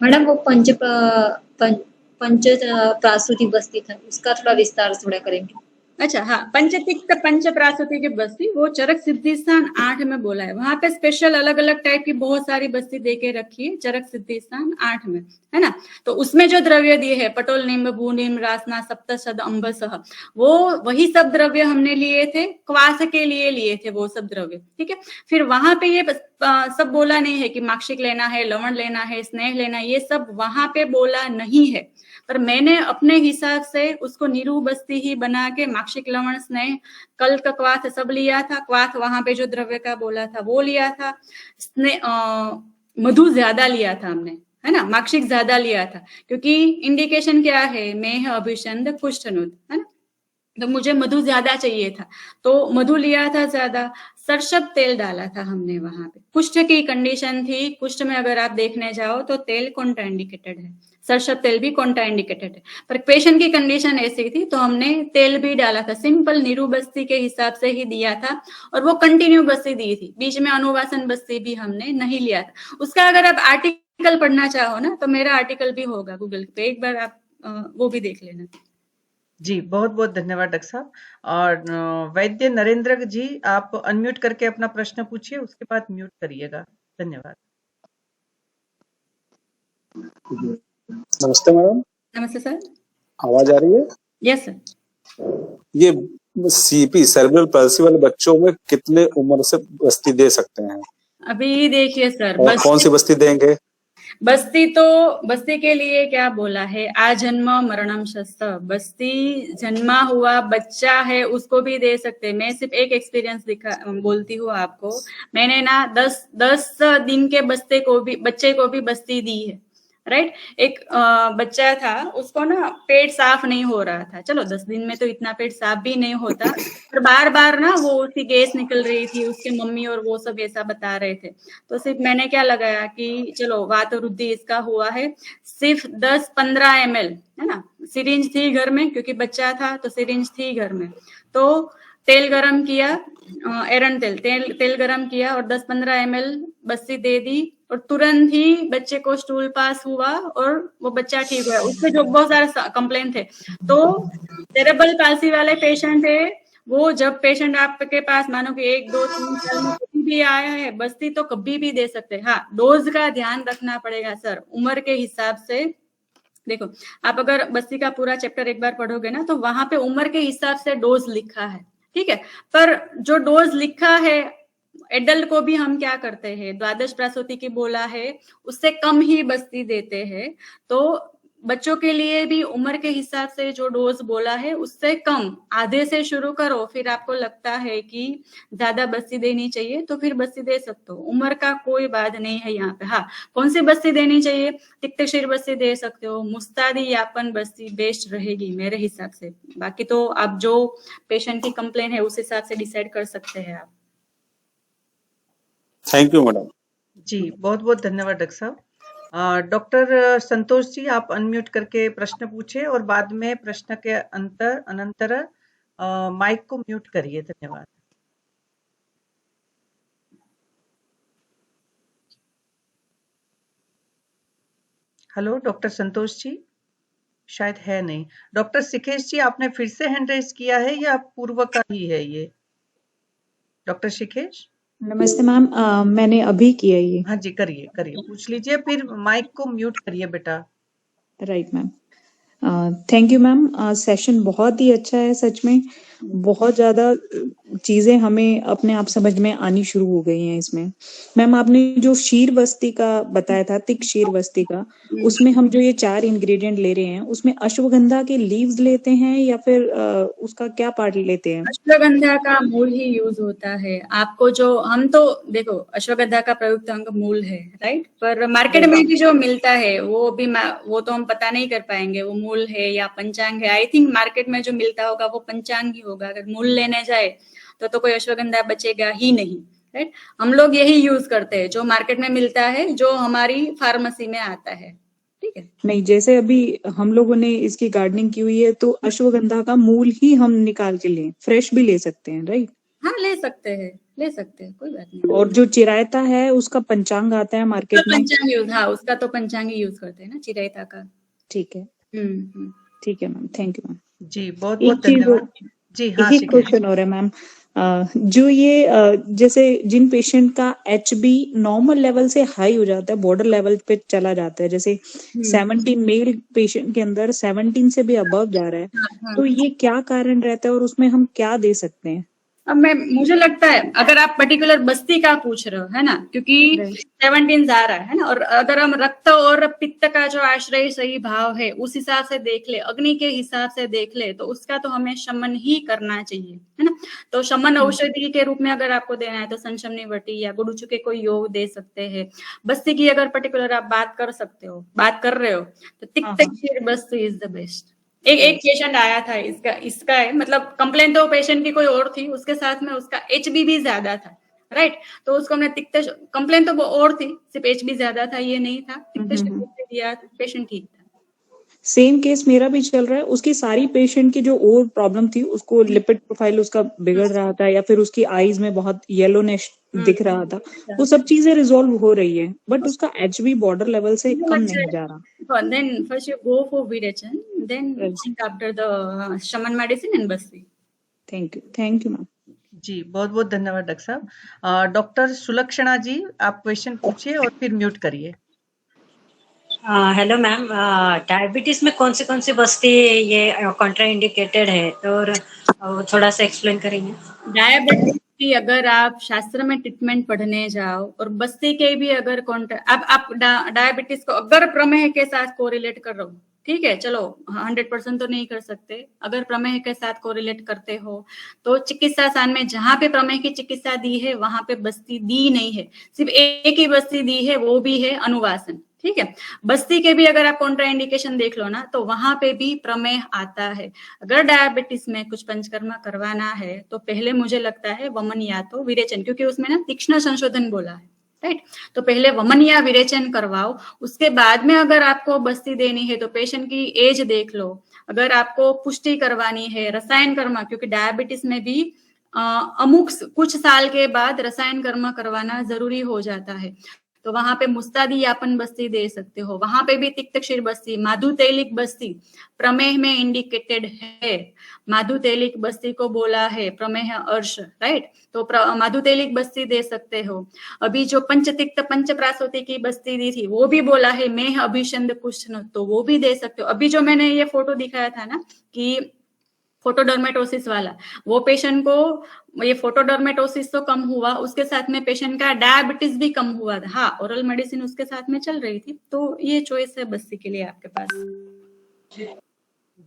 मैडम, वो पंच प्रासूति बस्ती था, उसका थोड़ा विस्तार थोड़ा करेंगे? अच्छा, हाँ, पंचतिक्त पंच प्रासूति की बस्ती, वो चरक सिद्धि स्थान 8 में बोला है। वहां पे स्पेशल अलग अलग टाइप की बहुत सारी बस्ती देके रखी है चरक सिद्धि स्थान 8 में, है ना। तो उसमें जो द्रव्य दिए है, पटोल निम्ब भूनिम रासना सप्तशद अम्बसह, वो वही सब द्रव्य हमने लिए थे, क्वास के लिए थे वो सब द्रव्य, ठीक है। फिर वहां पे ये सब बोला नहीं है कि माक्षिक लेना है, लवण लेना है, स्नेह लेना है, ये सब वहां पे बोला नहीं है। पर मैंने अपने हिसाब से उसको नीरू बस्ती ही बना के माक्षिक लवण स्नेह कल का क्वाथ सब लिया था। क्वाथ वहां पे जो द्रव्य का बोला था वो लिया था। मधु ज्यादा लिया था हमने, है ना, माक्षिक ज्यादा लिया था, क्योंकि इंडिकेशन क्या है, मेह अभिषंद कुष्ठनुत, है ना। तो मुझे मधु ज्यादा चाहिए था, तो मधु लिया था ज्यादा, सरसब तेल डाला था हमने वहां पे। कुष्ठ की कंडीशन थी, कुष्ठ में अगर आप देखने जाओ तो तेल कॉन्ट्राइंडिकेटेड है, सरसब तेल भी कॉन्ट्राइंडिकेटेड है, पर पेशेंट की कंडीशन ऐसी थी तो हमने तेल भी डाला था, सिंपल नीरू बस्ती के हिसाब से ही दिया था, और वो कंटिन्यू बस्ती दी थी, बीच में अनुवासन बस्ती भी हमने नहीं लिया था। उसका अगर आप आर्टिकल पढ़ना चाहो ना तो मेरा आर्टिकल भी होगा गूगल पे, एक बार आप वो भी देख लेना। जी बहुत बहुत धन्यवाद डॉक्टर साहब। और वैद्य नरेंद्र जी, आप अनम्यूट करके अपना प्रश्न पूछिए, उसके बाद म्यूट करिएगा। धन्यवाद। नमस्ते मैडम। नमस्ते सर। आवाज आ रही है? Yes sir. ये सीपी सेरेब्रल palsy वाले बच्चों में कितने उम्र से बस्ती दे सकते हैं? अभी देखिए सर, और कौन सी बस्ती देंगे? बस्ती के लिए क्या बोला है, आजन्म मरणम शस्त्र, बस्ती जन्मा हुआ बच्चा है उसको भी दे सकते। मैं सिर्फ एक एक्सपीरियंस बोलती हूँ आपको, मैंने ना 10 दिन के बच्चे को भी बस्ती दी है, राइट। एक बच्चा था, उसको ना पेट साफ नहीं हो रहा था, चलो 10 दिन में तो इतना पेट साफ भी नहीं होता, पर बार बार ना वो उसकी गैस निकल रही थी, उसके मम्मी और वो सब ऐसा बता रहे थे। तो सिर्फ मैंने क्या लगाया कि चलो वात वृद्धि इसका हुआ है, सिर्फ 10-15 ml है ना, सिरिंज थी घर में क्योंकि बच्चा था तो सिरिंज थी घर में, तो तेल गरम किया, एरंड तेल गरम किया और 10-15 ml बस्ती दे दी, और तुरंत ही बच्चे को स्टूल पास हुआ और वो बच्चा ठीक हुआ। उसमें जो बहुत सारे कंप्लेंट थे, तो सेरेब्रल पाल्सी वाले पेशेंट है वो, जब पेशेंट आपके पास मानो कि 1-2-3 साल में कभी भी आया है, बस्ती तो कभी भी दे सकते हैं। हाँ, डोज का ध्यान रखना पड़ेगा सर, उम्र के हिसाब से। देखो, आप अगर बस्ती का पूरा चैप्टर एक बार पढ़ोगे ना तो वहां पे उम्र के हिसाब से डोज लिखा है, ठीक है, पर जो डोज लिखा है एडल्ट को भी हम क्या करते हैं, द्वादश प्रसूति की बोला है उससे कम ही बस्ती देते हैं, तो बच्चों के लिए भी उम्र के हिसाब से जो डोज बोला है उससे कम, आधे से शुरू करो, फिर आपको लगता है कि ज्यादा बस्ती देनी चाहिए तो फिर बस्ती दे सकते हो, उम्र का कोई बात नहीं है यहाँ पे। हाँ, कौन सी बस्ती देनी चाहिए, तिक्तशीर बस्ती दे सकते हो, मुस्तादी यापन बस्ती बेस्ट रहेगी मेरे हिसाब से, बाकी तो आप जो पेशेंट की कंप्लेन है उस हिसाब से डिसाइड कर सकते हैं आप। Thank you madam. जी बहुत बहुत धन्यवाद डॉक्टर साहब। डॉक्टर संतोष जी, आप अनम्यूट करके प्रश्न पूछे और बाद में प्रश्न के अनंतर माइक को म्यूट करिए। धन्यवाद। हेलो डॉक्टर संतोष जी, शायद है नहीं। डॉक्टर सिकेश जी, आपने फिर से हैंड रेज किया है या पूर्व का ही है ये? डॉक्टर सिकेश। नमस्ते मैम, मैंने अभी किया ये। हाँ जी, करिए पूछ लीजिए, फिर माइक को म्यूट करिए बेटा। Right ma'am, thank you ma'am. Session बहुत ही अच्छा है, सच में बहुत ज्यादा चीजें हमें अपने आप समझ में आनी शुरू हो गई हैं इसमें। मैम आपने जो शीर बस्ती का बताया था, तिक शीर बस्ती का, उसमें हम जो ये 4 इंग्रेडिएंट ले रहे हैं उसमें अश्वगंधा के लीव्स लेते हैं या फिर उसका क्या पार्ट लेते हैं? अश्वगंधा का मूल ही यूज होता है। आपको जो, हम तो देखो अश्वगंधा का प्रयुक्त अंग मूल है, राइट, पर मार्केट में भी जो मिलता है वो तो हम पता नहीं कर पाएंगे वो मूल है या पंचांग है। आई थिंक मार्केट में जो मिलता होगा वो पंचांग ही होगा, अगर मूल लेने जाए तो कोई अश्वगंधा बचेगा ही नहीं, राइट। हम लोग यही यूज करते हैं जो मार्केट में मिलता है, जो हमारी फार्मेसी में आता है, ठीक है। नहीं, जैसे अभी हम लोगों ने इसकी गार्डनिंग की हुई है तो अश्वगंधा का मूल ही हम निकाल के लें, फ्रेश भी ले सकते हैं, राइट? हाँ, ले सकते हैं, कोई बात नहीं। और जो चिरायता है उसका पंचांग आता है मार्केट में? पंचांग यूज, हाँ, उसका तो पंचांग ही यूज करते हैं ना, चिरायता का। ठीक है, ठीक है मैम, थैंक यू मैम। जी बहुत बहुत धन्यवाद। जी हाँ, एक क्वेश्चन हो रहा है मैम, जो ये जैसे जिन पेशेंट का HB नॉर्मल लेवल से हाई हो जाता है, बॉर्डर लेवल पे चला जाता है, जैसे 17 मेल पेशेंट के अंदर 17 से भी अबव जा रहा है, तो ये क्या कारण रहता है और उसमें हम क्या दे सकते हैं? अब मुझे लगता है अगर आप पर्टिकुलर बस्ती का पूछ रहे हो, है ना, क्योंकि 17 जा रहा है ना, और अगर हम रक्त और पित्त का जो आश्रय सही भाव है उस हिसाब से देख ले, अग्नि के हिसाब से देख ले, तो उसका तो हमें शमन ही करना चाहिए, है ना। तो शमन औषधि के रूप में अगर आपको देना है तो संशमनी वटी या गुडुचु के कोई योग दे सकते हैं। बस्ती की अगर पर्टिकुलर आप बात कर रहे हो तो तिक्तशीर बस्ती इज द बेस्ट। एक पेशेंट आया था, इसका है, मतलब कंप्लेंट तो पेशेंट की कोई और थी, उसके साथ में उसका HB ज्यादा था, राइट। तो उसको हमने तिक्तश, कंप्लेंट तो वो और थी, सिर्फ HB ज्यादा था, ये नहीं था, तिक्तश दिया, पेशेंट ठीक था। सेम केस मेरा भी चल रहा है। उसकी सारी पेशेंट की जो और प्रॉब्लम थी, उसको लिपिड प्रोफाइल उसका बिगड़ रहा था, या फिर उसकी आईज में बहुत येलोनेश दिख रहा था, वो सब चीजें रिजॉल्व हो रही है, बट उसका HB बॉर्डर लेवल से कम नहीं जा रहा। Then first you go for Virechan, then think after the shaman medicine and Basti. Thank you ma'am. जी, बहुत बहुत धन्यवाद डॉक्टर साहब। डॉक्टर सुलक्षणा जी, आप क्वेश्चन पूछिए और फिर म्यूट करिए। हेलो मैम, डायबिटीज में कौन सी बस्ती ये कॉन्ट्रा इंडिकेटेड है, और थोड़ा सा एक्सप्लेन करेंगे। डायबिटीज की अगर आप शास्त्र में ट्रीटमेंट पढ़ने जाओ, और बस्ती के भी अगर आप डायबिटीज को अगर प्रमेह के साथ कोरिलेट कर रहे हो, ठीक है, चलो 100% तो नहीं कर सकते, अगर प्रमेह के साथ कोरिलेट करते हो तो चिकित्सा सान में जहां पे प्रमेह की चिकित्सा दी है वहां पे बस्ती दी नहीं है, सिर्फ एक ही बस्ती दी है, वो भी है अनुवासन, ठीक है। बस्ती के भी अगर आप कॉन्ट्रा इंडिकेशन देख लो ना, तो वहां पे भी प्रमेह आता है। अगर डायबिटीज में कुछ पंचकर्मा करवाना है तो पहले मुझे लगता है वमन या तो विरेचन, क्योंकि उसमें ना तीक्ष्ण संशोधन बोला है, राइट। तो पहले वमन या विरेचन करवाओ, उसके बाद में अगर आपको बस्ती देनी है तो पेशेंट की एज देख लो। अगर आपको पुष्टि करवानी है, रसायन कर्म, क्योंकि डायबिटीज में भी अमुक कुछ साल के बाद रसायन कर्म करवाना जरूरी हो जाता है, तो वहां पे मुस्तादी यापन बस्ती दे सकते हो, वहां पे भी तिक्त क्षीर बस्ती, माधु तैलिक बस्ती प्रमेह में इंडिकेटेड है, माधु तैलिक बस्ती को बोला है प्रमेह अर्श, राइट। तो माधु तैलिक बस्ती दे सकते हो। अभी जो पंचतिक्त पंच प्रासोती की बस्ती दी थी वो भी बोला है मेह अभिषंद कुष्ठ, तो वो भी दे सकते हो। अभी जो मैंने ये फोटो दिखाया था ना कि फोटोडर्मेटोसिस वाला, वो पेशेंट को ये फोटोडर्मेटोसिस तो कम हुआ, उसके साथ में पेशेंट का डायबिटीज भी कम हुआ था। हाँ, ओरल मेडिसिन उसके साथ में चल रही थी, तो ये चॉइस है बस्ती के लिए आपके पास।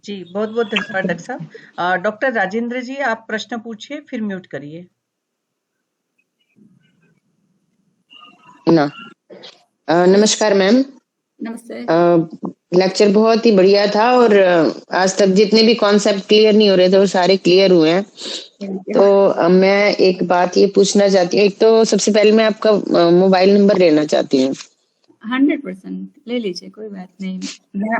जी, बहुत बहुत धन्यवाद डॉक्टर साहब। डॉक्टर राजेंद्र जी, आप प्रश्न पूछिए, फिर म्यूट करिए। नमस्कार मैम। नमस्ते। लेक्चर बहुत ही बढ़िया था, और आज तक जितने भी कॉन्सेप्ट क्लियर नहीं हो रहे थे वो सारे क्लियर हुए हैं। तो मैं एक बात ये पूछना चाहती हूँ, एक तो सबसे पहले मैं आपका मोबाइल नंबर लेना चाहती हूँ। 100% ले लीजिए, कोई बात नहीं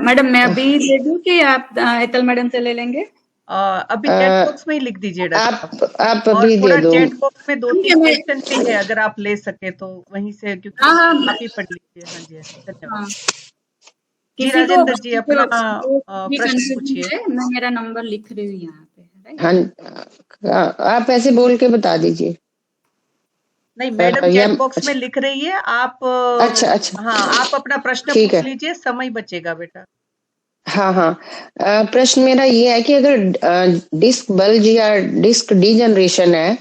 मैडम। मैं अभी दे दूं कि आप हेतल मैडम से ले लेंगे? अभी चैट बॉक्स में ही लिख दीजिए डॉक्टर, आप अभी दे दो। चैट बॉक्स में 2-3 क्वेश्चन भी है, अगर आप ले सके तो वहीं से, क्योंकि आप ही पढ़ लीजिए। हाँ जी, धन्यवाद। जी राजेंद्र जी, अपना प्रश्न पूछिए। मैं मेरा नंबर लिख रही हूँ यहाँ पे। हाँ, आप ऐसे बोल के बता दीजिए। नहीं मैडम, चैट बॉक्स में लिख रही है आप। अच्छा। हाँ, आप अपना प्रश्न पूछ लीजिए, समय बचेगा बेटा। हाँ। प्रश्न मेरा ये है कि अगर डिस्क बल्ज या डिस्क डीजनरेशन है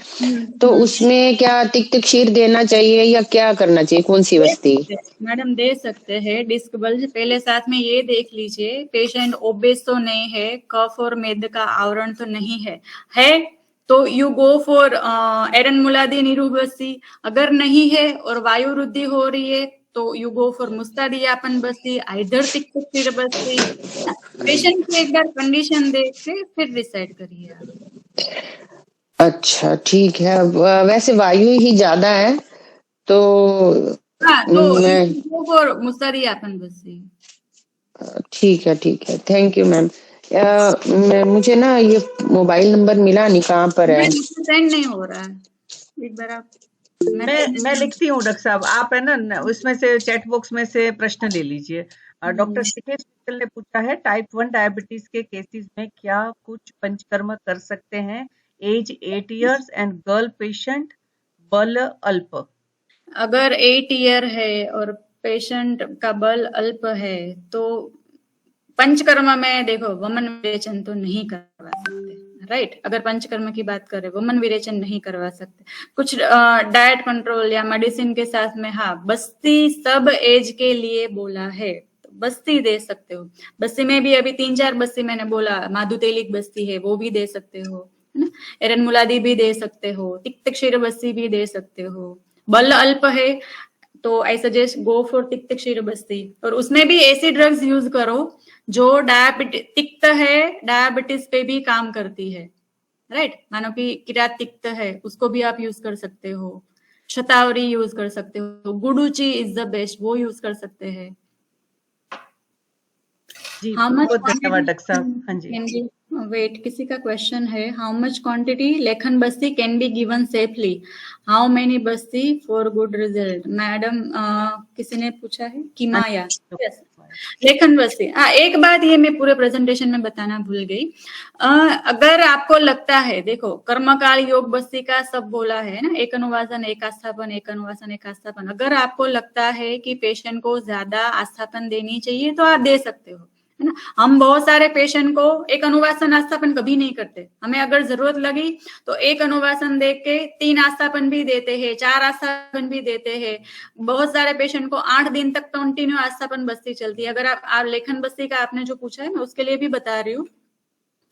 तो उसमें क्या तिक्त क्षीर देना चाहिए या क्या करना चाहिए, कौन सी बस्ती? मैडम दे सकते हैं डिस्क बल्ज। पहले साथ में ये देख लीजिए पेशेंट ओबेस तो नहीं है, कफ और मेद का आवरण तो नहीं है तो यू गो फॉर एरन मुलादी नीरू बस्ती। अगर नहीं है और वायु वृद्धि हो रही है तो you go for मुस्तादियापन Basti, either तिक्त Kshir Basti. Patient की एक बार कंडीशन देख के फिर डिसाइड करिए। अच्छा, ठीक है। वैसे वायु ही ज्यादा है तो मुस्तादियापन बस्ती। ठीक है। Thank you ma'am. मुझे ना ये मोबाइल नंबर मिला नहीं, कहाँ पर है? सेंड नहीं हो रहा है, एक बार आप मैं लिखती हूँ डॉक्टर साहब, आप है ना उसमें से चैट बॉक्स में से प्रश्न ले लीजिए। डॉक्टर शिकेश मित्तल ने पूछा है, टाइप 1 डायबिटीज के केसेस में क्या कुछ पंचकर्म कर सकते हैं? As 8 years and girl patient, बल अल्प। अगर 8 ईयर है और पेशेंट का बल अल्प है तो पंचकर्म में देखो वमन विरेचन तो नहीं करवा सकते, राइट। अगर पंचकर्म की बात करें वमन विरेचन नहीं करवा सकते। कुछ डाइट कंट्रोल या मेडिसिन के साथ में हाँ बस्ती सब एज के लिए बोला है, तो बस्ती दे सकते हो। बस्ती में भी अभी 3-4 बस्ती मैंने बोला, माधु तैलिक बस्ती है वो भी दे सकते हो, है ना। एरन मुलादी भी दे सकते हो, तिक्त क्षीर बस्ती भी दे सकते हो। बल अल्प है तो आई सजेस्ट गो फॉर तिक्त क्षीर बस्ती, और उसमें भी ऐसी ड्रग्स यूज करो जो तिक्त है, डायबिटीज पे भी काम करती है, राइट। मानो कि किरात तिक्त है, उसको भी आप यूज कर सकते हो, शतावरी यूज कर सकते हो, गुडुची इज द बेस्ट, वो यूज कर सकते हैं। जी हाउ मच बहुत धन्यवाद डॉक्टर साहब। हाँ जी वेट, किसी का क्वेश्चन है, हाउ मच क्वांटिटी लेखन बस्ती can be given safely, how many Basti for good result. Madam किसी ने पूछा है कि माया, yes. लेखन बस्ती, एक बात ये मैं पूरे प्रेजेंटेशन में बताना भूल गई। अगर आपको लगता है, देखो कर्मकाल योग बस्ती का सब बोला है ना, एक अनुवासन एक आस्थापन, एक अनुवासन एक आस्थापन। अगर आपको लगता है कि पेशेंट को ज्यादा आस्थापन देनी चाहिए तो आप दे सकते हो, है ना। हम बहुत सारे पेशेंट को एक अनुवासन आस्थापन कभी नहीं करते, हमें अगर जरूरत लगी तो एक अनुवासन देख के 3 आस्थापन भी देते हैं, 4 आस्थापन भी देते हैं। बहुत सारे पेशेंट को 8 दिन तक कंटिन्यू आस्थापन बस्ती चलती है। अगर आप लेखन बस्ती का आपने जो पूछा है, मैं उसके लिए भी बता रही हूँ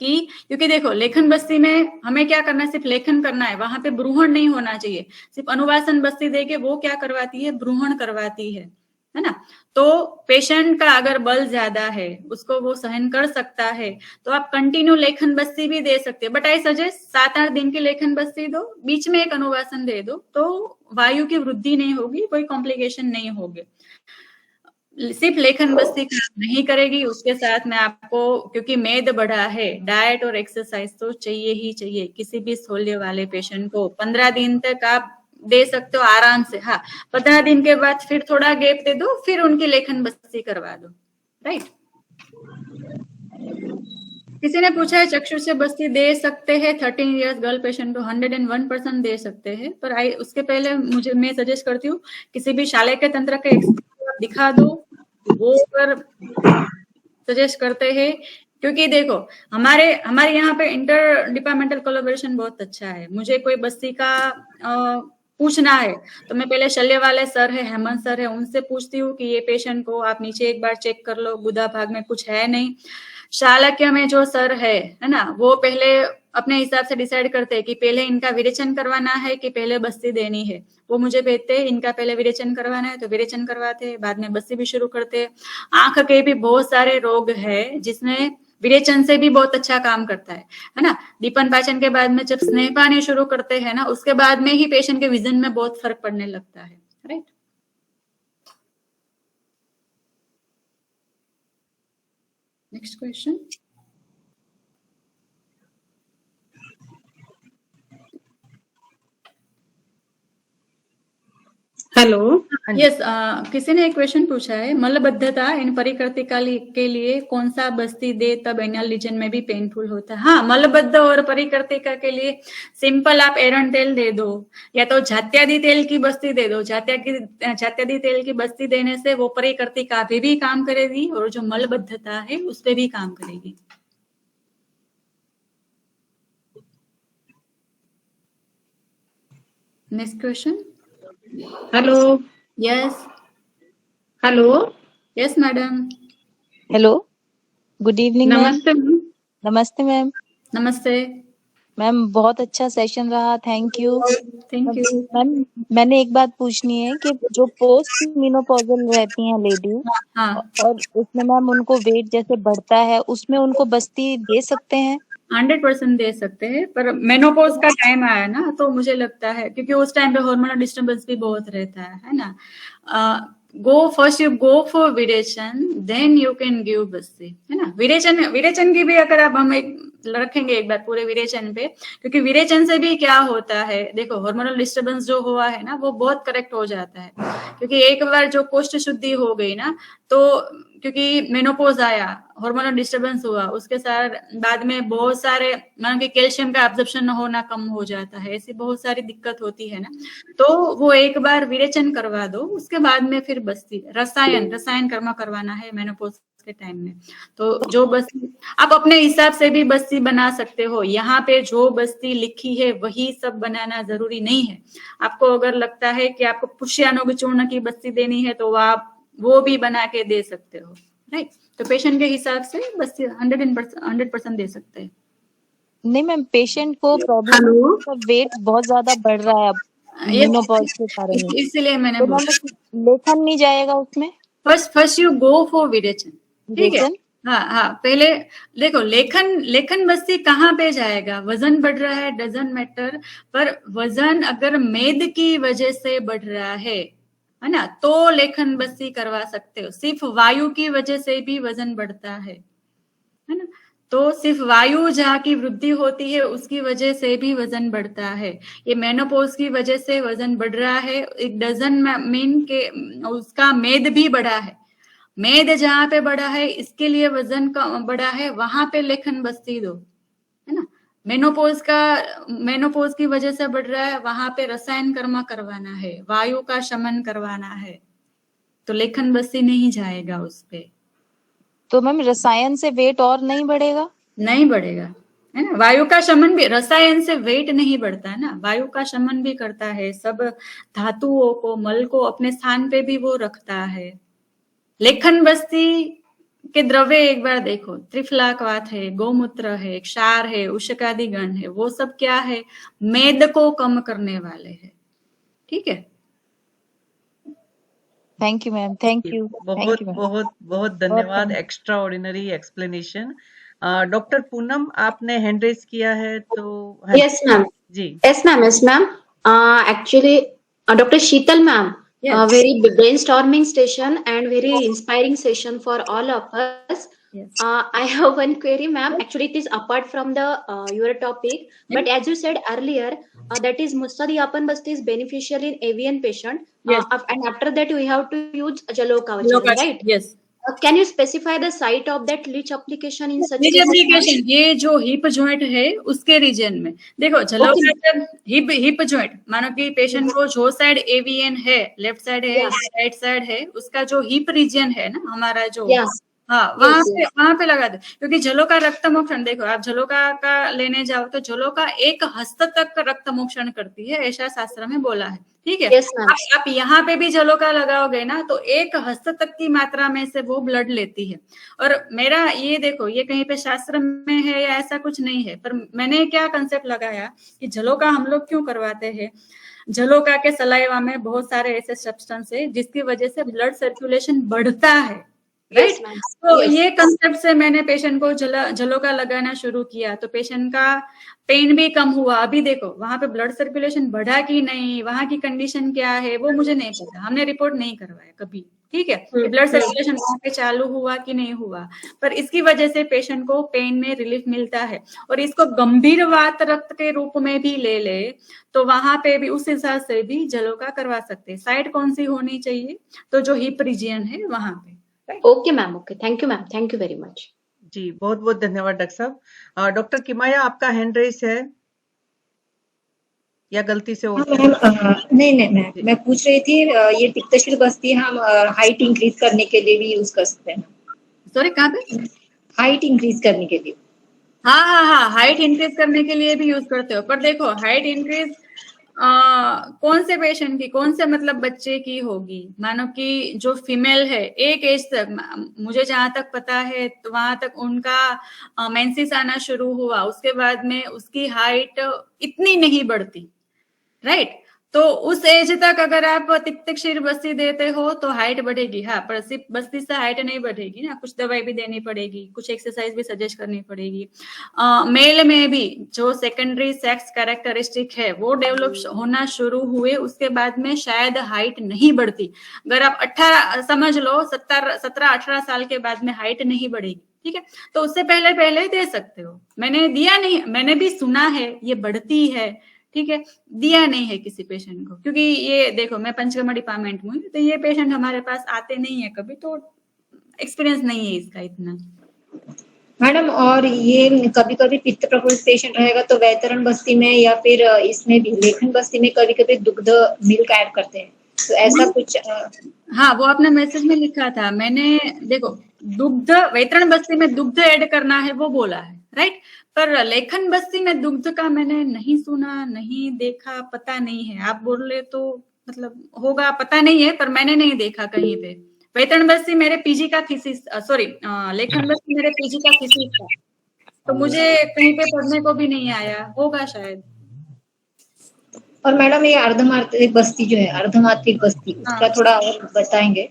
कि क्योंकि देखो लेखन बस्ती में हमें क्या करना है, सिर्फ लेखन करना है, वहां पे ब्रूहण नहीं होना चाहिए। सिर्फ अनुवासन बस्ती देके वो क्या करवाती है, ब्रूहण करवाती है ना। तो पेशेंट का अगर बल ज्यादा है, उसको वो सहन कर सकता है, तो आप कंटिन्यू लेखन बस्ती भी दे सकते हैं। बट आई सजेस्ट 7-8 दिन की लेखन बस्ती दो, बीच में एक अनुवासन दे दो, तो वायु की वृद्धि नहीं होगी, कोई कॉम्प्लिकेशन नहीं होगी। सिर्फ लेखन बस्ती नहीं करेगी, उसके साथ में आपको, क्योंकि मेद बढ़ा है, डाइट और एक्सरसाइज तो चाहिए ही चाहिए। किसी भी स्थूल्य वाले पेशेंट को 15 दिन तक आप दे सकते हो आराम से। हाँ, 15 दिन के बाद फिर थोड़ा गैप दे दो, फिर उनकी लेखन बस्ती करवा दो, राइट। किसी ने पूछा है चक्षु से बस्ती दे सकते हैं 13 इयर्स गर्ल पेशेंट को, 101% दे सकते हैं। पर उसके पहले मैं सजेस्ट करती हूँ किसी भी शालेय के तंत्र के एक्सपर्ट दिखा दो, वो पर सजेस्ट करते हैं। क्योंकि देखो हमारे यहाँ पे इंटर डिपार्टमेंटल कोलैबोरेशन बहुत अच्छा है। मुझे कोई बस्ती का पूछना है तो मैं पहले शल्य वाले सर है, हेमंत सर है, उनसे पूछती हूँ कि ये पेशेंट को आप नीचे एक बार चेक कर लो, गुदा भाग में कुछ है नहीं। शालक्य में जो सर है ना, वो पहले अपने हिसाब से डिसाइड करते हैं कि पहले इनका विरेचन करवाना है कि पहले बस्ती देनी है। वो मुझे भेजते हैं, इनका पहले विरेचन करवाना है तो विरेचन करवाते हैं, बाद में बस्ती भी शुरू करते हैं। आंख के भी बहुत सारे रोग है जिसमें विरेचन से भी बहुत अच्छा काम करता है ना। दीपन पाचन के बाद में जब स्नेह पानी शुरू करते हैं ना, उसके बाद में ही पेशेंट के विजन में बहुत फर्क पड़ने लगता है, right. Next question. Hello, yes, किसी ने एक क्वेश्चन पूछा है, मलबद्धता इन परिकृतिका के लिए कौन सा बस्ती दे तब एनल रीजन में भी पेनफुल होता है। हाँ, मलबद्ध और परिकृतिका के लिए सिंपल आप एरंड तेल दे दो, या तो जात्यादि तेल की बस्ती दे दो। जात्यादि तेल की बस्ती देने से वो परिकृतिका पे भी काम करेगी और जो मलबद्धता है उस पर भी काम करेगी। Next question. Hello, yes hello, yes madam. Hello, good evening ma'am. नमस्ते मैम। नमस्ते मैम। नमस्ते मैम, बहुत अच्छा सेशन रहा, thank you. Thank you ma'am, मैंने एक बात पूछनी है कि जो पोस्ट मेनोपॉजल रहती हैं लेडीज, हाँ, और उसमें मैम उनको वेट जैसे बढ़ता है, उसमें उनको बस्ती दे सकते हैं? 100% दे सकते हैं, पर मेनोपॉज का टाइम आया ना, तो मुझे लगता है क्योंकि उस टाइम पे हार्मोनल डिस्टर्बेंस भी बहुत रहता है ना। First you go for virechana, then you can give basti, है ना। विरेचन की भी अगर आप हम एक रखेंगे एक बार पूरे विरेचन पे, क्योंकि विरेचन से भी क्या होता है, देखो हार्मोनल डिस्टर्बेंस जो हुआ है ना, वो बहुत करेक्ट हो जाता है। क्योंकि एक बार जो कोष्ठ शुद्धि हो गई ना, तो क्योंकि मेनोपॉज आया, हार्मोनल डिस्टर्बेंस हुआ, उसके साथ बाद में बहुत सारे मानो कि कैल्शियम का एब्जॉर्प्शन होना कम हो जाता है, ऐसी बहुत सारी दिक्कत होती है ना। तो वो एक बार विरेचन करवा दो, उसके बाद में फिर बस्ती रसायन कर्म करवाना है मेनोपॉज के टाइम में। तो जो बस्ती आप अपने हिसाब से भी बस्ती बना सकते हो, यहाँ पे जो बस्ती लिखी है वही सब बनाना जरूरी नहीं है। आपको अगर लगता है कि आपको पुष्यानोग चूर्ण की बस्ती देनी है तो आप वो भी बना के दे सकते हो, राइट। तो पेशेंट के हिसाब से बस्ती 100% दे सकते हैं। नहीं मैम, पेशेंट को प्रॉब्लम, वेट बहुत ज्यादा बढ़ रहा है अब मेनोपॉज के कारण। इसलिए मैंने तो बोला लेखन नहीं जाएगा उसमें? फर्स्ट यू गो फॉर विरेचन, ठीक है। विरेचन? हाँ, पहले देखो लेखन बस्ती कहाँ पे जाएगा, वजन बढ़ रहा है डजंट मैटर, पर वजन अगर मेद की वजह से बढ़ रहा है ना, तो लेखन बस्ती करवा सकते हो। सिर्फ वायु की वजह से भी वजन बढ़ता है ना, तो सिर्फ वायु जहाँ की वृद्धि होती है उसकी वजह से भी वजन बढ़ता है। ये मेनोपॉज की वजह से वजन बढ़ रहा है, इट डजंट मीन के उसका मेद भी बढ़ा है। मेद जहाँ पे बढ़ा है इसके लिए वजन का बढ़ा है, वहां पे लेखन बस्ती दो, है ना। मेनोपॉज की वजह से बढ़ रहा है, वहां पे रसायन कर्म करवाना है, वायु का शमन करवाना है, तो लेखन बस्ती नहीं जाएगा उस पे। तो मैम रसायन से वेट और नहीं बढ़ेगा? नहीं बढ़ेगा, है ना। वायु का शमन भी, रसायन से वेट नहीं बढ़ता है ना, वायु का शमन भी करता है, सब धातुओं को, मल को अपने स्थान पे भी वो रखता है। लेखन बस्ती के द्रव्य एक बार देखो, त्रिफलाकवात है, गोमूत्र है, क्षार है, उष्कादि गण है, वो सब क्या है, मेद को कम करने वाले हैं, ठीक है। Thank you ma'am, thank you, thank you ma'am. बहुत धन्यवाद, extra ordinary explanation. Doctor Poonam, आपने हैंड रेज किया है, तो yes ma'am ji. Yes ma'am actually doctor Sheetal ma'am, very brainstorming session and very inspiring session for all of us. Yes. I have one query, ma'am. Actually, it is apart from the your topic, but as you said earlier, that is Mustadi Apan Basti is beneficial in avian patient. Yes. And after that, we have to use Jalokavacham, right? Yes. Can you specify the site of that leech application in such leech application, ये जो hip joint है उसके reason में देखो, जलोकाचर hip joint, मानो कि patient को जो साइड एवीएन है, लेफ्ट साइड है, राइट साइड है, उसका जो हिप रीजन है ना हमारा जो, हाँ वहां पे लगा दो, क्योंकि जलोका रक्त मोक्षण, देखो आप जलोका का लेने जाओ तो जलोका एक हस्त तक रक्त मोक्षण करती है, ऐसा शास्त्र में बोला है, ठीक है। आप यहाँ पे भी जलोका लगाओगे ना तो एक हस्त तक की मात्रा में से वो ब्लड लेती है। और मेरा ये देखो, ये कहीं पे शास्त्र में है या ऐसा कुछ नहीं है, पर मैंने क्या कंसेप्ट लगाया कि जलोका हम लोग क्यों करवाते हैं। जलोका के सलाइवा में बहुत सारे ऐसे सब्सटेंस है जिसकी वजह से ब्लड सर्कुलेशन बढ़ता है, राइट। तो ये कंसेप्ट से मैंने पेशेंट को जलोका लगाना शुरू किया, तो पेशेंट का पेन भी कम हुआ। अभी देखो वहां पे ब्लड सर्कुलेशन बढ़ा कि नहीं, वहां की कंडीशन क्या है वो मुझे नहीं पता, हमने रिपोर्ट नहीं करवाया कभी, ठीक है, ब्लड सर्कुलेशन वहां पे चालू हुआ कि नहीं हुआ, पर इसकी वजह से पेशेंट को पेन में रिलीफ मिलता है। और इसको गंभीर वात रक्त के रूप में भी ले तो वहां पे भी उस हिसाब से भी जलोका करवा सकते हैं। साइड कौन सी होनी चाहिए, तो जो हिप रीजन है वहां पे। Okay ma'am, okay, thank you ma'am, thank you very much. जी बहुत बहुत धन्यवाद डॉक्टर साहब। डॉक्टर किमाया, आपका हैंड रेस है या गलती से हो गया? नहीं, मैं पूछ रही थी ये तिक्तशील बस्ती हम हाइट इंक्रीज करने के लिए भी यूज कर सकते हैं? सॉरी, कहाँ पे? हाइट इंक्रीज करने के लिए। हाँ, हाइट इंक्रीज करने के लिए भी यूज करते हो, पर देखो हाइट इंक्रीज कौन से पेशेंट की, कौन से मतलब बच्चे की होगी। मानो कि जो फीमेल है एक एज तक, मुझे जहां तक पता है तो वहां तक उनका मेंसेस आना शुरू हुआ, उसके बाद में उसकी हाइट इतनी नहीं बढ़ती, राइट। तो उस एज तक अगर आप तिक्तशील बस्ती देते हो तो हाइट बढ़ेगी, हाँ, पर सिर्फ बस्ती से हाइट नहीं बढ़ेगी ना, कुछ दवाई भी देनी पड़ेगी, कुछ एक्सरसाइज भी सजेस्ट करनी पड़ेगी। मेल में भी जो सेकेंडरी सेक्स कैरेक्टरिस्टिक है वो डेवलप होना शुरू हुए, उसके बाद में शायद हाइट नहीं बढ़ती। अगर आप 18 समझ लो 17-18 साल के बाद में हाइट नहीं बढ़ेगी, ठीक है, तो उससे पहले दे सकते हो। मैंने दिया नहीं, मैंने भी सुना है ये बढ़ती है, ठीक है, दिया नहीं है किसी पेशेंट को, क्योंकि ये देखो मैं पंचकर्मा डिपार्टमेंट में, तो ये पेशेंट हमारे पास आते नहीं है कभी, तो एक्सपीरियंस नहीं है इसका इतना। मैडम, और ये कभी कभी पित्त प्रकोष्ठ पेशेंट रहेगा तो वैतरण बस्ती में या फिर इसमें भी लेखन बस्ती में कभी कभी दुग्ध मिल्क ऐड करते हैं, तो ऐसा कुछ? हाँ, वो आपने मैसेज में लिखा था, मैंने देखो दुग्ध वैतरण बस्ती में दुग्ध ऐड करना है वो बोला है, राइट, पर लेखन बस्ती में दुग्ध का मैंने नहीं सुना, नहीं देखा, पता नहीं है। आप बोल रहे तो मतलब होगा, पता नहीं है, पर मैंने नहीं देखा कहीं पे। वैतरण बस्ती मेरे पीजी का थीसिस, सॉरी लेखन बस्ती मेरे पीजी का थीसिस था, तो मुझे कहीं पे पढ़ने को भी नहीं आया, होगा शायद। और मैडम ये अर्धमात्रिक बस्ती जो है, अर्धमात्रिक बस्ती, उसका हाँ। थोड़ा और बताएंगे।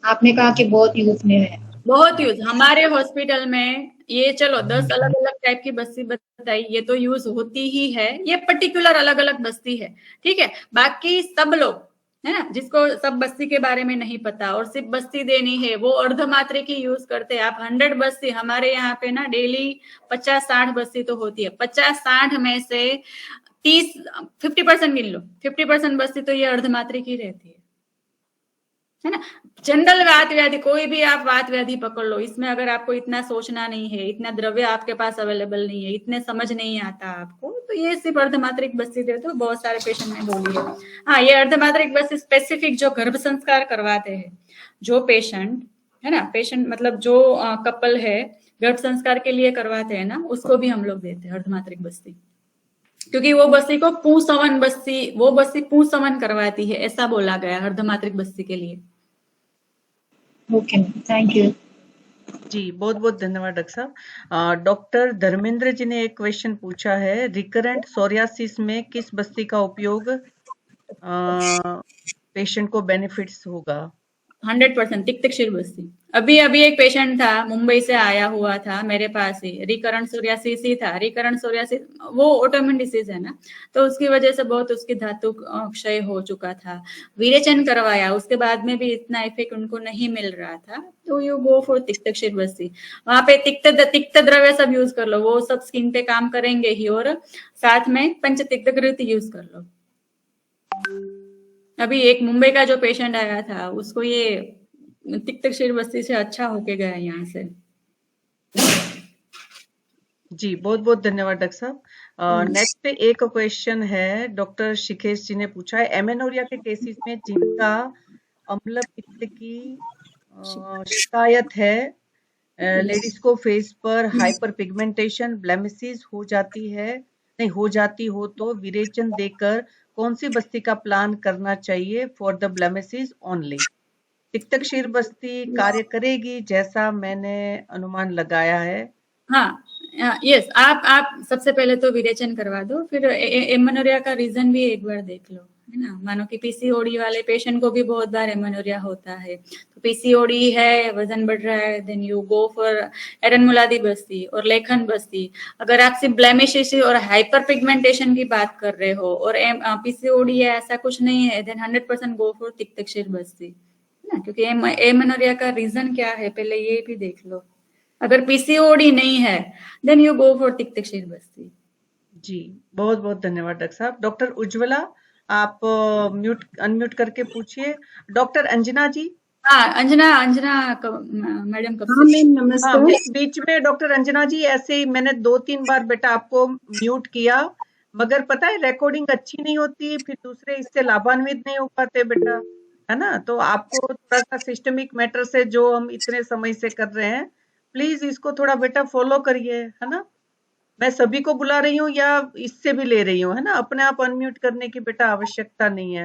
आपने कहा कि बहुत यूज में है। बहुत यूज हमारे हॉस्पिटल में, ये चलो 10 अलग अलग टाइप की बस्ती बताई, ये तो यूज होती ही है, ये पर्टिकुलर अलग अलग बस्ती है, ठीक है। बाकी सब लोग है ना, जिसको सब बस्ती के बारे में नहीं पता और सिर्फ बस्ती देनी है, वो अर्धमात्रिक ही यूज करते हैं। आप 100 बस्ती, हमारे यहाँ पे ना डेली 50-60 बस्ती तो होती है, 50-60 में से 50% गिन लो, 50% बस्ती तो ये अर्धमात्रिक ही रहती है ना। जनरल वात व्याधि, कोई भी आप वात व्याधि पकड़ लो, इसमें अगर आपको इतना सोचना नहीं है, इतना द्रव्य आपके पास अवेलेबल नहीं है, इतने समझ नहीं आता आपको, तो ये सिर्फ अर्धमात्रिक बस्ती दे दो। बहुत सारे पेशेंट ने बोली है। हाँ, ये अर्धमात्रिक बस्ती स्पेसिफिक जो गर्भ संस्कार करवाते हैं, जो पेशेंट है ना, पेशेंट मतलब जो कपल है गर्भ संस्कार के लिए करवाते हैं ना, उसको भी हम लोग देते हैं अर्धमात्रिक बस्ती, क्योंकि वो बस्ती को पुंसवन बस्ती, वो बस्ती पुंसवन करवाती है, ऐसा बोला गया अर्धमात्रिक बस्ती के लिए। ओके, थैंक यू जी। बहुत बहुत धन्यवाद डॉक्टर साहब। डॉक्टर धर्मेंद्र जी ने एक क्वेश्चन पूछा है, रिकरेंट सोरियासिस में किस बस्ती का उपयोग पेशेंट को बेनिफिट्स होगा? 100% तिक्तक्षीर बस्ती। अभी एक पेशेंट था, मुंबई से आया हुआ था मेरे पास ही, रिकरेंट सोरियासिस ही था। रिकरेंट सोरियासिस वो ऑटोइम्यून डिसीज है ना, तो उसकी वजह से बहुत उसकी धातु क्षय हो चुका था। विरेचन करवाया, उसके बाद में भी इतना इफेक्ट उनको नहीं मिल रहा था, तो यू गो फॉर तिक्तक्षीर बस्ती। वहां पे तिक्त द्रव्य सब यूज कर लो, वो सब स्किन पे काम करेंगे ही, और साथ में पंचतिक्तकृत यूज कर लो। अभी एक मुंबई का जो पेशेंट आया था, उसको ये तिक्तक्षीर बस्ती से अच्छा होके गया यहाँ से। जी, बहुत बहुत धन्यवाद डॉक्टर साहब। नेक्स्ट पे एक क्वेश्चन है, डॉक्टर शिकेश जी ने पूछा है, एमेनोरिया के केसेस में जिनका अम्ल पित्त की शिकायत है, लेडीज को फेस पर हाइपर पिगमेंटेशन, ब्लेमिसेस हो जाती है, नहीं हो जाती हो तो विरेचन देकर कौन सी बस्ती का प्लान करना चाहिए फॉर द ब्लेमिसेस ओनली? तिक्तक्षीर बस्ती कार्य करेगी जैसा मैंने अनुमान लगाया है। हाँ, यस, आप सबसे पहले तो विरेचन करवा दो, फिर एमेनोरिया का रीजन भी एक बार देख लो, है ना। मानो कि पीसीओडी वाले पेशेंट को भी बहुत बार एमेनोरिया होता है, तो पीसीओडी है, वजन बढ़ रहा है, देन यू गो फॉर एरनमुलादी बस्ती और लेखन बस्ती। अगर आप सिर्फ ब्लेमिशेस और हाइपर पिगमेंटेशन की बात कर रहे हो और पीसीओडी है, ऐसा कुछ नहीं है, देन 100% गो फॉर तिक्तक्षीर बस्ती, ना, क्योंकि एमेनोरिया का रीजन क्या है पहले ये भी देख लो। अगर पीसीओडी नहीं है, देन यू गो फॉर तिक्तक्षीर बस्ती। जी, बहुत बहुत धन्यवाद डॉक्टर साहब। डॉक्टर उज्ज्वला, आप अनम्यूट करके पूछिए। डॉक्टर अंजना जी। हाँ, अंजना मैडम कब हाँ मैम, नमस्कार। बीच में डॉक्टर अंजना जी, ऐसे ही मैंने 2-3 बार बेटा आपको म्यूट किया, मगर पता है रिकॉर्डिंग अच्छी नहीं होती, फिर दूसरे इससे लाभान्वित नहीं हो पाते बेटा, है ना। तो आपको थोड़ा सा सिस्टमिक मैटर से जो हम इतने समय से कर रहे हैं, प्लीज इसको थोड़ा बेटा फॉलो करिए, है ना। मैं सभी को बुला रही हूँ या इससे भी ले रही हूँ, है ना। अपने आप अनम्यूट करने की बेटा आवश्यकता नहीं है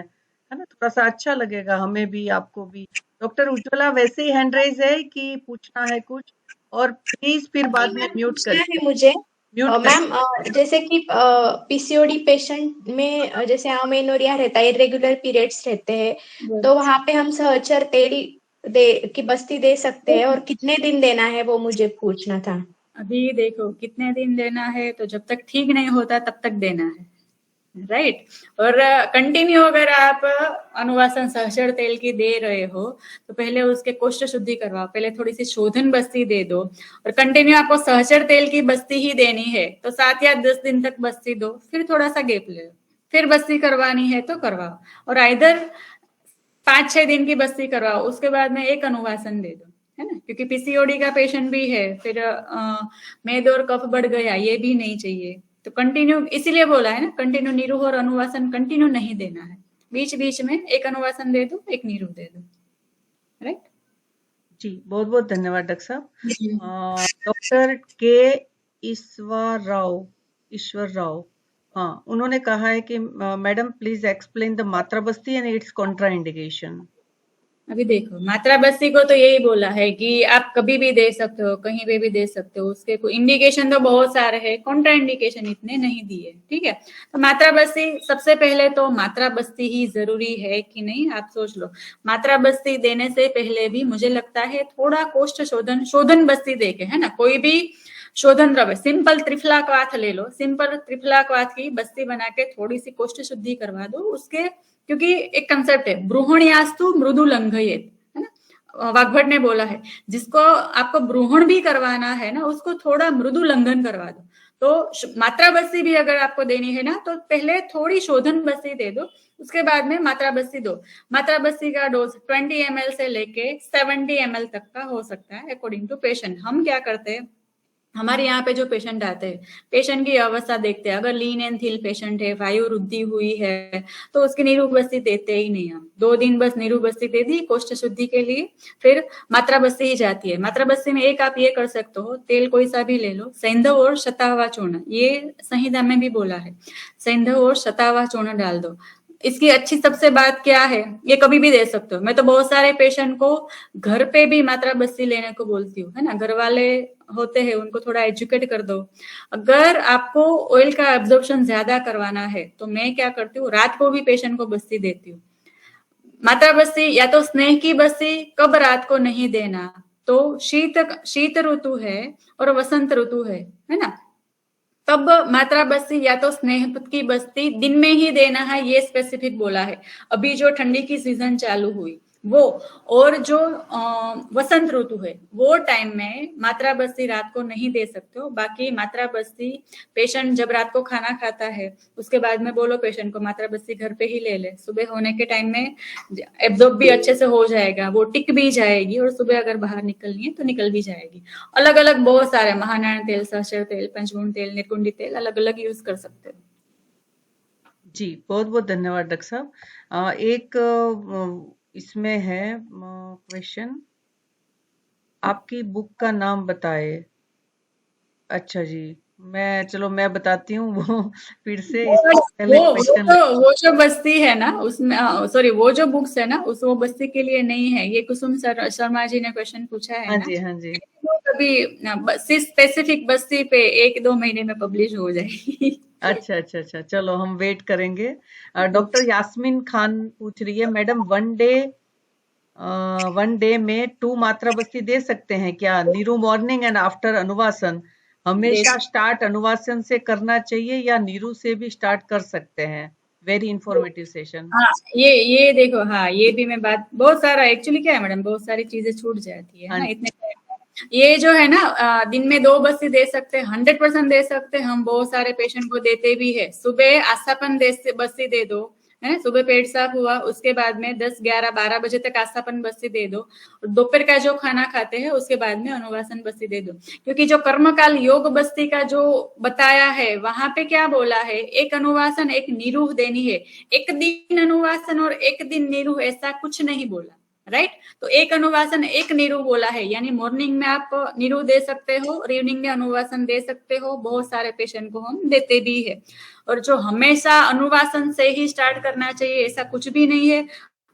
ना, थोड़ा सा अच्छा लगेगा हमें भी आपको भी। डॉक्टर उज्ज्वला, वैसे ही हैंड रेज है कि पूछना है कुछ, और प्लीज फिर बाद में म्यूट करिए। मुझे मैम, जैसे कि पीसीओडी पेशेंट में जैसे अमेनोरिया रहता है, इरेगुलर पीरियड्स रहते हैं, तो वहां पे हम सहचर तेल की बस्ती दे सकते हैं, और कितने दिन देना है वो मुझे पूछना था। अभी देखो कितने दिन देना है, तो जब तक ठीक नहीं होता तब तक देना है, राइट। और कंटिन्यू अगर आप अनुवासन सहचर तेल की दे रहे हो, तो पहले उसके कोष्ठ शुद्धि करवाओ, पहले थोड़ी सी शोधन बस्ती दे दो, और कंटिन्यू आपको सहचर तेल की बस्ती ही देनी है तो 7 या 10 दिन तक बस्ती दो, फिर थोड़ा सा गैप ले, फिर बस्ती करवानी है तो करवाओ, और इधर 5-6 दिन की बस्ती करवाओ, उसके बाद में एक अनुवासन दे दो, है ना, क्योंकि पीसीओडी का पेशेंट भी है, फिर मेद और कफ बढ़ गया, ये भी नहीं चाहिए। तो कंटिन्यू, इसीलिए बोला है ना, कंटिन्यू नीरू और अनुवासन कंटिन्यू नहीं देना है, बीच बीच में एक अनुवासन दे दो, एक नीरू दे दो, राइट। जी, बहुत बहुत धन्यवाद डॉक्टर साहब। डॉक्टर के ईश्वर राव, हाँ, उन्होंने कहा है कि मैडम प्लीज एक्सप्लेन द मात्रा बस्ती एंड इट्स कॉन्ट्रा इंडिकेशन। अभी देखो, मात्रा बस्ती को तो यही बोला है कि आप कभी भी दे सकते हो, कहीं पे भी दे सकते हो, उसके कोई इंडिकेशन तो बहुत सारे हैं, कॉन्ट्रा इंडिकेशन इतने नहीं दिए, ठीक है। तो मात्रा बस्ती, सबसे पहले तो मात्रा बस्ती ही जरूरी है कि नहीं, आप सोच लो। मात्रा बस्ती देने से पहले भी मुझे लगता है थोड़ा कोष्ठ शोधन बस्ती देके, है ना, कोई भी शोधन द्रव्य, सिंपल त्रिफला क्वाथ ले लो, सिंपल त्रिफला क्वाथ की बस्ती बना के थोड़ी सी कोष्ठ शुद्धि करवा दो उसके, क्योंकि एक कंसेप्ट है ब्रूहणयास्तु मृदु लंघयेत, है ना, वाग्भट ने बोला है, जिसको आपको ब्रूहण भी करवाना है ना, उसको थोड़ा मृदु लंघन करवा दो। तो मात्रा बस्ती भी अगर आपको देनी है ना, तो पहले थोड़ी शोधन बस्ती दे दो, उसके बाद में मात्रा बस्ती दो। मात्रा बस्ती का डोज 20 ml से लेके 70 ml तक का हो सकता है अकॉर्डिंग टू पेशेंट। हम क्या करते हैं, हमारे यहाँ पे जो पेशेंट आते हैं, पेशेंट की अवस्था देखते हैं, अगर लीन एंड थिल पेशेंट है, वायु वृद्धि हुई है, तो उसकी नीरू बस्ती देते ही नहीं हम। 2 दिन बस नीरू बस्ती दे दी कोष्ठ शुद्धि के लिए, फिर मात्रा बस्ती ही जाती है। मात्रा बस्ती में एक आप ये कर सकते हो, तेल कोई सा भी ले लो, सैंधव और शतावा चूर्ण, ये संहिता में भी बोला है, सैंधव और शतावा चूर्ण डाल दो। इसकी अच्छी सबसे बात क्या है, ये कभी भी दे सकते हो। मैं तो बहुत सारे पेशेंट को घर पे भी मात्रा बस्ती लेने को बोलती हूँ, है ना, घर वाले होते हैं उनको थोड़ा एजुकेट कर दो। अगर आपको ऑयल का एब्जॉर्प्शन ज्यादा करवाना है तो मैं क्या करती हूँ, रात को भी पेशेंट को बस्ती देती हूँ। मात्रा बस्ती या तो स्नेह की बस्ती कब रात को नहीं देना, तो शीत ऋतु है और वसंत ऋतु है ना, तब मात्रा बस्ती या तो स्नेह की बस्ती दिन में ही देना है, ये स्पेसिफिक बोला है। अभी जो ठंडी की सीजन चालू हुई वो, और जो वसंत ऋतु है वो टाइम में मात्रा बस्ती रात को नहीं दे सकते हो। बाकी मात्रा बस्ती पेशेंट जब रात को खाना खाता है उसके बाद में बोलो पेशेंट को मात्रा बस्ती घर पे ही ले ले, सुबह होने के टाइम में एब्जॉर्ब भी अच्छे से हो जाएगा, वो टिक भी जाएगी, और सुबह अगर बाहर निकलनी है तो निकल भी जाएगी। अलग अलग बहुत सारे, महानारायण तेल, सहस्त्र तेल, पंचगुण तेल, निर्कुंडी तेल, अलग अलग यूज कर सकते हो। जी बहुत बहुत धन्यवाद डॉक्टर साहब। एक इसमें है क्वेश्चन, आपकी बुक का नाम बताए। अच्छा जी, मैं बताती हूँ वो फिर से पहले क्वेश्चन। वो जो बस्ती है ना उसमें, सॉरी, वो जो बुक्स है ना उस वो बस्ती के लिए नहीं है। ये कुसुम शर्मा जी ने क्वेश्चन पूछा है। हाँ जी, हाँ जी। कभी स्पेसिफिक बस्ती पे 1-2 महीने में पब्लिश हो जाएगी। अच्छा, चलो हम वेट करेंगे। डॉक्टर यास्मीन खान पूछ रही है, मैडम वन डे में 2 मात्रा बस्ती दे सकते हैं क्या? Niruha morning and after anuvasan. हमेशा स्टार्ट अनुवासन से करना चाहिए या नीरू से भी स्टार्ट कर सकते हैं? Very informative session. हाँ, ये देखो, हाँ ये भी मैं बात, बहुत सारा एक्चुअली क्या है मैडम, बहुत सारी चीजें छूट जाती है ना इतने। ये जो है ना, दिन में 2 बस्ती दे सकते हैं, 100% दे सकते हैं। हम बहुत सारे पेशेंट को देते भी है। सुबह आस्थापन बस्ती दे दो, है, सुबह पेट साफ हुआ उसके बाद में 10, 11, 12 बजे तक आस्थापन बस्ती दे दो, और दोपहर का जो खाना खाते हैं उसके बाद में अनुवासन बस्ती दे दो। क्योंकि जो कर्मकाल योग बस्ती का जो बताया है वहां पे क्या बोला है, एक अनुवासन एक नीरू देनी है, एक दिन अनुवासन और एक दिन नीरू, ऐसा कुछ नहीं बोला, राइट। तो एक अनुवासन एक नीरू बोला है, यानी मॉर्निंग में आप नीरू दे सकते हो और इवनिंग में अनुवासन दे सकते हो। बहुत सारे पेशेंट को हम देते भी है। और जो हमेशा अनुवासन से ही स्टार्ट करना चाहिए ऐसा कुछ भी नहीं है।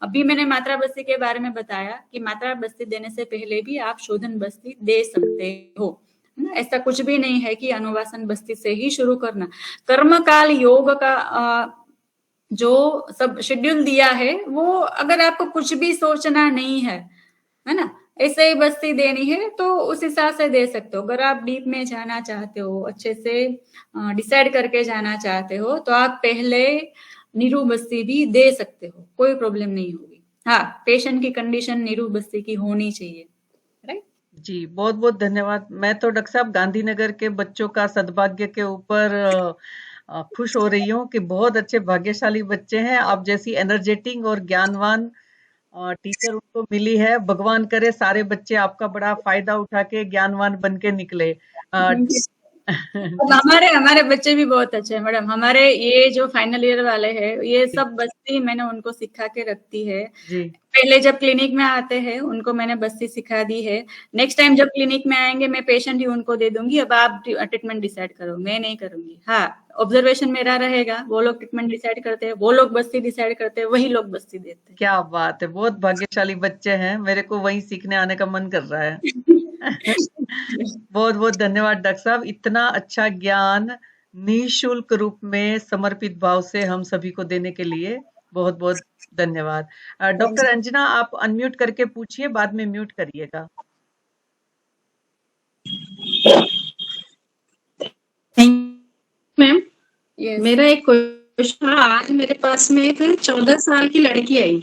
अभी मैंने मात्रा बस्ती के बारे में बताया कि मात्रा बस्ती देने से पहले भी आप शोधन बस्ती दे सकते हो, ऐसा कुछ भी नहीं है कि अनुवासन बस्ती से ही शुरू करना। कर्मकाल योग का जो सब शेड्यूल दिया है वो अगर आपको कुछ भी सोचना नहीं है ना, ऐसे ही बस्ती देनी है तो उस हिसाब से दे सकते हो। अगर आप डीप में जाना चाहते हो, अच्छे से डिसाइड करके जाना चाहते हो, तो आप पहले नीरू बस्ती भी दे सकते हो, कोई प्रॉब्लम नहीं होगी। हाँ, पेशेंट की कंडीशन नीरू बस्ती की होनी चाहिए, राइट। जी बहुत बहुत धन्यवाद। मैं तो डॉक्टर साहब गांधीनगर के बच्चों का सद्भाग्य के ऊपर खुश हो रही हूँ कि बहुत अच्छे भाग्यशाली बच्चे हैं। आप जैसी एनर्जेटिक और ज्ञानवान टीचर उनको मिली है। भगवान करे सारे बच्चे आपका बड़ा फायदा उठा के ज्ञानवान बन के निकले। अब हमारे बच्चे भी बहुत अच्छे हैं मैडम। हमारे ये जो फाइनल ईयर वाले हैं, ये सब बस्ती मैंने उनको सिखा के रखती है। जी पहले जब क्लिनिक में आते हैं उनको मैंने बस्ती सिखा दी है। नेक्स्ट टाइम जब क्लिनिक में आएंगे मैं पेशेंट ही उनको दे दूंगी, अब आप ट्रीटमेंट डिसाइड करो, मैं नहीं करूंगी। हाँ, ऑब्जर्वेशन मेरा रहेगा, वो लोग ट्रीटमेंट डिसाइड करते हैं, वो लोग बस्ती डिसाइड करते हैं, वही लोग बस्ती देते हैं। क्या बात है, बहुत भाग्यशाली बच्चे हैं, मेरे को वहीं सीखने आने का मन कर रहा है। बहुत बहुत धन्यवाद डॉक्टर साहब, इतना अच्छा ज्ञान निःशुल्क रूप में समर्पित भाव से हम सभी को देने के लिए बहुत बहुत धन्यवाद। डॉक्टर अंजना, आप अनम्यूट करके पूछिए, बाद में म्यूट करिएगा। Ma'am Yes. मेरा एक क्वेश्चन था। आज मेरे पास में एक 14 साल की लड़की आई।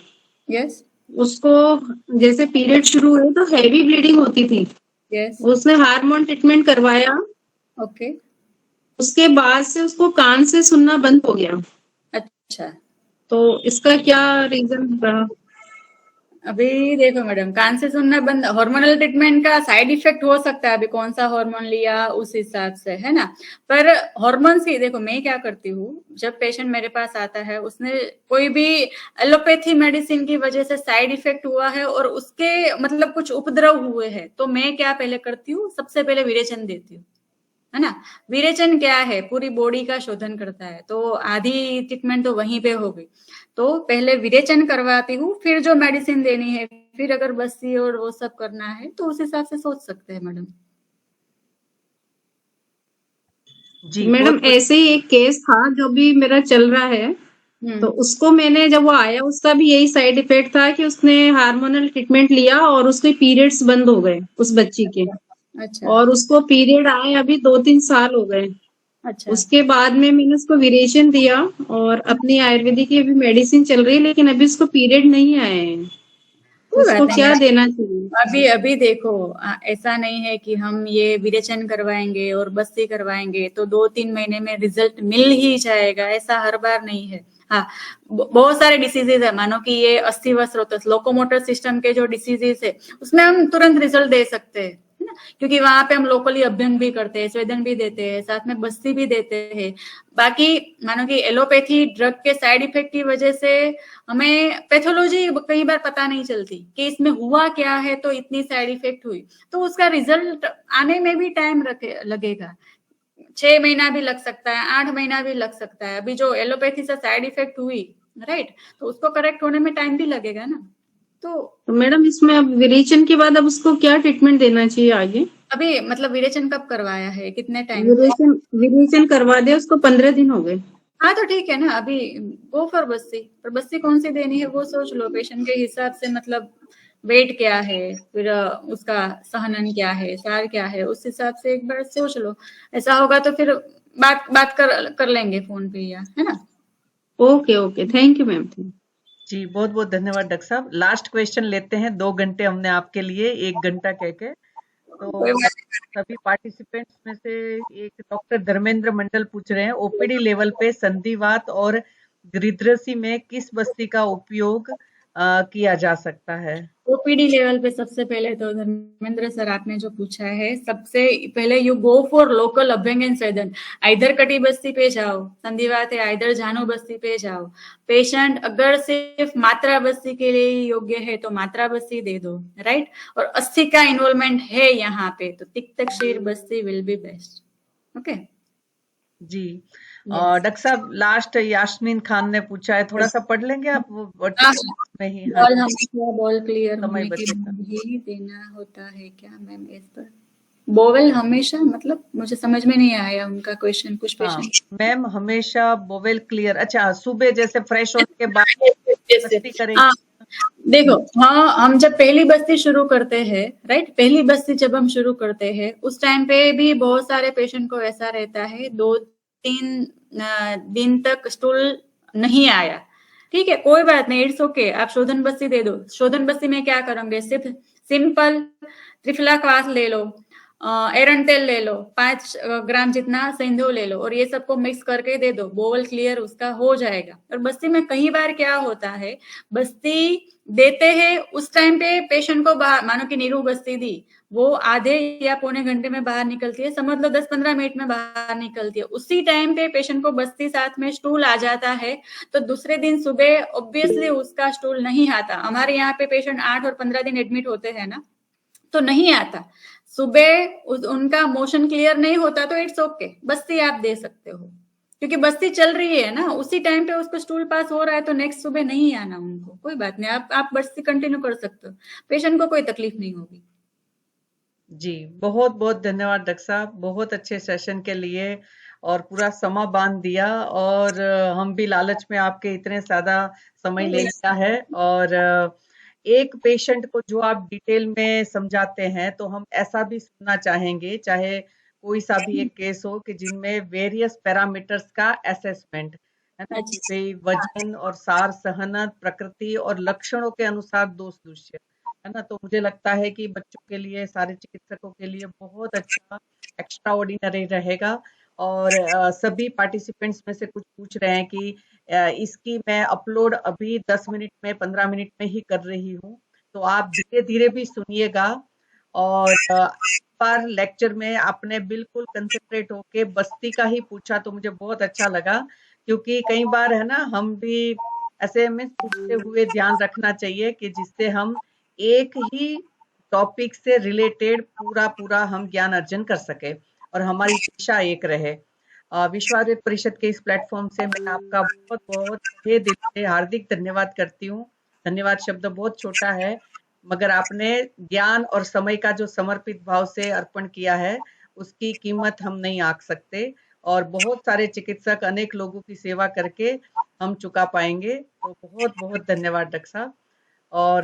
यस उसको जैसे पीरियड शुरू हुए तो हैवी ब्लीडिंग होती थी। यस उसने हार्मोन ट्रीटमेंट करवाया, ओके उसके बाद से उसको कान से सुनना बंद हो गया। अच्छा। तो इसका क्या रीजन रहा? अभी देखो मैडम, कान से सुनना बंद, हार्मोनल ट्रीटमेंट का साइड इफेक्ट हो सकता है, अभी कौन सा हार्मोन लिया उस हिसाब से, है ना। पर हार्मोन से देखो, मैं क्या करती हूँ, जब पेशेंट मेरे पास आता है, उसने कोई भी एलोपैथी मेडिसिन की वजह से साइड इफेक्ट हुआ है और उसके मतलब कुछ उपद्रव हुए हैं, तो मैं क्या पहले करती हूँ, सबसे पहले विरेचन देती हूँ, है ना। विरेचन क्या है, पूरी बॉडी का शोधन करता है, तो आधी ट्रीटमेंट तो वहीं पे हो गई। तो पहले विरेचन करवाती हूँ, फिर जो मेडिसिन देनी है, फिर अगर बस्ती और वो सब करना है तो उस हिसाब से सोच सकते हैं मैडम। जी मैडम ऐसे ही एक केस था जो भी मेरा चल रहा है, तो उसको मैंने जब वो आया उसका भी यही साइड इफेक्ट था कि उसने हार्मोनल ट्रीटमेंट लिया और उसके पीरियड्स बंद हो गए उस बच्ची के। अच्छा और उसको पीरियड आए अभी 2-3 साल हो गए। अच्छा उसके बाद में मैंने उसको विरेचन दिया और अपनी आयुर्वेदिक की अभी मेडिसिन चल रही है, लेकिन अभी उसको पीरियड नहीं आए हैं। उसको क्या देना चाहिए? अभी देखो, ऐसा नहीं है कि हम ये विरेचन करवाएंगे और बस्ती करवाएंगे तो 2-3 महीने में रिजल्ट मिल ही जाएगा, ऐसा हर बार नहीं है। हाँ, बहुत सारे डिसीजेज है, मानो कि ये अस्थि वस्त्रोतस, लोकोमोटर सिस्टम के जो डिसीजेज है उसमें हम तुरंत रिजल्ट दे सकते हैं, है ना, क्योंकि वहां पे हम लोकली अभ्यंग भी करते हैं, स्वेदन भी देते हैं, साथ में बस्ती भी देते हैं। बाकी मानो कि एलोपैथी ड्रग के साइड इफेक्ट की वजह से हमें पैथोलॉजी कई बार पता नहीं चलती कि इसमें हुआ क्या है, तो इतनी साइड इफेक्ट हुई, तो उसका रिजल्ट आने में भी टाइम लगेगा, 6 महीना भी लग सकता है, 8 महीना भी लग सकता है। अभी जो एलोपैथी से साइड इफेक्ट हुई, राइट, तो उसको करेक्ट होने में टाइम भी लगेगा ना। तो मैडम इसमें अब विरेचन के बाद अब उसको क्या ट्रीटमेंट देना चाहिए आगे? अभी मतलब विरेचन कब करवाया है, कितने टाइम? विरेचन करवा दे, उसको 15 दिन हो गए। हाँ तो ठीक है ना, अभी गो फॉर बस्ती, पर बस्ती कौन सी देनी है वो सोच लो पेशेंट के हिसाब से, मतलब वेट क्या है, फिर उसका सहनन क्या है, सार क्या है, उस हिसाब से एक बार सोच लो। ऐसा होगा तो फिर बात कर लेंगे फोन पे, या है ना। Okay okay, thank you ma'am. जी बहुत बहुत धन्यवाद डॉक्टर साहब। लास्ट क्वेश्चन लेते हैं, 2 घंटे हमने आपके लिए 1 घंटा कह के, तो सभी पार्टिसिपेंट्स में से एक डॉक्टर धर्मेंद्र मंडल पूछ रहे हैं, ओपीडी लेवल पे संधिवात और गृध्रसी में किस बस्ती का उपयोग किया जा सकता है? ओपीडी लेवल पे सबसे पहले तो धर्मेंद्र सर आपने जो पूछा है, सबसे पहले you go for local abhyanga and swedana. Either kati basti पे जाओ, संधिवात है, आइदर जानो बस्ती पे जाओ। पेशेंट अगर सिर्फ मात्रा बस्ती के लिए योग्य है तो मात्रा बस्ती दे दो, राइट। और अस्थि का इन्वॉल्वमेंट है यहाँ पे तो तिक्तक शीर बस्ती विल बी बेस्ट। ओके जी। डॉक्टर साहब लास्ट यास्मीन खान ने पूछा है, थोड़ा सा पढ़ लेंगे आप? में ही बॉल हमेशा बॉल क्लियर समय होने के बचेगा। बाद ही देना होता है क्या मैम? इस पर बोवेल हमेशा, मतलब मुझे समझ में नहीं आया उनका क्वेश्चन। कुछ पेशेंट मैम हमेशा बोवेल क्लियर, अच्छा सुबह जैसे फ्रेश होने के बाद बस्ती करेंगे। देखो, हाँ, हम जब पहली बस्ती शुरू करते हैं, राइट, पहली बस्ती जब हम शुरू करते हैं उस टाइम पे भी बहुत सारे पेशेंट को ऐसा रहता है 2-3 दिन तक स्टूल नहीं आया, ठीक है, कोई बात नहीं, इट्स ओके, आप शोधन बस्ती दे दो। शोधन बस्ती में क्या करोगे, सिर्फ सिंपल त्रिफला क्वास ले लो, एरंड तेल ले लो, 5 ग्राम जितना सिंधु ले लो और ये सबको मिक्स करके दे दो, बोवल क्लियर उसका हो जाएगा। और बस्ती में कई बार क्या होता है, बस्ती देते हैं उस टाइम पे पेशेंट को बाहर, मानो कि नीरू बस्ती दी, वो आधे या पौने घंटे में बाहर निकलती है, समझ लो 10-15 मिनट में बाहर निकलती है। उसी टाइम पे पेशेंट को बस्ती साथ में स्टूल आ जाता है, तो दूसरे दिन सुबह ऑब्वियसली उसका स्टूल नहीं आता। हमारे यहाँ पे पेशेंट 8 और 15 दिन एडमिट होते हैं ना, तो नहीं आता। सुबह उनका मोशन क्लियर नहीं होता तो इट्स ओके, बस्ती आप दे सकते हो, क्योंकि बस्ती चल रही है ना, उसी टाइम पे उसको स्टूल पास हो रहा है, तो नेक्स्ट सुबह नहीं आना उनको, कोई बात नहीं, आप बस्ती कंटिन्यू कर सकते हो, पेशेंट को कोई तकलीफ नहीं होगी। जी, बहुत बहुत धन्यवाद डॉक्टर साहब, बहुत अच्छे सेशन के लिए, और पूरा समा बांध दिया, और हम भी लालच में आपके इतने ज्यादा समय ले लिया है। और एक पेशेंट को जो आप डिटेल में समझाते हैं, तो हम ऐसा भी सुनना चाहेंगे, चाहे कोई सा भी एक केस हो कि जिनमें वेरियस पैरामीटर्स का असेसमेंट है ना, कि भाई वजन और सार सहन, प्रकृति और लक्षणों के अनुसार दोष दूष्य है ना। तो मुझे लगता है कि बच्चों के लिए, सारे चिकित्सकों के लिए बहुत अच्छा एक्स्ट्रा ऑर्डिनरी रहेगा। और सभी पार्टिसिपेंट्स में से कुछ पूछ रहे हैं कि इसकी मैं अपलोड अभी 10 मिनट में, 15 मिनट में ही कर रही हूँ, तो आप धीरे धीरे भी सुनिएगा। और इस बार लेक्चर में आपने बिल्कुल कंसंट्रेट होके बस्ती का ही पूछा, तो मुझे बहुत अच्छा लगा, क्योंकि कई बार है ना, हम भी ऐसे में पूछते हुए ध्यान रखना चाहिए कि जिससे हम एक ही टॉपिक से रिलेटेड पूरा हम ज्ञान अर्जन कर सके और हमारी दिशा एक रहे। विश्वाद्वैत परिषद के इस प्लेटफॉर्म से मैं आपका बहुत बहुत तहे दिल से हार्दिक धन्यवाद करती हूँ। धन्यवाद शब्द बहुत छोटा है, मगर आपने ज्ञान और समय का जो समर्पित भाव से अर्पण किया है, उसकी कीमत हम नहीं आंक सकते। और बहुत सारे चिकित्सक अनेक लोगों की सेवा करके हम चुका पाएंगे। तो बहुत बहुत धन्यवाद डॉक्टर साहब। और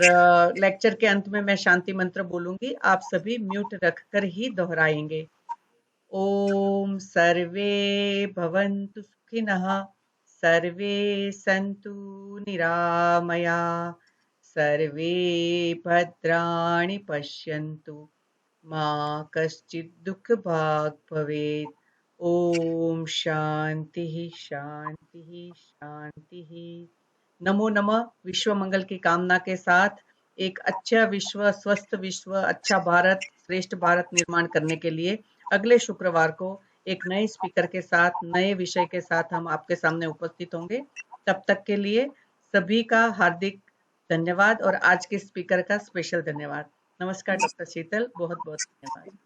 लेक्चर के अंत में मैं शांति मंत्र बोलूंगी, आप सभी म्यूट रखकर ही दोहराएंगे। ओम सर्वे भवन्तु सुखिनः, सर्वे सन्तु निरामया, सर्वे भद्राणि पश्यन्तु, मा कश्चित् दुःखभाग् भवेत्। ओम शांति शांति शांति। नमो नमः। विश्व मंगल की कामना के साथ एक अच्छा विश्व, स्वस्थ विश्व, अच्छा भारत, श्रेष्ठ भारत निर्माण करने के लिए अगले शुक्रवार को एक नए स्पीकर के साथ, नए विषय के साथ हम आपके सामने उपस्थित होंगे। तब तक के लिए सभी का हार्दिक धन्यवाद और आज के स्पीकर का स्पेशल धन्यवाद। नमस्कार डॉक्टर शीतल, बहुत बहुत धन्यवाद।